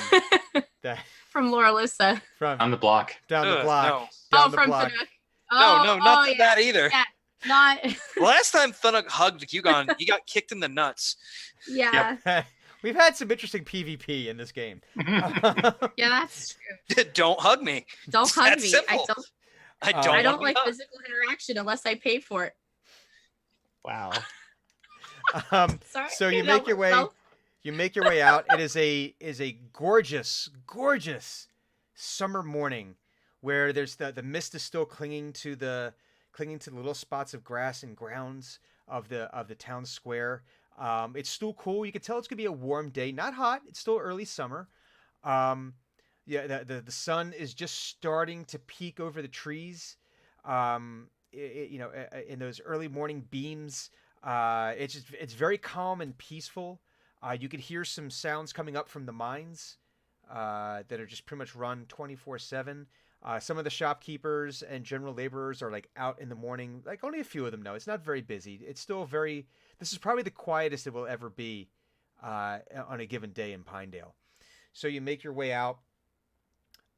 that From Laura Lissa. from On the block. down the Ugh, block. no. Down Oh, the from block. Thunuk. No, no, not yeah. that either. Yeah. Not Last time Thunuk hugged Hugon, he got kicked in the nuts. yeah. We've had some interesting PvP in this game. Yeah, that's true. Don't hug me. Don't It's hug that me. simple. I don't. I don't want like to be hugged. physical interaction unless I pay for it. Wow. Sorry. So you No, make your way. no. You make your way out. It is a gorgeous, gorgeous summer morning where there's the mist is still clinging to clinging to the little spots of grass and grounds of the town square. It's still cool. You can tell it's gonna be a warm day, not hot. It's still early summer. Yeah, the sun is just starting to peek over the trees. In those early morning beams, it's very calm and peaceful. You could hear some sounds coming up from the mines that are just pretty much run 24/7. Some of the shopkeepers and general laborers are like out in the morning. Like only a few of them know. It's not very busy. It's still very. This is probably the quietest it will ever be on a given day in Pinedale. So you make your way out.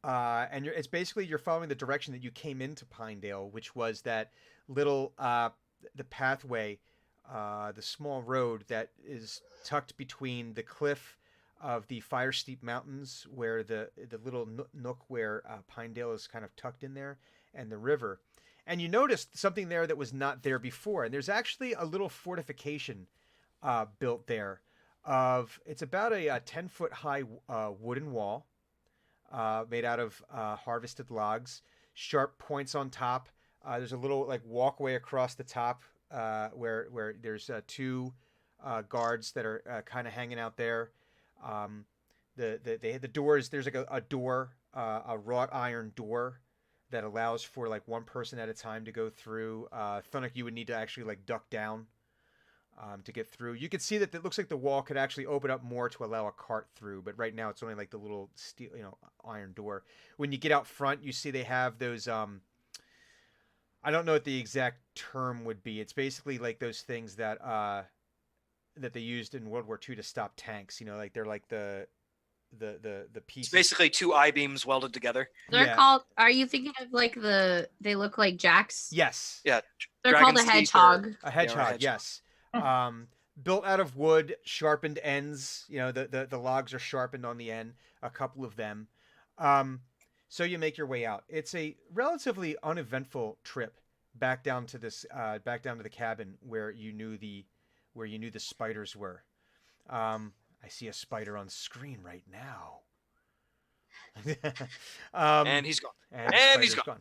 And it's basically you're following the direction that you came into Pinedale, which was that little the pathway, the small road that is tucked between the cliff of the Fire Steep Mountains, where the little nook where Pinedale is kind of tucked in there, and the river. And you noticed something there that was not there before. And there's actually a little fortification built there. It's about a 10-foot high wooden wall. Made out of harvested logs, sharp points on top. There's a little like walkway across the top where there's two guards that are kind of hanging out there. The doors, there's like a door, a wrought iron door that allows for like one person at a time to go through. Thunuk, you would need to actually like duck down to get through. You can see that it looks like the wall could actually open up more to allow a cart through, but right now it's only like the little steel, iron door. When you get out front, you see they have those. I don't know what the exact term would be. It's basically like those things that that they used in World War II to stop tanks. Like they're like the pieces. It's basically two I-beams welded together. They're called. Are you thinking of like they look like jacks? Yes. Yeah. They're called a hedgehog. A hedgehog. Yes. Built out of wood, sharpened ends. The logs are sharpened on the end. A couple of them. So you make your way out. It's a relatively uneventful trip back down to back down to the cabin where you knew the spiders were. I see a spider on screen right now. And he's gone. And he's gone.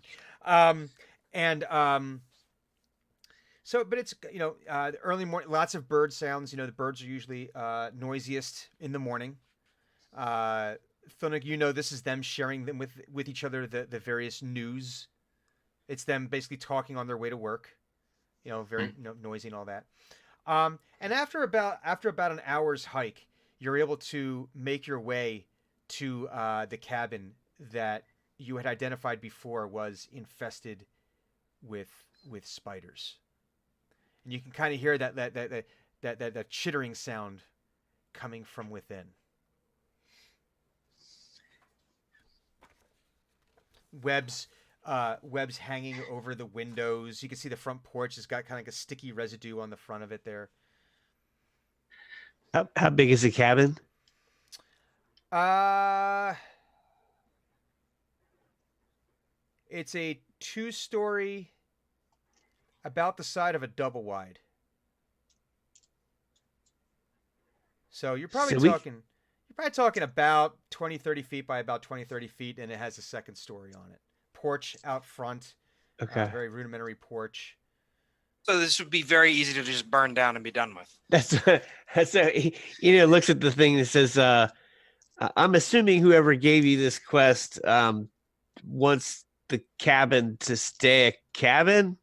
So, but it's, early morning, lots of bird sounds. The birds are usually noisiest in the morning. Thunuk, this is them sharing them with each other, the various news. It's them basically talking on their way to work, very noisy and all that. And after about an hour's hike, you're able to make your way to the cabin that you had identified before was infested with spiders. And you can kind of hear that chittering sound coming from within. Webs hanging over the windows. You can see the front porch has got kind of like a sticky residue on the front of it there. How big is the cabin? It's a 2-story, about the side of a double wide. So you're probably talking about 20, 30 feet by about 20, 30 feet, and it has a second story on it. Porch out front. Okay. Very rudimentary porch. So this would be very easy to just burn down and be done with. That's looks at the thing that says, I'm assuming whoever gave you this quest wants the cabin to stay a cabin.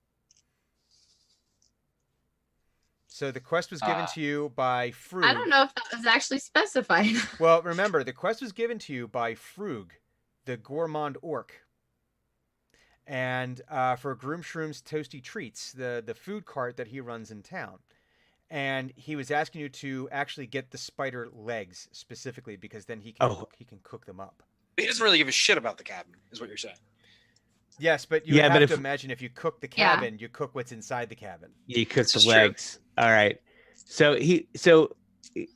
So the quest was given to you by Frug. I don't know if that was actually specified. Well, remember, the quest was given to you by Frug, the gourmand orc. And for Groom Shroom's Toasty Treats, the food cart that he runs in town. And he was asking you to actually get the spider legs specifically because then he can cook them up. He doesn't really give a shit about the cabin, is what you're saying. Yes, but you have to imagine if you cook the cabin, you cook what's inside the cabin. You cook the legs. True. All right. So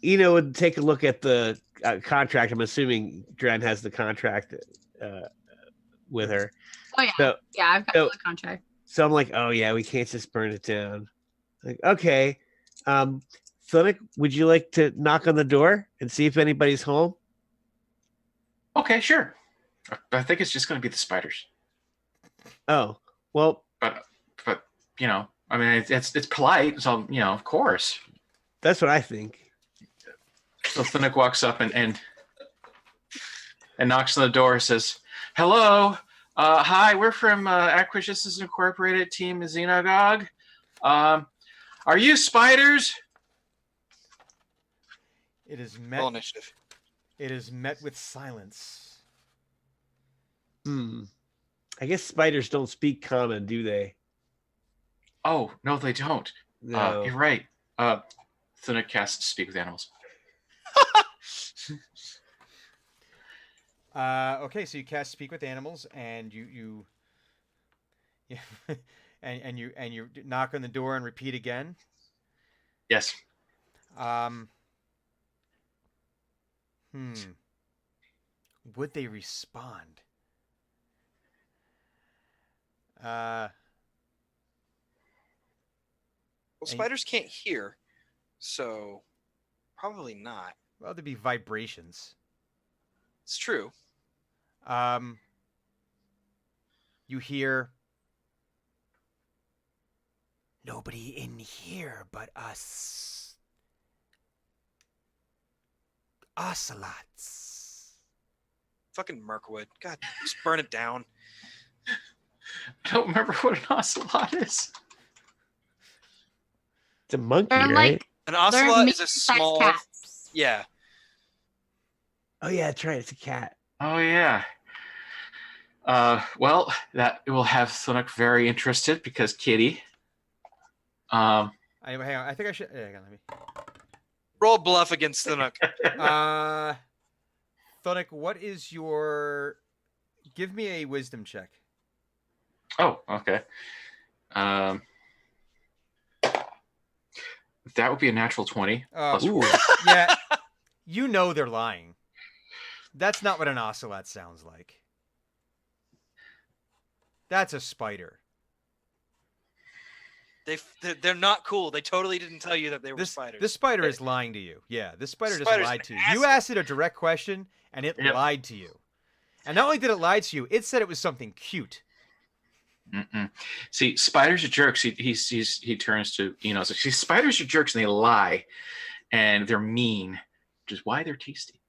would take a look at the contract. I'm assuming Dren has the contract with her. Oh yeah. I've got the contract. So I'm like, oh yeah, we can't just burn it down. Like, okay. Thunuk, would you like to knock on the door and see if anybody's home? Okay, sure. I think it's just going to be the spiders. Oh, well. But you know, I mean, it's polite, so you know, of course. That's what I think. So Thunuk walks up and knocks on the door. Says, "Hello, hi, we're from Acquisitions Incorporated, Team Xenogog. Are you spiders?" It is Roll met. initiative. It is met with silence. I guess spiders don't speak common, do they? Oh no, they don't. No. You're right. Thunuk casts Speak with Animals. Okay, so you cast Speak with Animals, and you and you knock on the door and repeat again. Yes. Would they respond? Well, spiders can't hear, so probably not. Well, there'd be vibrations. It's true. You hear nobody in here but us. Ocelots. Fucking Mirkwood. God, just burn it down. I don't remember what an ocelot is. It's a monkey, They're right? like An they're ocelot is a medium-sized small. cats. Yeah. Oh yeah, that's right. It's a cat. Oh yeah. Well, that will have Thunuk very interested because Kitty. Hang on. I think I should. Hang on. Let me. Roll bluff against Thunuk. Thunuk, what is your? Give me a wisdom check. Oh, okay. That would be a natural 20. Plus Ooh. 4. Yeah, you know they're lying. That's not what an ocelot sounds like. That's a spider. They're not cool. They totally didn't tell you that they were This spiders. this spider is lying to you. Yeah, this spider just Spider's lied an to you. You asshole. asked it a direct question, and it Yep. lied to you. And not only did it lie to you, it said it was something cute. Mm-mm. See, spiders are jerks. He turns to Eno. See, spiders are jerks and they lie, and they're mean, which is why they're tasty.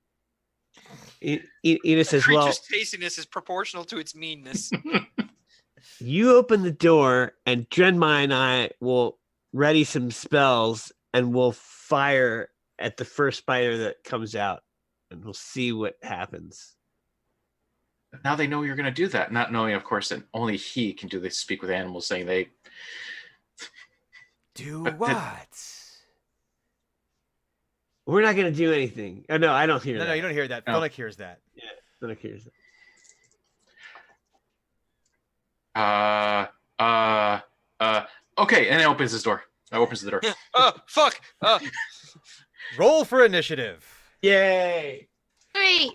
Ina says, "Well, Creature's tastiness is proportional to its meanness. you open the door, and Drenmai and I will ready some spells, and we'll fire at the first spider that comes out, and we'll see what happens." Now they know you're going to do that, not knowing, of course, that only he can do this. Speak with Animals, saying they. Do But what? We're not going to do anything. Oh, no, I don't hear that. No, you don't hear that. No. Thunuk hears that. Thunuk hears it. Okay, and it opens his door. Opens the door. Oh, fuck. Roll for initiative. Yay! 3.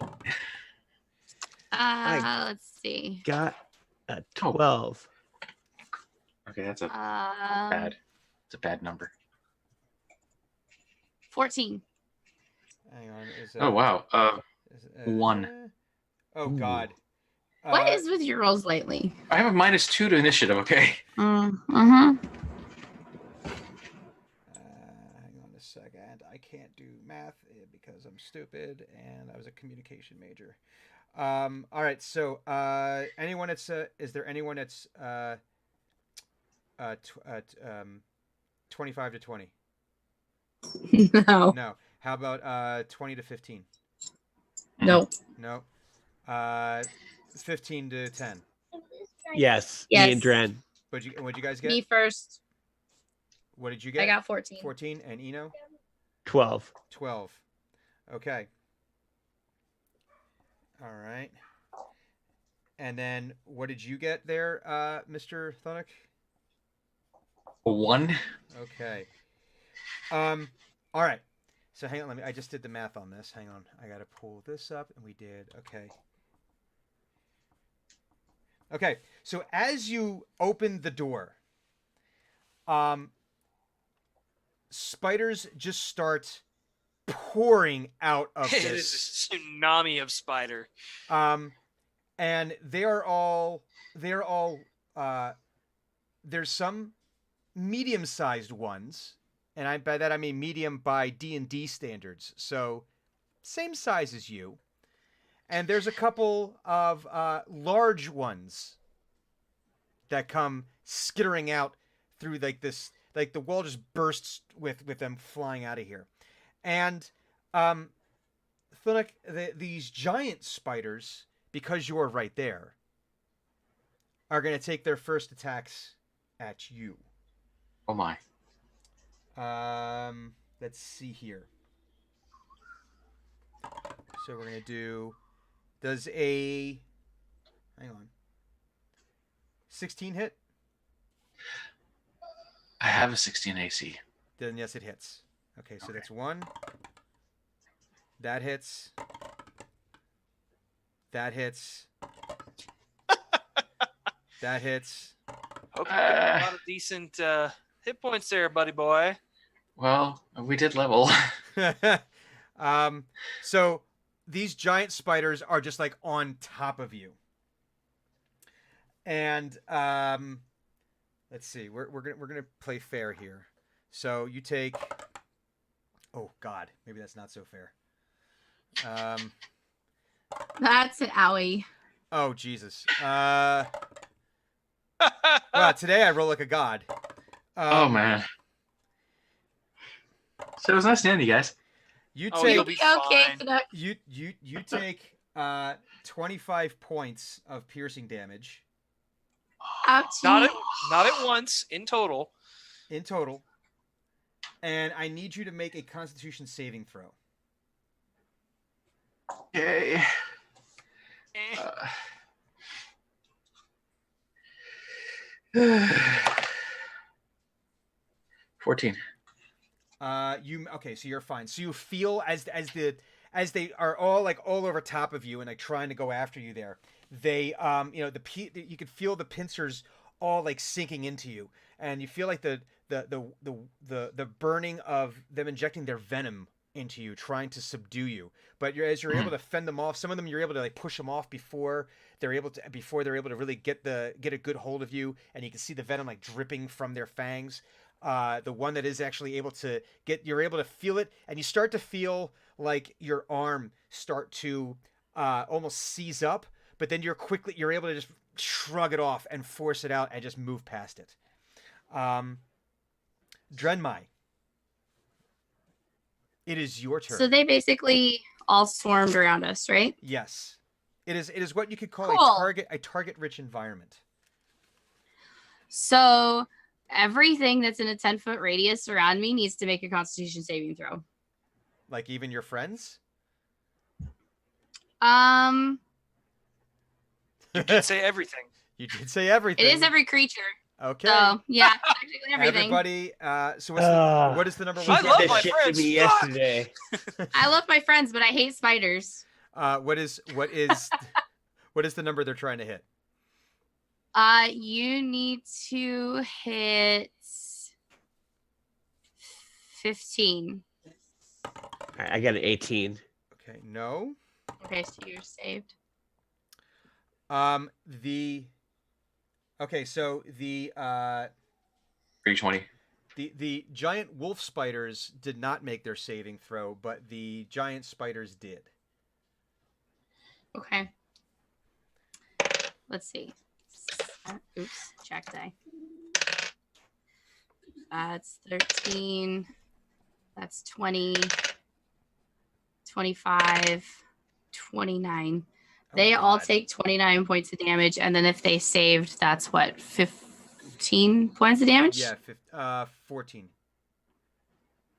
I- Let's see. Got a 12. Okay, that's a bad. It's a bad number. 14. Hang on. Oh wow. Is, 1. Oh Ooh. God. What is with your rolls lately? I have a -2 to initiative. Okay. Mm-hmm. Hang on a second. I can't do math because I'm stupid and I was a communication major. All right. So, anyone that's is there anyone that's 25 to 20? No. No. How about 20 to 15? No. No. 15 to 10. Yes, Yes. me and Dren. What'd you guys get? Me first. What did you get? I got 14. 14 and Eno 12. 12. Okay. All right. And then what did you get there, Mr. Thunuk? 1. Okay. All right. So hang on, I just did the math on this. Hang on. I got to pull this up and we did. Okay. Okay. So as you open the door, spiders just start pouring out of It this. is a tsunami of spider. And they're all there's some medium-sized ones, and by that I mean medium by D&D standards. So same size as you. And there's a couple of large ones that come skittering out through like this, like the wall just bursts with them flying out of here. And Thunic, these giant spiders, because you're right there, are going to take their first attacks at you. Oh my. Let's see here. So we're going to do... Does a... Hang on. 16 hit? I have a 16 AC. Then yes, it hits. Okay, so that's 1. That hits. That hits. That hits. Hope you got a lot of decent hit points there, buddy boy. Well, we did level. So these giant spiders are just like on top of you. And let's see. We're gonna play fair here. So you take. Oh God, maybe that's not so fair. That's an owie. Oh Jesus. Wow, today I roll like a god. Oh man. So it was nice seeing you guys. You Oh, take you'll be Okay, fine. Canuck. you take 25 points of piercing damage Ouchie. Not at once, in total. in total, and I need you to make a Constitution saving throw. Okay. Eh. 14. Okay, so you're fine. So you feel as they are all like all over top of you and like trying to go after you there. They you can feel the pincers all like sinking into you, and you feel like the burning of them injecting their venom into you, trying to subdue you. But you're able to fend them off. Some of them you're able to like push them off before they're able to really get a good hold of you, and you can see the venom like dripping from their fangs. The one that is actually able to you're able to feel it, and you start to feel like your arm start to almost seize up, but then you're able to just shrug it off and force it out and just move past it. Drenmai, it is your turn. So they basically all swarmed around us, right? Yes, it is what you could call Cool. a target rich environment. So everything that's in a 10-foot radius around me needs to make a Constitution saving throw. Like even your friends. You can say everything. You did say everything. It is every creature. Okay. So yeah, technically everything. Everybody. So what is the number She one? did love that my shit friends. to me Fuck! yesterday. I love my friends, but I hate spiders. What is what is the number they're trying to hit? You need to hit 15. I got an 18. Okay, no. Okay, so you're saved. So the 320. the giant wolf spiders did not make their saving throw, but the giant spiders did. Okay. Let's see. Oops, check die. That's 13. That's 20. 25. 29. They all God. take 29 points of damage, and then if they saved, that's what, 15 points of damage? Yeah, 14.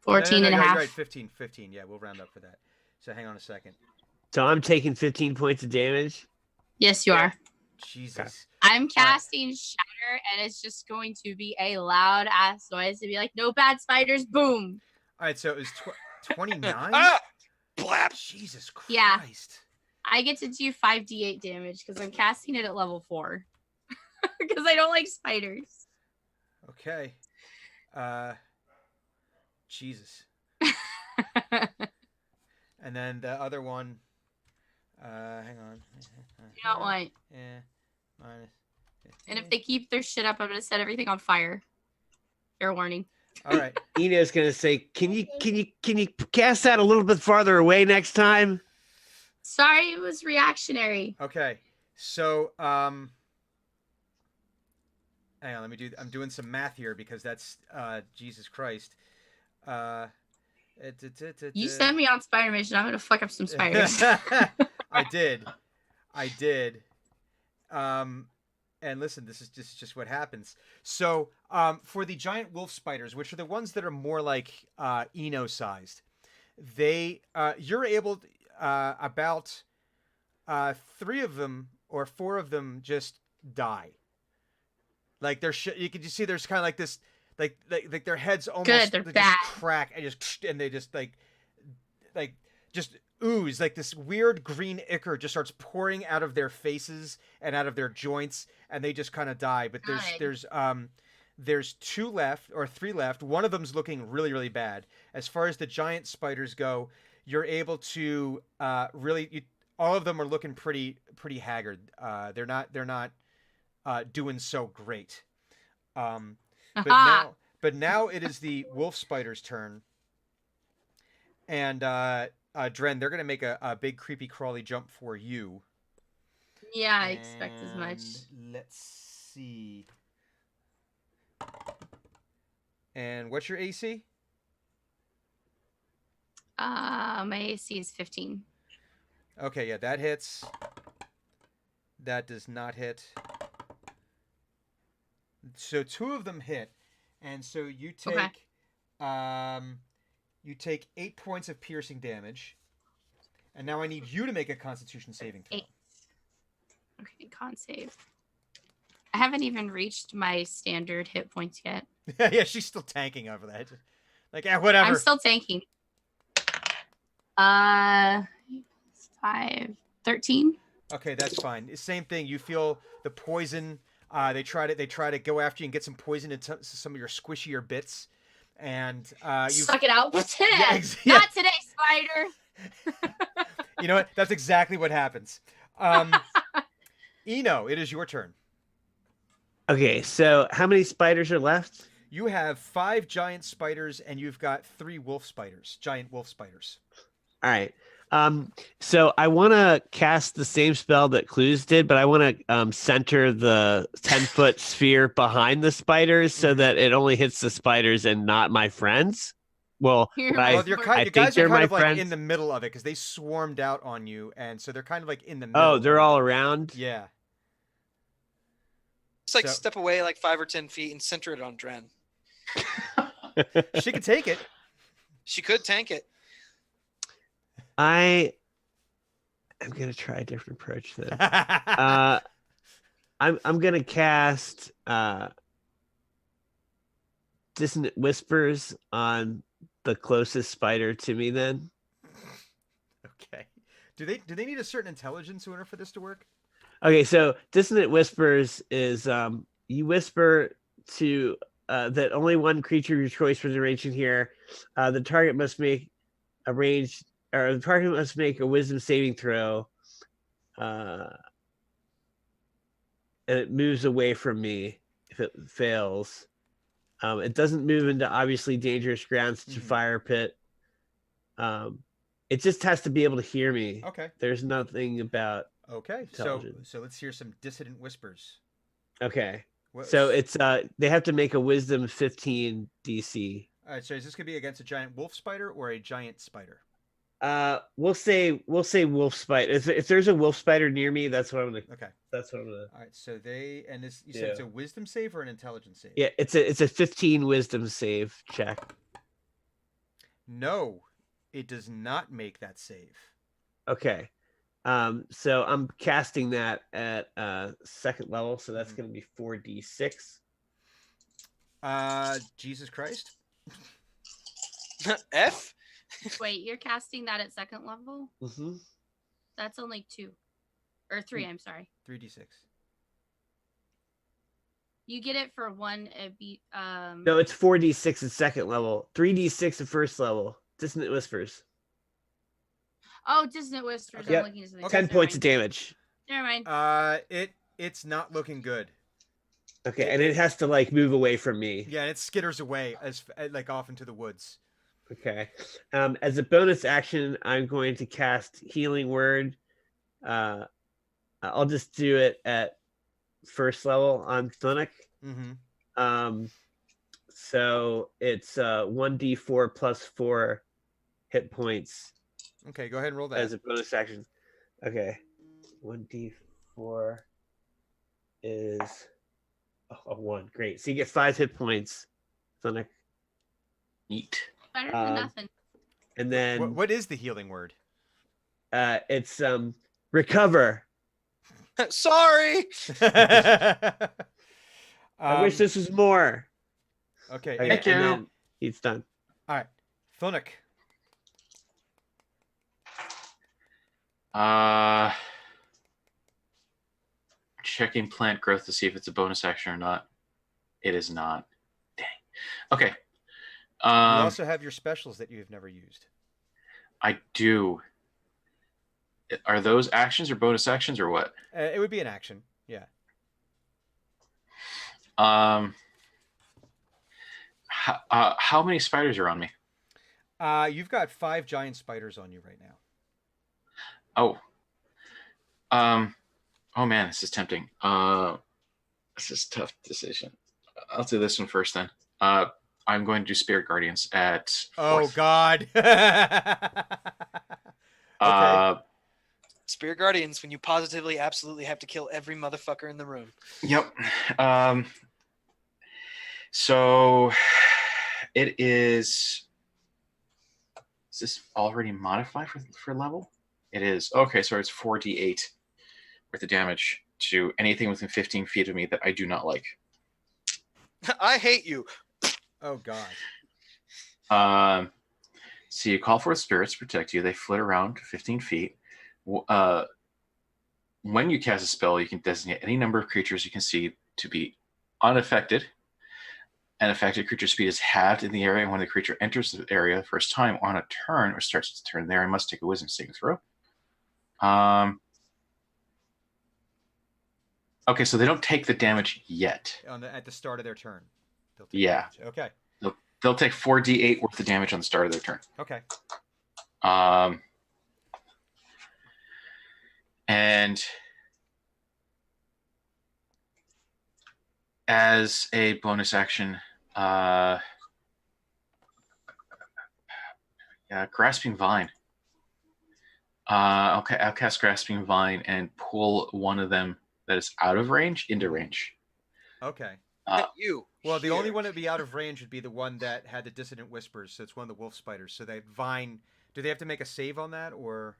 14 No, and a you're half. right, 15. Yeah, we'll round up for that. So hang on a second. So I'm taking 15 points of damage. Yes, you are. Jesus. I'm casting Shatter, and it's just going to be a loud ass noise to be like, no bad spiders, boom. All right, so it was 29? Ah! Blap. Jesus Christ. Yeah. I get to do 5d8 damage because I'm casting it at level 4. Because I don't like spiders. Okay. Jesus. And then the other one, hang on. You don't want. Yeah. Minus. And if they keep their shit up, I'm going to set everything on fire. Fair warning. All right. Eno's gonna say, can you cast that a little bit farther away next time? Sorry, it was reactionary. Okay. So, hang on, I'm doing some math here because that's Jesus Christ. You send me on spider mission, I'm gonna fuck up some spiders. I did. And listen, this is just what happens. So, for the giant wolf spiders, which are the ones that are more like Eno sized, you're able about 3 of them or 4 of them just die. Like you can just see there's kind of like this, like their heads almost Good, they're they bad. just crack and they just like just ooze, like this weird green ichor just starts pouring out of their faces and out of their joints, and they just kind of die. But there's 2 left or 3 left. One of them's looking really, really bad. As far as the giant spiders go, you're able to all of them are looking pretty haggard. They're not doing so great. But now it is the wolf spider's turn. And Dren, they're gonna make a big creepy crawly jump for you. Yeah, I expect as much. Let's see. And what's your AC? My AC is 15. Okay, yeah, that hits. That does not hit. So 2 of them hit, and so you take you take 8 points of piercing damage, and now I need you to make a Constitution saving throw. 8. Okay, con save. I haven't even reached my standard hit points yet. Yeah, she's still tanking over that. Like, whatever. I'm still tanking. 5, 13. Okay, that's fine. Same thing. You feel the poison. They try to go after you and get some poison into some of your squishier bits, and you Suck it out. Yeah, Not today, spider. You know what? That's exactly what happens. Eno, it is your turn. Okay, so how many spiders are left? You have 5 giant spiders, and you've got 3 wolf spiders, giant wolf spiders. All right. So I want to cast the same spell that Clues did, but I want to center the 10-foot sphere behind the spiders so that it only hits the spiders and not my friends. Well, You I guys think are they're kind my of like friends. in the middle of it because they swarmed out on you, and so they're kind of like in the middle. Oh, they're of all it. around? Yeah. Just like So- step away like 5 or 10 feet and center it on Dren. She could take it. She could tank it. I'm going to try a different approach then. I'm going to cast Dissonant Whispers on the closest spider to me then. Okay. Do they need a certain intelligence in order for this to work? Okay, so Dissonant Whispers is you whisper to that only one creature of your choice was arranged in here. The target must make a wisdom saving throw. And it moves away from me if it fails. It doesn't move into obviously dangerous ground such a fire pit. It just has to be able to hear me. Okay. There's nothing about Okay. intelligence. So let's hear some dissonant whispers. Okay. What- So it's they have to make a wisdom 15 DC. All right. So is this gonna be against a giant wolf spider or a giant spider? We'll say wolf spider. If there's a wolf spider near me, that's what I'm gonna. Okay. That's what I'm gonna. All right. So you said it's Yeah. a wisdom save or an intelligence save? Yeah, it's a 15 wisdom save check. No, it does not make that save. Okay. So I'm casting that at second level, so that's gonna be 4d6. Jesus Christ. F? Wait, you're casting that at second level? Mm-hmm. That's only 2. Or 3, I'm sorry. 3d6. You get it for 1 No, it's 4d6 at second level, 3d6 at first level. Dissonant Whispers. Oh, Dissonant Whispers. Yep. I'm looking at something. 10 Never points of mind. damage. Never mind. It's not looking good. Okay, and it has to like move away from me. Yeah, and it skitters away as like off into the woods. Okay. As a bonus action, I'm going to cast Healing Word. I'll just do it at first level on Thunic. Mm-hmm. So it's 1d4 plus 4 hit points. Okay, go ahead and roll that. As a bonus action. Okay. 1d4 is a 1. Great. So you get 5 hit points, Thunic. Neat. Better than nothing. And then What is the healing word? it's recover. Sorry. I wish this was more. Okay. Okay, Thank you. and then he's done. All right. Thunic. Checking plant growth to see if it's a bonus action or not. It is not. Dang. Okay. You also have your specials that you have never used. I do. Are those actions or bonus actions or what? It would be an action. Yeah. How many spiders are on me? You've got 5 giant spiders on you right now. Oh. Oh man, this is tempting. This is a tough decision. I'll do this one first then. I'm going to do Spirit Guardians at Oh fourth. God. Okay. Spirit Guardians, when you positively absolutely have to kill every motherfucker in the room. Yep. So it is. Is this already modified for level? It is. Okay, so it's 4d8 worth of damage to anything within 15 feet of me that I do not like. I hate you. Oh God. So you call forth spirits to protect you. They flit around 15 feet. When you cast a spell, you can designate any number of creatures you can see to be unaffected. An affected creature's speed is halved in the area, and when the creature enters the area the first time on a turn or starts its turn there, and must take a wisdom saving throw. Okay, so they don't take the damage yet. At the start of their turn. Yeah. Damage. Okay. They'll take 4d8 worth of damage on the start of their turn. Okay. And as a bonus action, Grasping Vine. I'll cast Grasping Vine and pull one of them that is out of range into range. Okay. Well, the only one that'd be out of range would be the one that had the dissonant whispers. So it's one of the wolf spiders. So that vine. Do they have to make a save on that, or?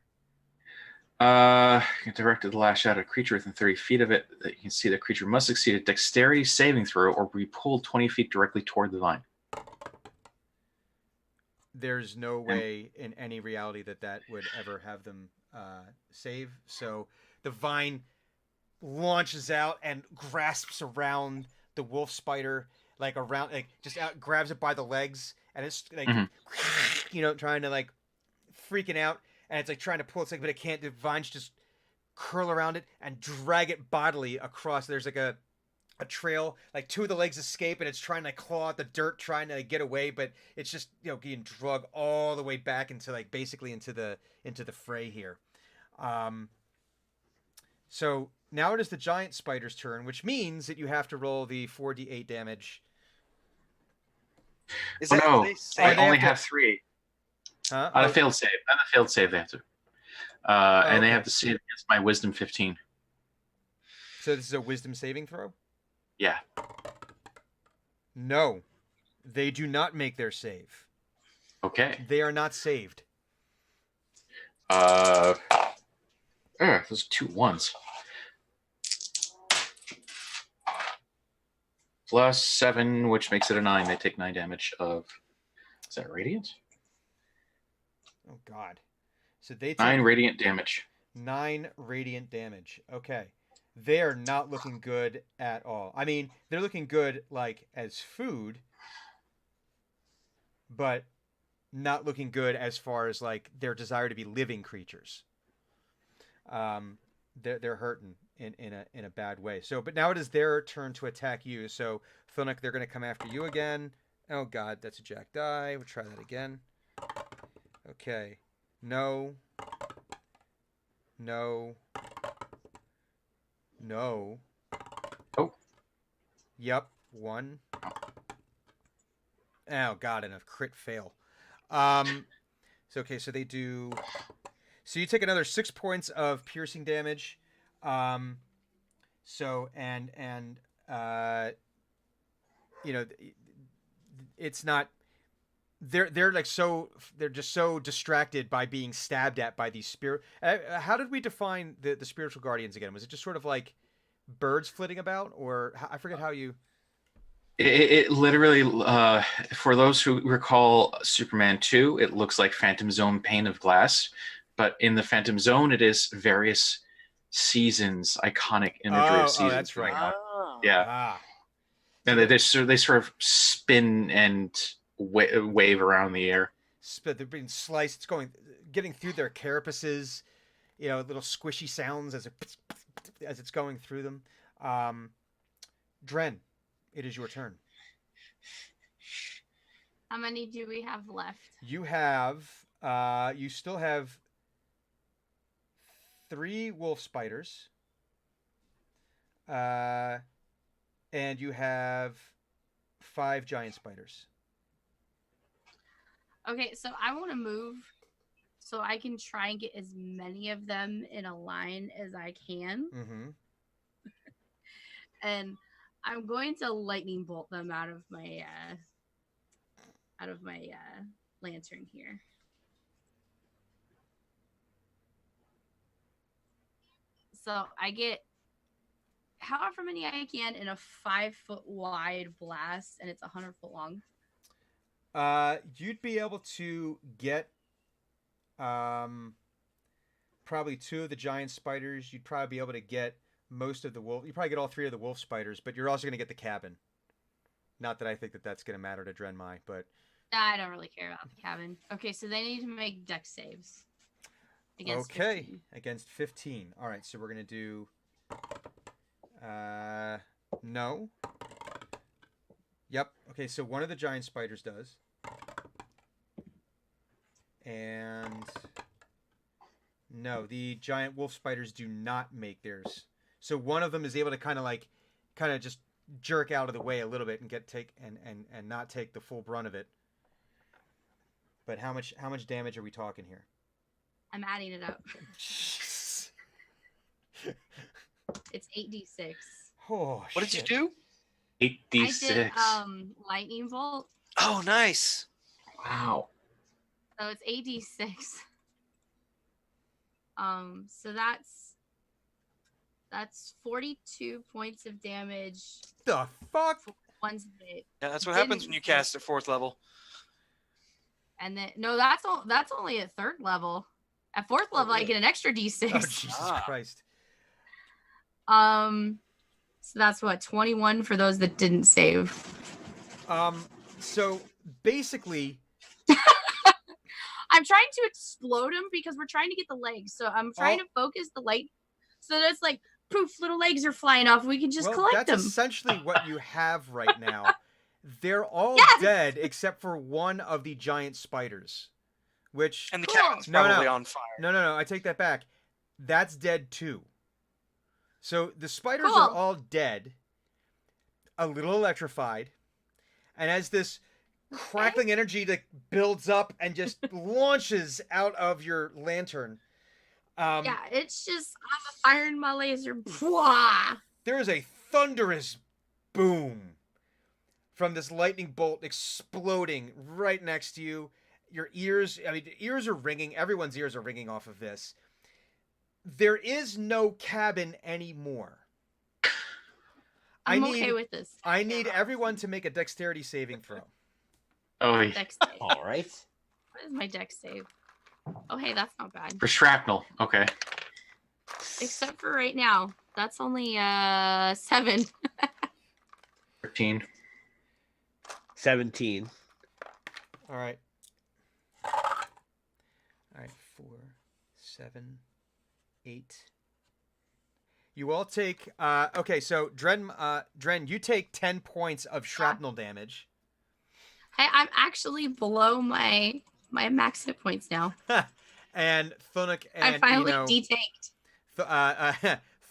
Directed the lash out at a creature within 30 feet of it. That you can see the creature must succeed a dexterity saving throw or be pulled 20 feet directly toward the vine. There's no way in any reality that would ever have them save. So the vine launches out and grasps around the wolf spider, grabs it by the legs, and it's like, trying to like freaking out, and it's like trying to pull it, but it can't. The vines just curl around it and drag it bodily across. There's like a trail, like 2 of the legs escape, and it's trying to claw at the dirt, trying to get away, but it's just getting drug all the way back into like basically into the fray here. So now it is the giant spider's turn, which means that you have to roll the 4d8 damage. They only have 3. Huh? On a failed save. On a failed save, they have to. And they have to save against my wisdom 15. So this is a wisdom saving throw? Yeah. No. They do not make their save. Okay. They are not saved. Those 2 1s. Plus 7, which makes it a 9. They take 9 damage of. Is that radiant? Oh God! So they take 9 radiant damage. 9 radiant damage. Okay, they are not looking good at all. I mean, they're looking good like as food, but not looking good as far as like their desire to be living creatures. They're hurting. in a bad way. So, but now it is their turn to attack you. So, Thunuk, they're going to come after you again. Oh God, that's a jack die. We'll try that again. Okay, no, no, no. Oh. Yep, 1. Oh God, and a crit fail. So okay, so they do. So you take another 6 points of piercing damage. So you know, it's not. They're like they're just so distracted by being stabbed at by these spirit. How did we define the spiritual guardians again? Was it just sort of like birds flitting about, or I forget how you? It literally, for those who recall Superman 2, it looks like Phantom Zone pane of glass, but in the Phantom Zone, it is various seasons, iconic imagery of seasons. Oh, that's right. Ah. Yeah, Ah, and they sort of spin and wave around the air. they're being sliced. It's getting through their carapaces. You know, little squishy sounds as it's going through them. Dren, it is your turn. How many do we have left? You still have 3 wolf spiders. And you have 5 giant spiders. Okay, so I want to move so I can try and get as many of them in a line as I can. Mm-hmm. And I'm going to lightning bolt them out of my lantern here. So I get however many I can in a 5-foot wide blast, and it's 100 foot long. You'd be able to get probably 2 of the giant spiders. You'd probably be able to get most of the wolf. You probably get all 3 of the wolf spiders, but you're also going to get the cabin. Not that I think that's going to matter to Drenmai, but I don't really care about the cabin. Okay, so they need to make dex saves. Against 15. Against 15. All right, so we're going to do no. Yep. Okay, so one of the giant spiders does. And no, the giant wolf spiders do not make theirs. So one of them is able to kind of just jerk out of the way a little bit and and not take the full brunt of it. But how much damage are we talking here? I'm adding it up. It's 8d6. Oh, What did you do? 8d6. I did lightning bolt. Oh, nice. Wow. So it's 8d6. So that's 42 points of damage. The fuck? One's hit. Yeah, that's what happens when you cast at 4th level. And then no, that's only at 3rd level. At 4th level, I get an extra d6. Oh, Jesus Christ. So that's what 21 for those that didn't save. So basically, I'm trying to explode them because we're trying to get the legs. So I'm trying to focus the light so that it's like poof, little legs are flying off. We can just collect that's them. Essentially what you have right now. They're all dead except for one of the giant spiders, which And the cabin's probably on fire. No, I take that back. That's dead too. So the spiders are all dead, a little electrified, and as this crackling energy that builds up and just launches out of your lantern. Yeah, it's just I'm firing my laser. Bwah! There is a thunderous boom from this lightning bolt exploding right next to you. Your ears, ears are ringing. Everyone's ears are ringing off of this. There is no cabin anymore. I'm okay with this. I need everyone to make a dexterity saving throw. Oh, Dex save. All right. What is my dex save? Oh, hey, that's not bad. for shrapnel. Okay. Except for right now. That's only 7. 13. 17. All right. 4, 7, 8. You all take. Okay, so Dren, you take 10 points of shrapnel damage. Hey, I'm actually below my max hit points now. And Thunuk and I'm finally Eno, detanked.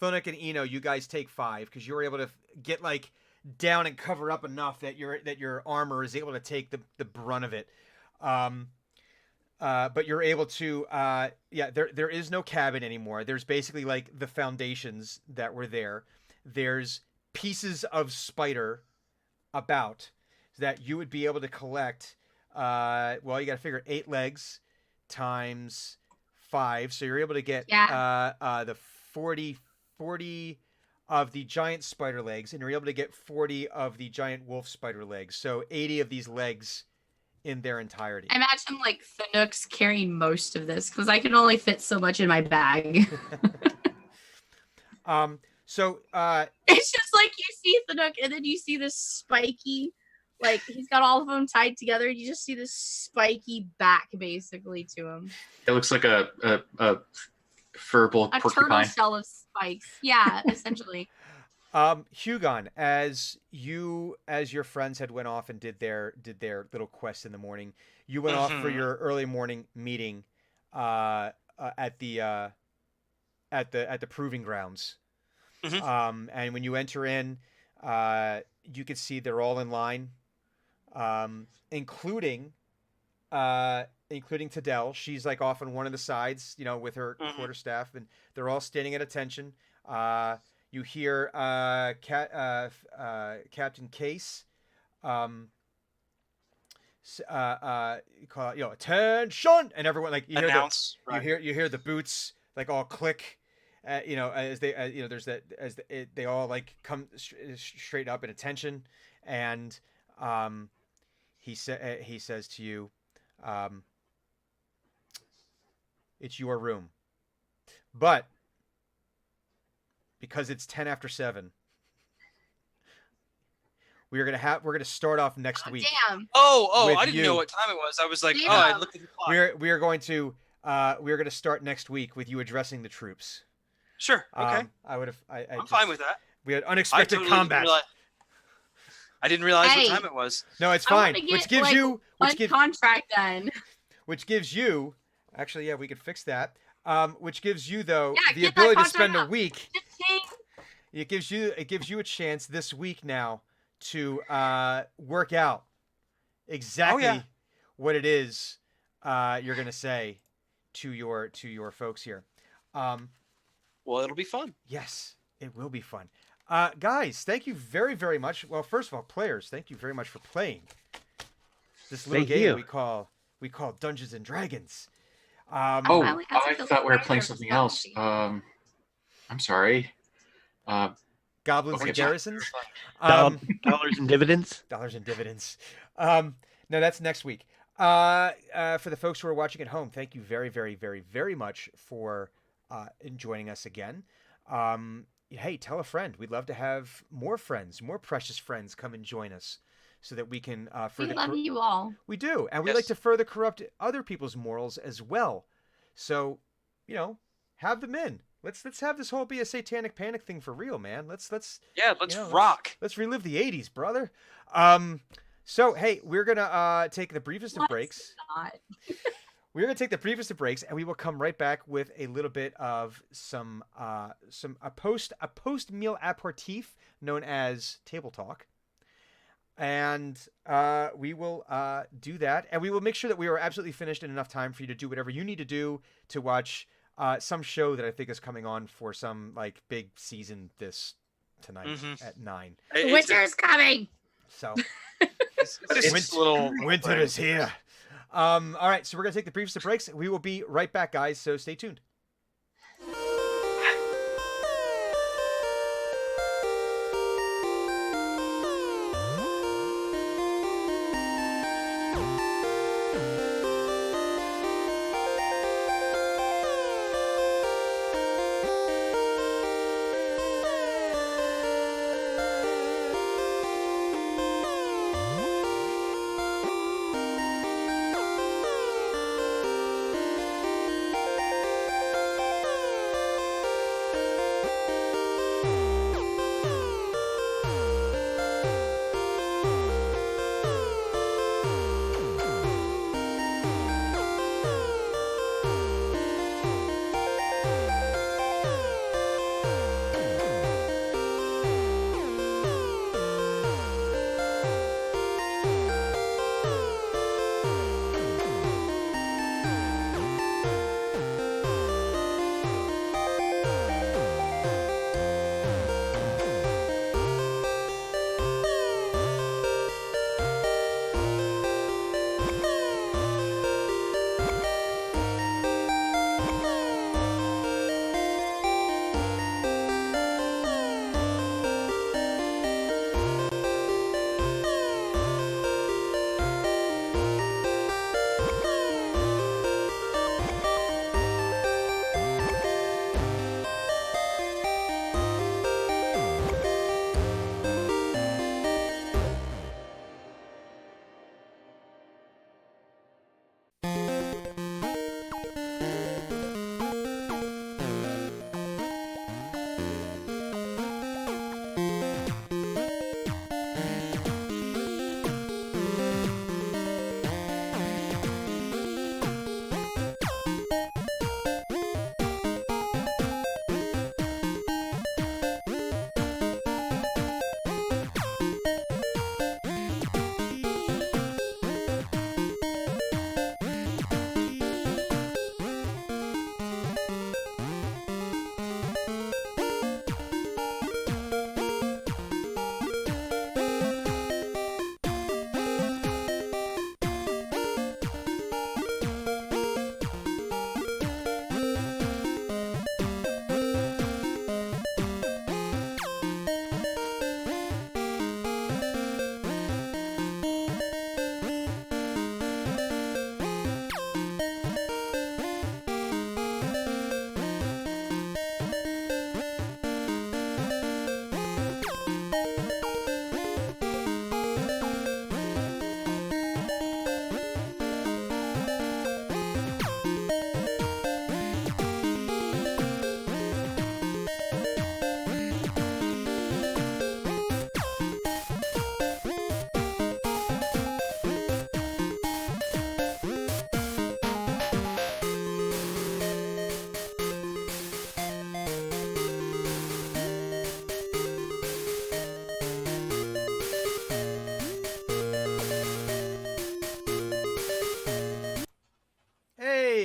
Thunuk and Eno, you guys take 5 because you were able to get like down and cover up enough that your armor is able to take the brunt of it. But you're able to there is no cabin anymore. There's basically like the foundations that were there. There's pieces of spider about that you would be able to collect. Well, you got to figure 8 legs times 5, so you're able to get the 40 of the giant spider legs, and you're able to get 40 of the giant wolf spider legs. So 80 of these legs in their entirety. I imagine like Thanuk's carrying most of this because I can only fit so much in my bag. So it's just like you see Thanuk and then you see this spiky, like he's got all of them tied together. And you just see this spiky back basically to him. It looks like a furball A turtle porcupine. shell of spikes. Yeah, essentially. Hugon, as your friends had went off and did their little quest in the morning, you went off for your early morning meeting at the proving grounds. And when you enter in, you can see they're all in line, including Tadell. She's like off on one of the sides, with her quarterstaff, and they're all standing at attention. You hear Captain Case call attention, and everyone like you announce. You hear the boots like all click, as they there's that they all like come straight up in attention, and he says to you, it's your room, but because it's 10 after 7, we're gonna start off next week. Damn. Oh! I didn't know what time it was. I was like, Damn. I looked at the clock. We're going to start next week with you addressing the troops. Sure. Okay. I'm fine with that. We had unexpected combat. I didn't realize Hey. what time it was. No, it's I fine. wanna Which get, gives like, you contract then. which gives you actually, yeah, we could fix that. Which gives you though Yeah, the get that ability to spend contract a up. week. Cha-ching. It gives you a chance this week now to work out exactly what it is you're gonna say to your folks here. Well, it'll be fun. Yes, it will be fun. Guys, thank you very, very much. Well, first of all, players, thank you very much for playing this little Thank game you. we call Dungeons and Dragons. Oh, finally got to I kill thought we were the playing spider something else. myself. I'm sorry. Goblins Okay, and yeah. garrisons. Dollars and dividends. Dollars and dividends. No, that's next week. For the folks who are watching at home, thank you very, very, very, very much for joining us again. Hey, tell a friend. We'd love to have more friends, more precious friends come and join us so that we can We further... love you all. We do. And we Yes. like to further corrupt other people's morals as well. So, have them in. Let's have this whole be a satanic panic thing for real, man. Let's rock. Let's relive the 80s, brother. So hey, we're gonna take the briefest of Let's breaks. not. We're gonna take the briefest of breaks, and we will come right back with a little bit of a post meal aperitif known as table talk, and we will do that, and we will make sure that we are absolutely finished in enough time for you to do whatever you need to do to watch some show that I think is coming on for some like big season tonight at 9. Winter is coming. So. It's just a little Winter is here. All right, so we're gonna take the briefest of breaks. We will be right back, guys. So stay tuned.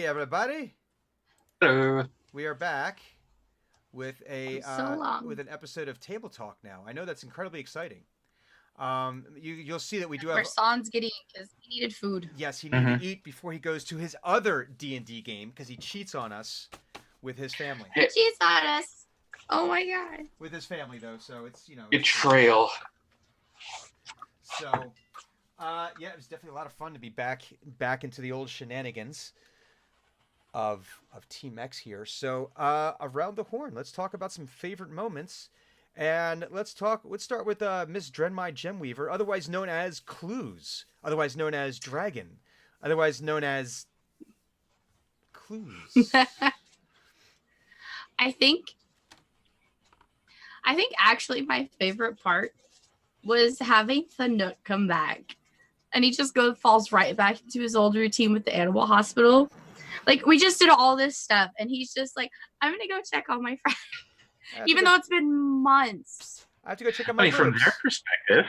Hey, everybody. Hello. We are back with So long. with an episode of Table Talk now. I know that's incredibly exciting. You'll see that we do have. Rasan's getting because he needed food. Yes, he needed to eat before he goes to his other D&D game because he cheats on us with his family. He cheats on us. Oh my god. With his family though, so it's Betrayal. So, yeah, it was definitely a lot of fun to be back into the old shenanigans of Team X here. So, around the horn, let's talk about some favorite moments, and let's start with Miss Drenmai Gemweaver, otherwise known as Clues, otherwise known as Dragon, otherwise known as Clues. I think actually my favorite part was having Thanook come back. And he just falls right back into his old routine with the animal hospital. Like, we just did all this stuff, and he's just like, I'm gonna go check on my friend. Even though it's been months. I have to go check on my From their perspective.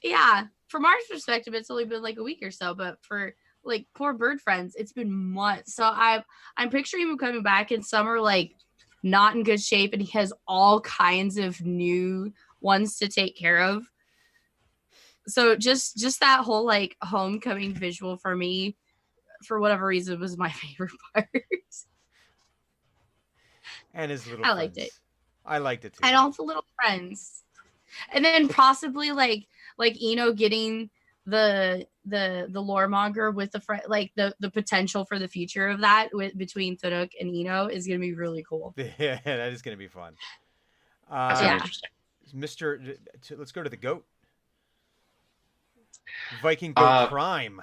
Yeah. From our perspective, it's only been like a week or so, but for like poor bird friends, it's been months. So I'm picturing him coming back, and some are like not in good shape, and he has all kinds of new ones to take care of. So just that whole like homecoming visual for me, for whatever reason, was my favorite part. And his little I liked it. I liked it too. And all the little friends. And then possibly like Eno getting the loremonger with the friend, like the potential for the future of that between Thanook and Eno is gonna be really cool. Yeah, that is gonna be fun. That sounds interesting. Let's go to the goat. Viking Goat Prime.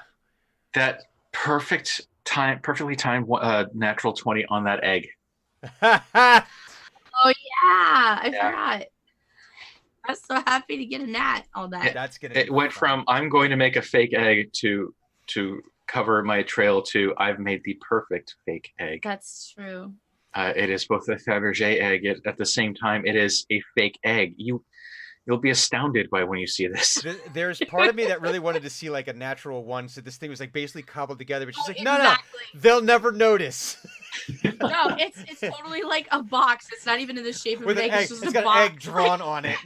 That perfectly timed natural 20 on that egg. Oh yeah, I forgot. I was so happy to get a nat on that. That's gonna. It went from I'm going to make a fake egg to cover my trail to I've made the perfect fake egg. That's true. It is both a Fabergé egg. At the same time, it is a fake egg. You'll be astounded by when you see this. There's part of me that really wanted to see like a natural one, so this thing was like basically cobbled together. But she's like, no, they'll never notice. No, it's totally like a box. It's not even in the shape of With an egg. It's just it's a got box. an egg drawn on it.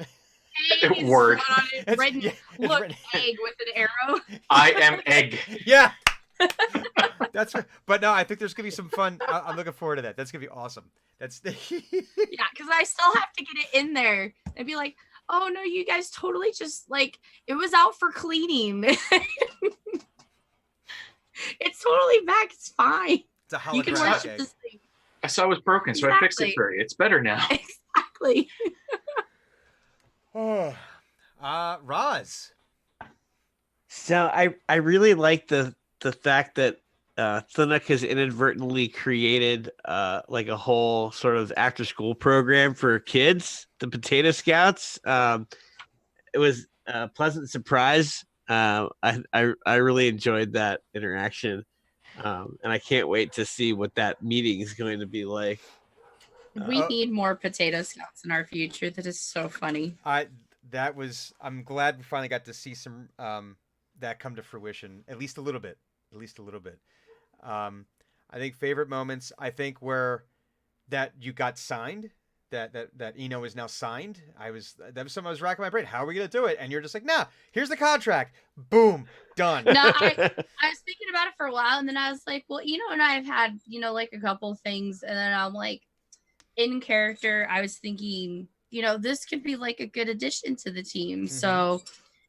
Egg Word. is drawn on it. Written egg with an arrow. I am egg. Yeah. That's right. But no, I think there's gonna be some fun. I'm looking forward to that. That's gonna be awesome. That's Yeah, because I still have to get it in there and be like, oh no, you guys totally just like it was out for cleaning. It's totally back. It's fine. It's a holographic You can worship egg. this thing. I saw it was broken, so I fixed it for you. It's better now. Exactly. Oh, Roz. So I really like the fact that Thanook has inadvertently created like a whole sort of after school program for kids, the Potato Scouts. It was a pleasant surprise. I really enjoyed that interaction, and I can't wait to see what that meeting is going to be like. We need more Potato Scouts in our future. That is so funny. I'm glad we finally got to see some that come to fruition, at least a little bit. I think favorite moments, I think where that you got signed, that Eno is now signed. That was something I was racking my brain. How are we gonna do it? And you're just like, nah, here's the contract. Boom, done. No, I was thinking about it for a while, and then I was like, well, Eno and I have had, like a couple things, and then I'm like, in character, I was thinking, this could be like a good addition to the team. Mm-hmm. So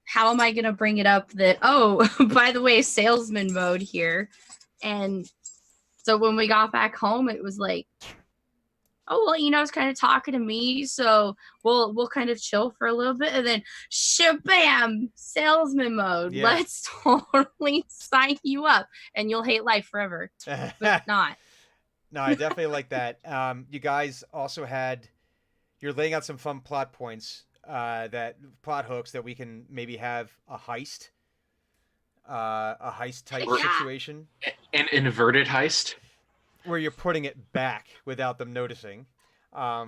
how am I going to bring it up that, oh, by the way, salesman mode here. And so when we got back home, it was like, oh, well, Eno's kind of talking to me. So we'll kind of chill for a little bit. And then shabam, salesman mode. Yeah. Let's totally sign you up and you'll hate life forever. But not. No, I definitely like that. You guys also you're laying out some fun plot points, plot hooks that we can maybe have a heist type situation. An inverted heist? Where you're putting it back without them noticing.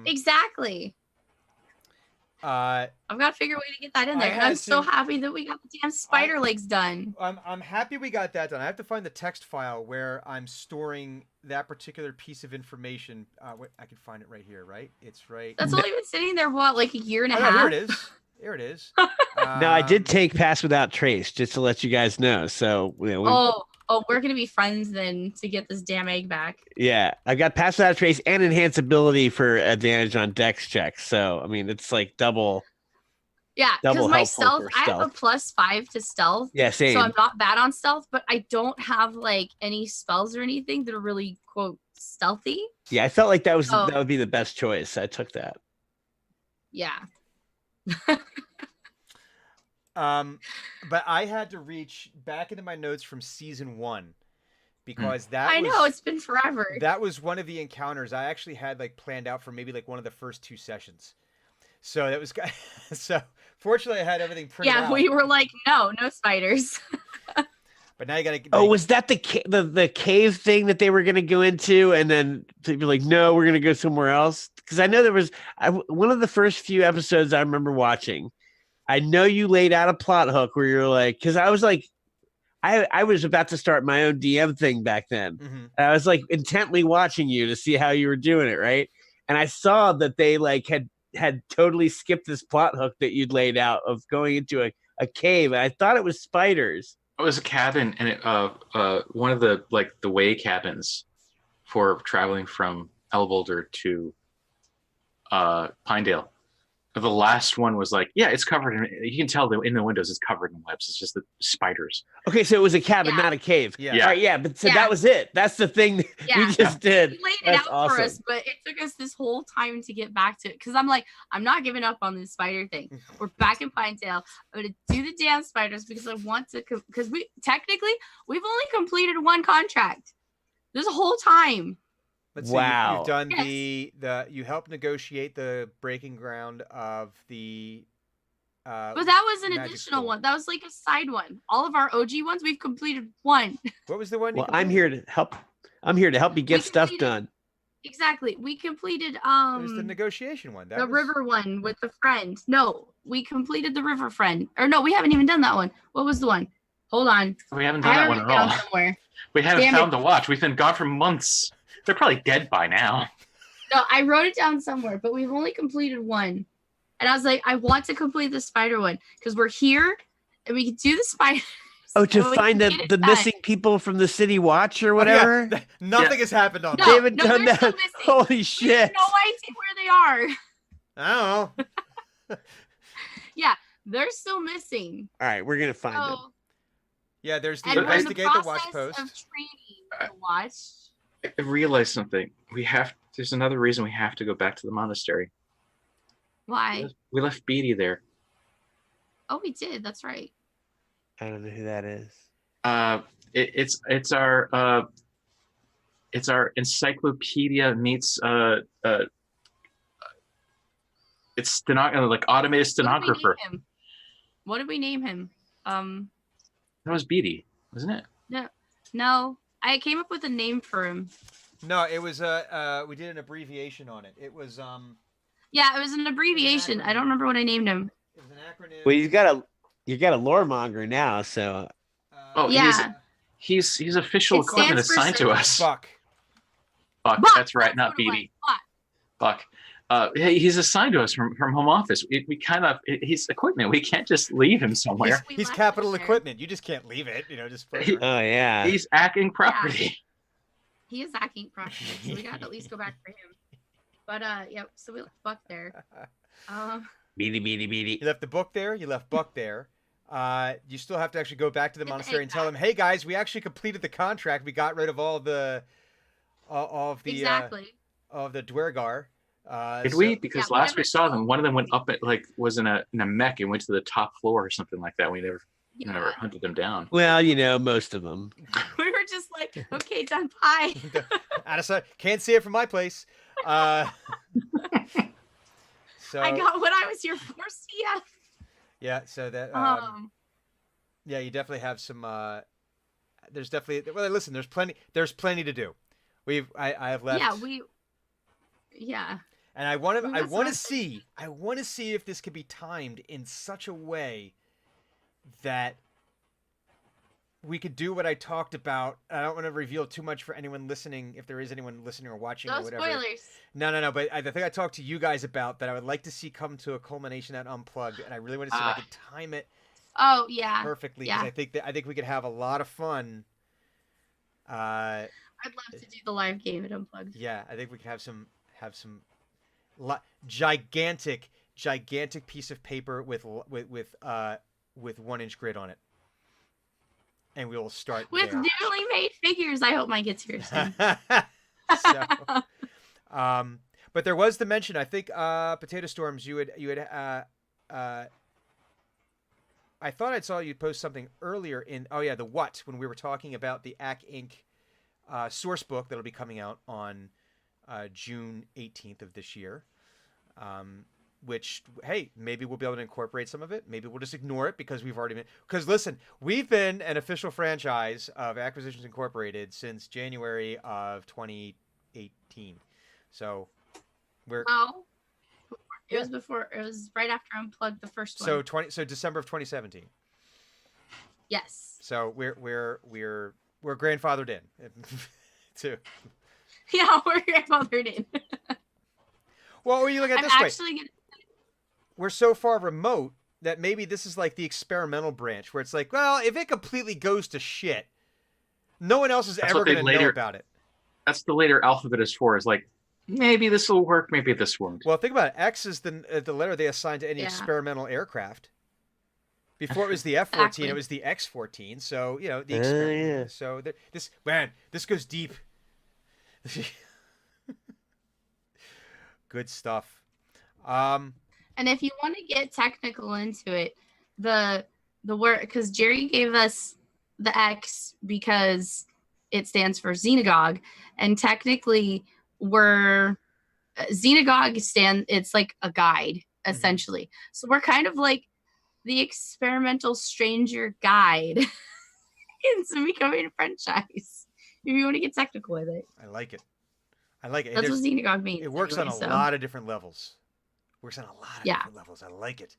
Exactly. Uh, I've got to figure a way to get that in I there. And had I'm so to- happy that we got the damn spider legs done. I'm happy we got that done. I have to find the text file where I'm storing that particular piece of information. Wait, I can find it right here, right? It's right. That's only been sitting there, what, like a year and a Oh, half? no, here it is. Here it is. No, I did take Pass Without Trace, just to let you guys know. So, you know, We're going to be friends then to get this damn egg back. yeah, I got Pass Without Trace and Enhanceability for advantage on Dex checks. So, I mean, it's like double. Yeah, Double because my helpful stealth, for I have a stealth. +5 to stealth. Yeah, same. So I'm not bad on stealth, but I don't have like any spells or anything that are really quote stealthy. Yeah, I felt like that Oh. would be the best choice. I took that. Yeah. But I had to reach back into my notes from season 1 because that I was, know it's been forever. that was one of the encounters I actually had like planned out for maybe like one of the first 2 sessions. So that was so fortunately I had everything printed Yeah, out. we were like, no spiders. But now you got to. Oh, was that the cave thing that they were going to go into, and then they'd be like, "No, we're going to go somewhere else"? Because I know there was one of the first few episodes I remember watching. I know you laid out a plot hook where you're like, because I was like, I was about to start my own DM thing back then. Mhm. I was like intently watching you to see how you were doing it, right? And I saw that they like had totally skipped this plot hook that you'd laid out of going into a cave. And I thought it was spiders. It was a cabin, and one of the the way cabins for traveling from Elboulder to Pinedale. The last one was like, yeah, it's covered in. You can tell in the windows it's covered in webs. It's just the spiders. Okay, so it was a cabin, Yeah. not a cave. Yeah. All right, yeah, but so Yeah. that was it. That's the thing that Yeah. we just did. He laid it That's out awesome. for us, but it took us this whole time to get back to it. Because I'm like, I'm not giving up on this spider thing. We're back in Pinetail. I'm gonna do the damn spiders because I want to. Because we've only completed 1 contract this whole time. Let's see, Wow. you've done Yes. you helped negotiate the breaking ground of the. But that was an Magic additional School. one. That was like a side one. All of our OG ones, we've completed 1. What was the one? you Well, I'm completed? here to help. I'm here to help you get stuff completed- done. Exactly. We completed It was the the negotiation one. That was... river one with the friend. No, we completed the river friend. Or no, we haven't even done that one. What was the one? Hold on. We haven't I done that have one it at down all. somewhere. We haven't Damn found it. the watch. We've been gone for months. They're probably dead by now. No, I wrote it down somewhere, but we've only completed 1. And I was like, I want to complete the spider one because we're here and we can do the spider. Oh, to and we find can the get it the done. missing people from the city watch or Oh, yeah. whatever. Nothing has happened on No, that. They haven't no, done they're still that. missing. Holy We have shit! no idea where they are. I don't know. They're still missing. All right, we're gonna find them. So, Yeah, there's the and we're in the investigate the watch process post. of training the watch. I realized something. There's another reason we have to go back to the monastery. Why? We left Beatty there. Oh, we did. That's right. I don't know who that is. It's our encyclopedia meets it's like automated stenographer. What did we name him? That was Beatty, wasn't it? No, I came up with a name for him. No, it was we did an abbreviation on it. It was Yeah, it was an abbreviation. I don't remember what I named him. it was an acronym. Well, you got a lore monger now, so Oh, Yeah. he's official It equipment stands for assigned to us. Buck. Buck, Buck, that's right, not what it was. Beatty. Buck. Buck. He's assigned to us from home office. We kind of he's equipment. We can't just leave him somewhere. We He's left capital it there. equipment. You just can't leave it. Just. He- oh yeah. He's acting property. He is acting properly, so we got to at least go back for him. But yep. So we left Buck there. Beady. You left the book there. You left Buck there. You still have to actually go back to the Get the monastery egg and tell back. them, "Hey guys, we actually completed the contract. We got rid of all the Exactly. of the Dwergar." Did so- we? Because Yeah, last we whatever. saw them, one of them went up at was in a mech and went to the top floor or something like that. We never Yeah. hunted them down. Well, most of them. We were just like, okay, done. Bye. Out of sight. Can't see it from my place. So I got what I was here for. CF. yeah, so that yeah, you definitely have some. There's definitely listen. There's plenty to do. I have left. Yeah. And I want to That's I want to see if this could be timed in such a way that we could do what I talked about. I don't want to reveal too much for anyone listening, if there is anyone listening or watching No or whatever. spoilers. No. But the thing I talked to you guys about that I would like to see come to a culmination at Unplugged, and I really want to see if I could time it Oh yeah. perfectly. Yeah. Because I think we could have a lot of fun. I'd love to do the live game at Unplugged. Yeah, I think we could have some gigantic piece of paper with 1-inch grid on it, and we will start With there. newly made figures. I hope mine gets here soon. So, but there was the mention. I think Potato Storms. You had. I thought I saw you post something earlier in. Oh yeah, the what when we were talking about the AC Inc. Source book that'll be coming out on June 18th of this year. Which, hey, maybe we'll be able to incorporate some of it. Maybe we'll just ignore it because we've already been. Because listen, we've been an official franchise of Acquisitions Incorporated since January of 2018. So we're Well, it was before. It was right after Unplugged, the first one. so December of 2017. Yes. So we're grandfathered in too. Yeah, we're grandfathered in. Well, you look at it I'm this way. actually gonna. We're so far remote that maybe this is like the experimental branch where it's like, well, if it completely goes to shit, no one else is That's ever what they going to know later- about it. That's the later alphabet is for. Is like maybe this will work, maybe this won't. Well, think about it. X is the letter they assign to any Yeah. experimental aircraft. Before it was the F-14, Exactly. it was the X-14. So the Yeah. experiment. So this goes deep. Good stuff. And if you want to get technical into it, the word, because Jerry gave us the X because it stands for Xenagog, and technically we're Xenagog it's like a guide essentially. So we're kind of like the experimental stranger guide into becoming a franchise. If you want to get technical with it, I like it. that's There's- what Xenagog means. It works on a anyway, so lot of different levels. Works on a lot of Yeah. different levels. I like it.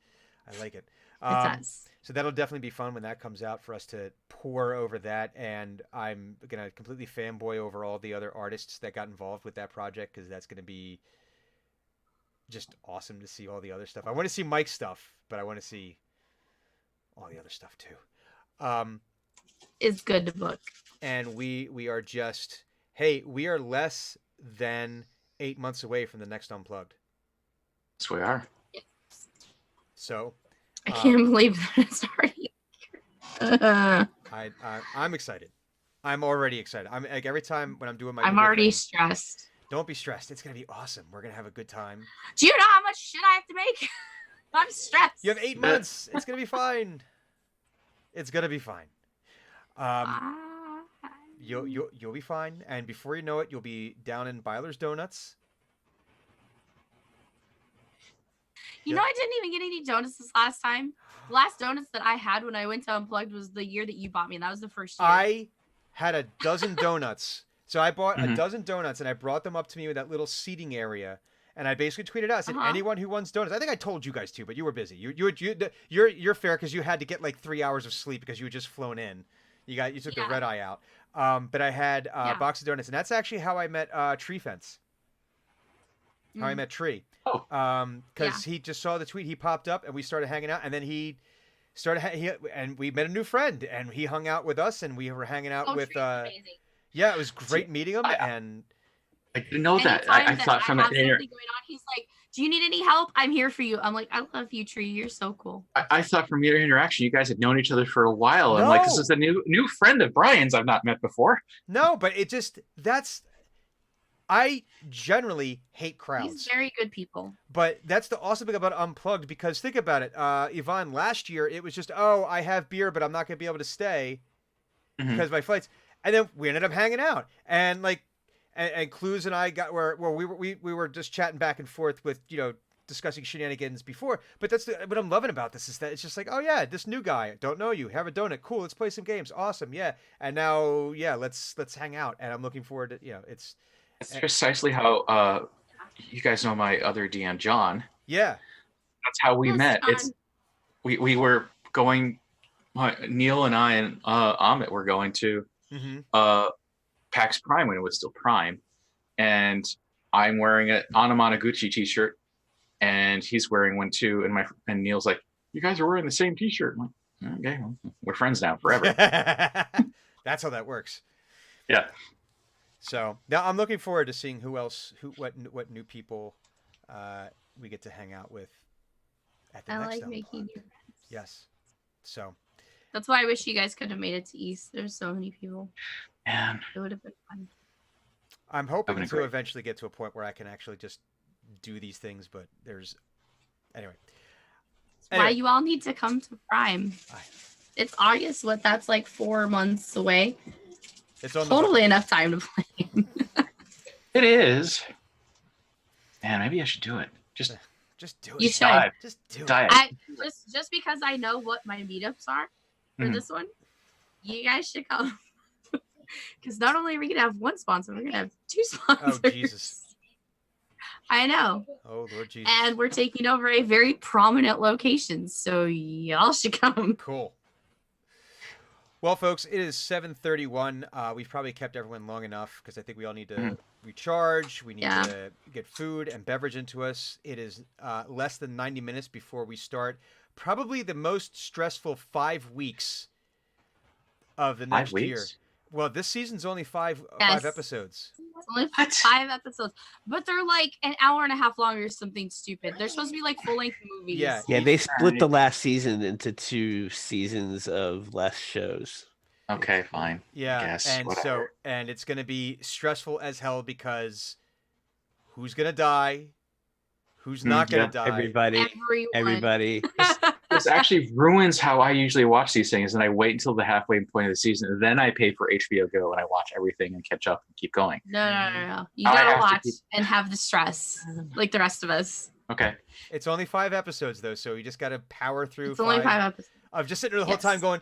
It Um, does. So that'll definitely be fun when that comes out for us to pour over that. And I'm going to completely fanboy over all the other artists that got involved with that project because that's going to be just awesome to see all the other stuff. I want to see Mike's stuff, but I want to see all the other stuff too. It's good to book. And we are just, hey, we are less than 8 months away from the next Unplugged. Yes, we are. So I can't believe that it's already. I'm excited. I'm already excited. I'm like every time when I'm doing my I'm video already thing, stressed. don't be stressed. It's gonna be awesome. We're gonna have a good time. Do you know how much shit I have to make? I'm stressed. You have 8 months. It's gonna be fine. It's gonna be fine. You'll be fine, and before you know it, you'll be down in Byler's Donuts. You know, I didn't even get any donuts this last time. The last donuts that I had when I went to Unplugged was the year that you bought me, and that was the first year. I had a dozen donuts. So I bought a Mhm. dozen donuts, and I brought them up to me with that little seating area. And I basically tweeted out, I said, anyone who wants donuts. I think I told you guys too, but you were busy. You're fair because you had to get like 3 hours of sleep because you had just flown in. You took the red eye out. But I had a box of donuts, and that's actually how I met Tree Fence. How I met Tree. Oh. Because he just saw the tweet, he popped up, and we started hanging out, and then he started, and we met a new friend, and he hung out with us, and we were hanging out with. Tree's amazing. Yeah, it was great meeting him, and I didn't know that. Anytime I thought from I the have something going on, he's like, "Do you need any help? I'm here for you." I'm like, "I love you, Tree. You're so cool." I thought from your interaction, you guys had known each other for a while. And like, this No. is a new friend of Brian's I've not met before. no, but it just I generally hate crowds. He's very good people. But that's the awesome thing about Unplugged, because think about it. Yvonne, last year, it was just, oh, I have beer, but I'm not going to be able to stay Mhm. because of my flights. And then we ended up hanging out. And like, and Clues and I got where we were just chatting back and forth with, discussing shenanigans before. But that's what I'm loving about this is that it's just like, oh yeah, this new guy, don't know you, have a donut, cool, let's play some games, awesome, yeah. And now, yeah, let's hang out. And I'm looking forward to, it's It's precisely how you guys know my other DM, John. Yeah. That's how we Yes, met. John. It's we were going. Neil and I and Amit were going to PAX Prime when it was still Prime, and I'm wearing an Anamanaguchi t-shirt, and he's wearing one too. And Neil's like, "You guys are wearing the same t-shirt." I'm like, "Okay, well, we're friends now forever." That's how that works. Yeah. So now I'm looking forward to seeing what new people we get to hang out with at the I next like Delmon making Pod. new friends. Yes. So That's why I wish you guys could have made it to East. There's so many people. Man, It would have been fun. I'm hoping been to great. eventually get to a point where I can actually just do these things, but anyway. That's why you all need to come to Prime. It's August. That's like 4 months away. It's on Totally enough time to play. it is. Man, maybe I should do it. Just do it. You should. dive. Just do it. Dive. Just because I know what my meetups are for Mhm. this one, you guys should come. Because not only are we gonna have one sponsor, we're gonna have 2 sponsors. Oh Jesus. I know. Oh Lord Jesus. And we're taking over a very prominent location, so y'all should come. Cool. Well, folks, it is 7:31. We've probably kept everyone long enough because I think we all need to recharge. We need to get food and beverage into us. It is less than 90 minutes before we start probably the most stressful 5 weeks of the next 5 year. weeks? Well, this season's only five Yes. episodes. It's only What? 5 episodes, but they're like an hour and a half long or something stupid. They're supposed to be like full-length movies. Yeah. Yeah, they split the last season into 2 seasons of less shows. Okay, fine. Yeah, Guess, and whatever. and it's gonna be stressful as hell because who's gonna die, who's not gonna yeah. die. Everybody. This actually ruins how I usually watch these things, and I wait until the halfway point of the season, and then I pay for HBO Go and I watch everything and catch up and keep going. No. You I gotta have to watch keep- and have the stress like the rest of us. Okay. It's only 5 episodes though, so you just gotta power through. It's only 5 episodes. Of just sitting there the whole Yes. time going.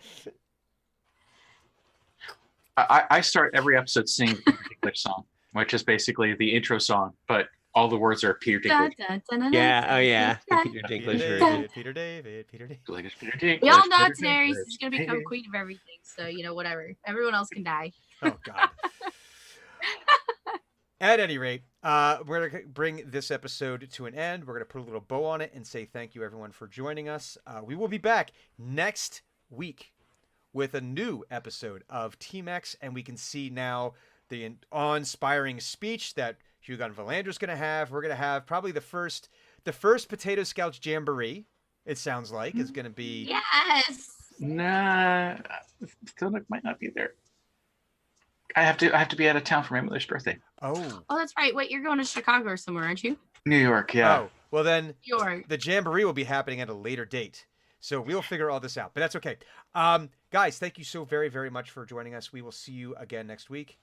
I start every episode singing the Peter Dinklage song, which is basically the intro song, but all the words are Peter Dun, Dinklage. dun, dun, dun, Yeah, oh yeah. The dun. Peter Peter Dinklage David, version. Peter David, Peter David. Like it's Peter Dinklage. We all know Peter Daenerys Dinklage, is gonna become Peter- queen of everything, so whatever. Everyone else can die. Oh God. At any rate, we're gonna bring this episode to an end. We're gonna put a little bow on it and say thank you everyone for joining us. We will be back next week with a new episode of Team X, and we can see now the awe-inspiring speech that Hugon Valander is going to have. We're going to have probably the first Potato Scouts Jamboree. It sounds like is going to be. Yes. Nah, still might not be there. I have to be out of town for my mother's birthday. Oh. Oh, that's right. Wait, you're going to Chicago or somewhere, aren't you? New York, yeah. Oh, well then New York. the Jamboree will be happening at a later date. So we'll figure all this out, but that's okay. Guys, thank you so very, very much for joining us. We will see you again next week.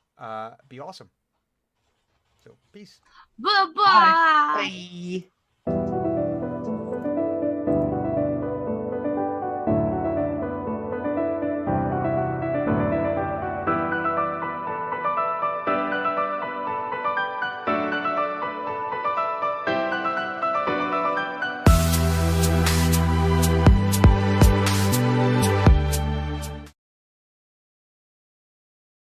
Be awesome. So peace. Bye-bye. Bye.